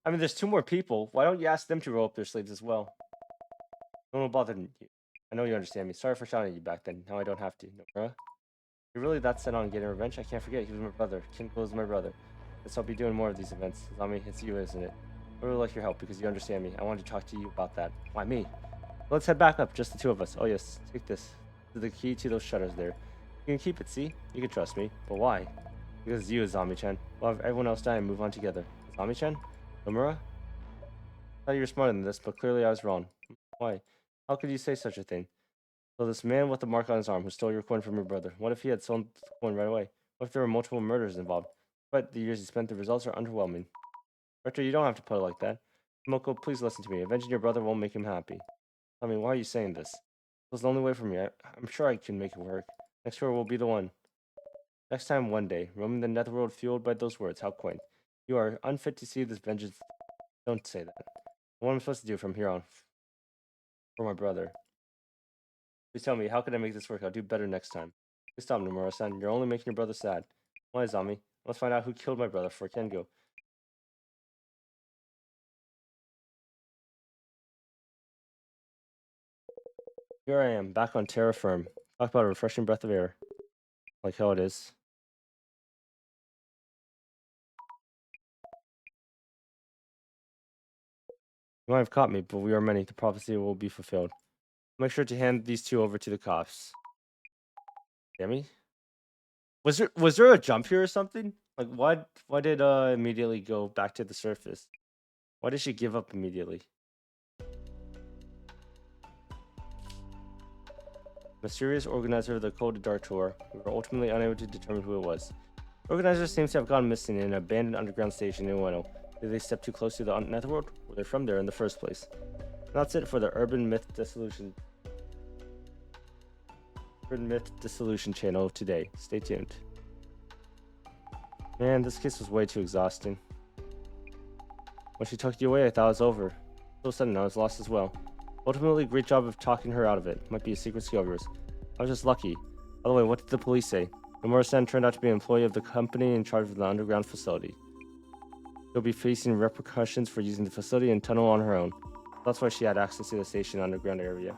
A: I mean, there's 2 more people. Why don't you ask them to roll up their sleeves as well? No one will bother you. I know you understand me. Sorry for shouting at you back then. Now I don't have to. Nomura? You're really that set on getting revenge? I can't forget. He was my brother. Kenko was my brother. Guess I'll be doing more of these events. Zami, it's you, isn't it? I really like your help because you understand me. I wanted to talk to you about that. Why me? Let's head back up, just the 2 of us. Oh yes, take this. This is the key to those shutters there. You can keep it, see? You can trust me. But why? Because it's you, Zami-chan. We'll have everyone else die and move on together. Zami-chan? Nomura? I thought you were smarter than this, but clearly I was wrong. Why? How could you say such a thing? So this man with the mark on his arm who stole your coin from your brother, what if he had stolen the coin right away? What if there were multiple murders involved? But the years he spent, the results are underwhelming. Rector, you don't have to put it like that. Tomoko, please listen to me. Avenging your brother won't make him happy. Tell me, why are you saying this? It was the only way for me. I'm sure I can make it work. Next tour will be the one. Next time, one day. Roaming the netherworld fueled by those words. How quaint. You are unfit to see this vengeance. Don't say that. What am I supposed to do from here on? For my brother. Please tell me, how can I make this work? I'll do better next time. Please stop, Nomura-san. You're only making your brother sad. Why, Zami? Let's find out who killed my brother for Kengo. Here I am, back on terra firm. Talk about a refreshing breath of air. Like how it is. You might have caught me, but we are many. The prophecy will be fulfilled. Make sure to hand these 2 over to the cops. Demi? Was there a jump here or something? Like why did immediately go back to the surface? Why did she give up immediately? Mysterious organizer of the Cold Dark Tour. We were ultimately unable to determine who it was. Organizers seem to have gone missing in an abandoned underground station in Ueno. Did they step too close to the netherworld? Were they from there in the first place? And that's it for the Urban Myth Dissolution channel today. Stay tuned. Man, this case was way too exhausting. When she took you away, I thought it was over. So sudden, I was lost as well. Ultimately, great job of talking her out of it. Might be a secret skill of yours. I was just lucky. By the way, what did the police say? Nomura-san turned out to be an employee of the company in charge of the underground facility. She'll be facing repercussions for using the facility and tunnel on her own. That's why she had access to the station underground area.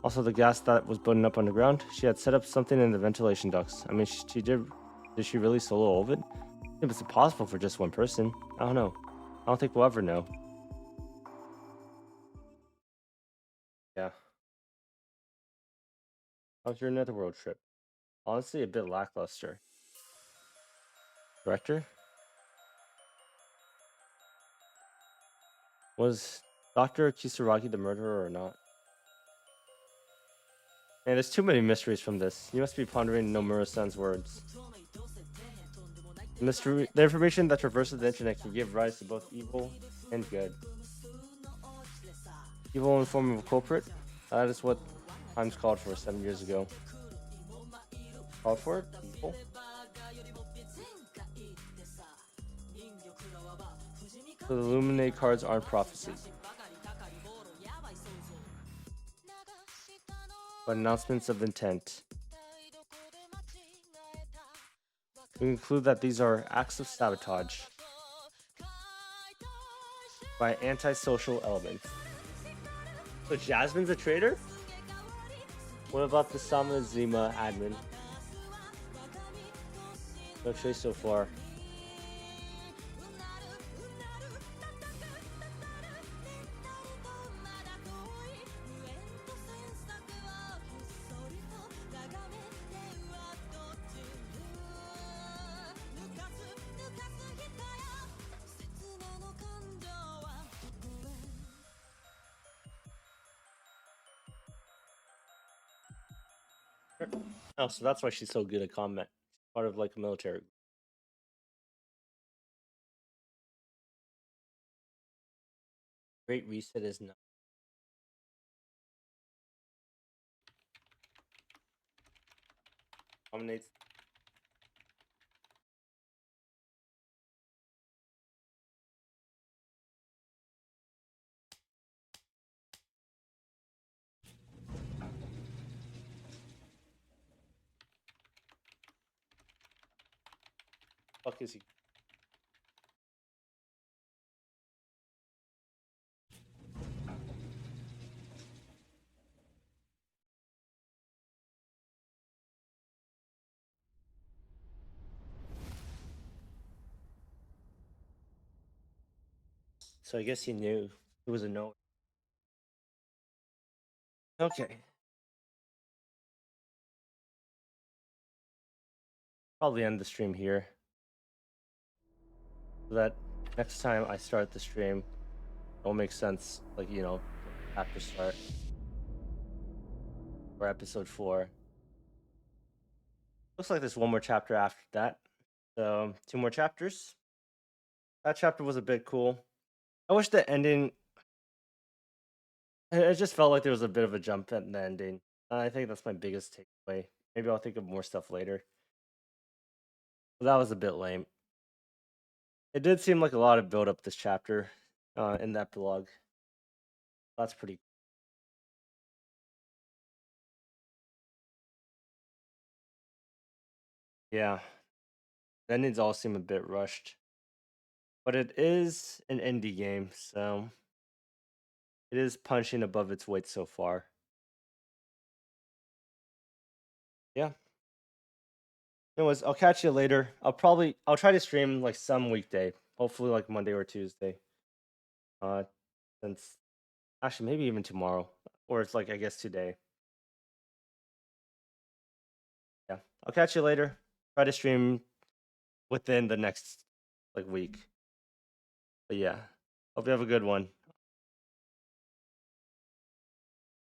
A: Also, the gas that was building up underground, she had set up something in the ventilation ducts. I mean, did she really solo all of it? If it's impossible for just one person, I don't know. I don't think we'll ever know. Yeah. How's your netherworld trip? Honestly, a bit lackluster. Director? Was Dr. Kisaragi the murderer or not? Man, there's too many mysteries from this. You must be pondering Nomura-san's words. The information that traverses the internet can give rise to both evil and good. Evil in the form of a culprit? That is what Times called for 7 years ago. Called for it? Evil? So the Illuminate cards aren't prophecy, but announcements of intent. We conclude that these are acts of sabotage by antisocial elements. So Jasmine's a traitor? What about the Samazima admin? No trace so far. Oh, so that's why she's so good at combat. Part of like a military. Great Reset is not. Dominates. Fuck is he? So I guess he knew it was a no. Okay. Probably end the stream here. So that next time I start the stream, it'll make sense. Like, you know, after start. Or episode 4. Looks like there's one more chapter after that. So 2 more chapters. That chapter was a bit cool. I wish the ending. It just felt like there was a bit of a jump at the ending. I think that's my biggest takeaway. Maybe I'll think of more stuff later. But that was a bit lame. It did seem like a lot of build up this chapter in the epilogue. That's pretty. Yeah. The endings all seem a bit rushed. But it is an indie game, so it is punching above its weight so far. Yeah. Anyways, I'll catch you later. I'll try to stream like some weekday, hopefully like Monday or Tuesday. Since actually maybe even tomorrow, or it's like I guess today. Yeah, I'll catch you later. Try to stream within the next like week. But yeah, hope you have a good one.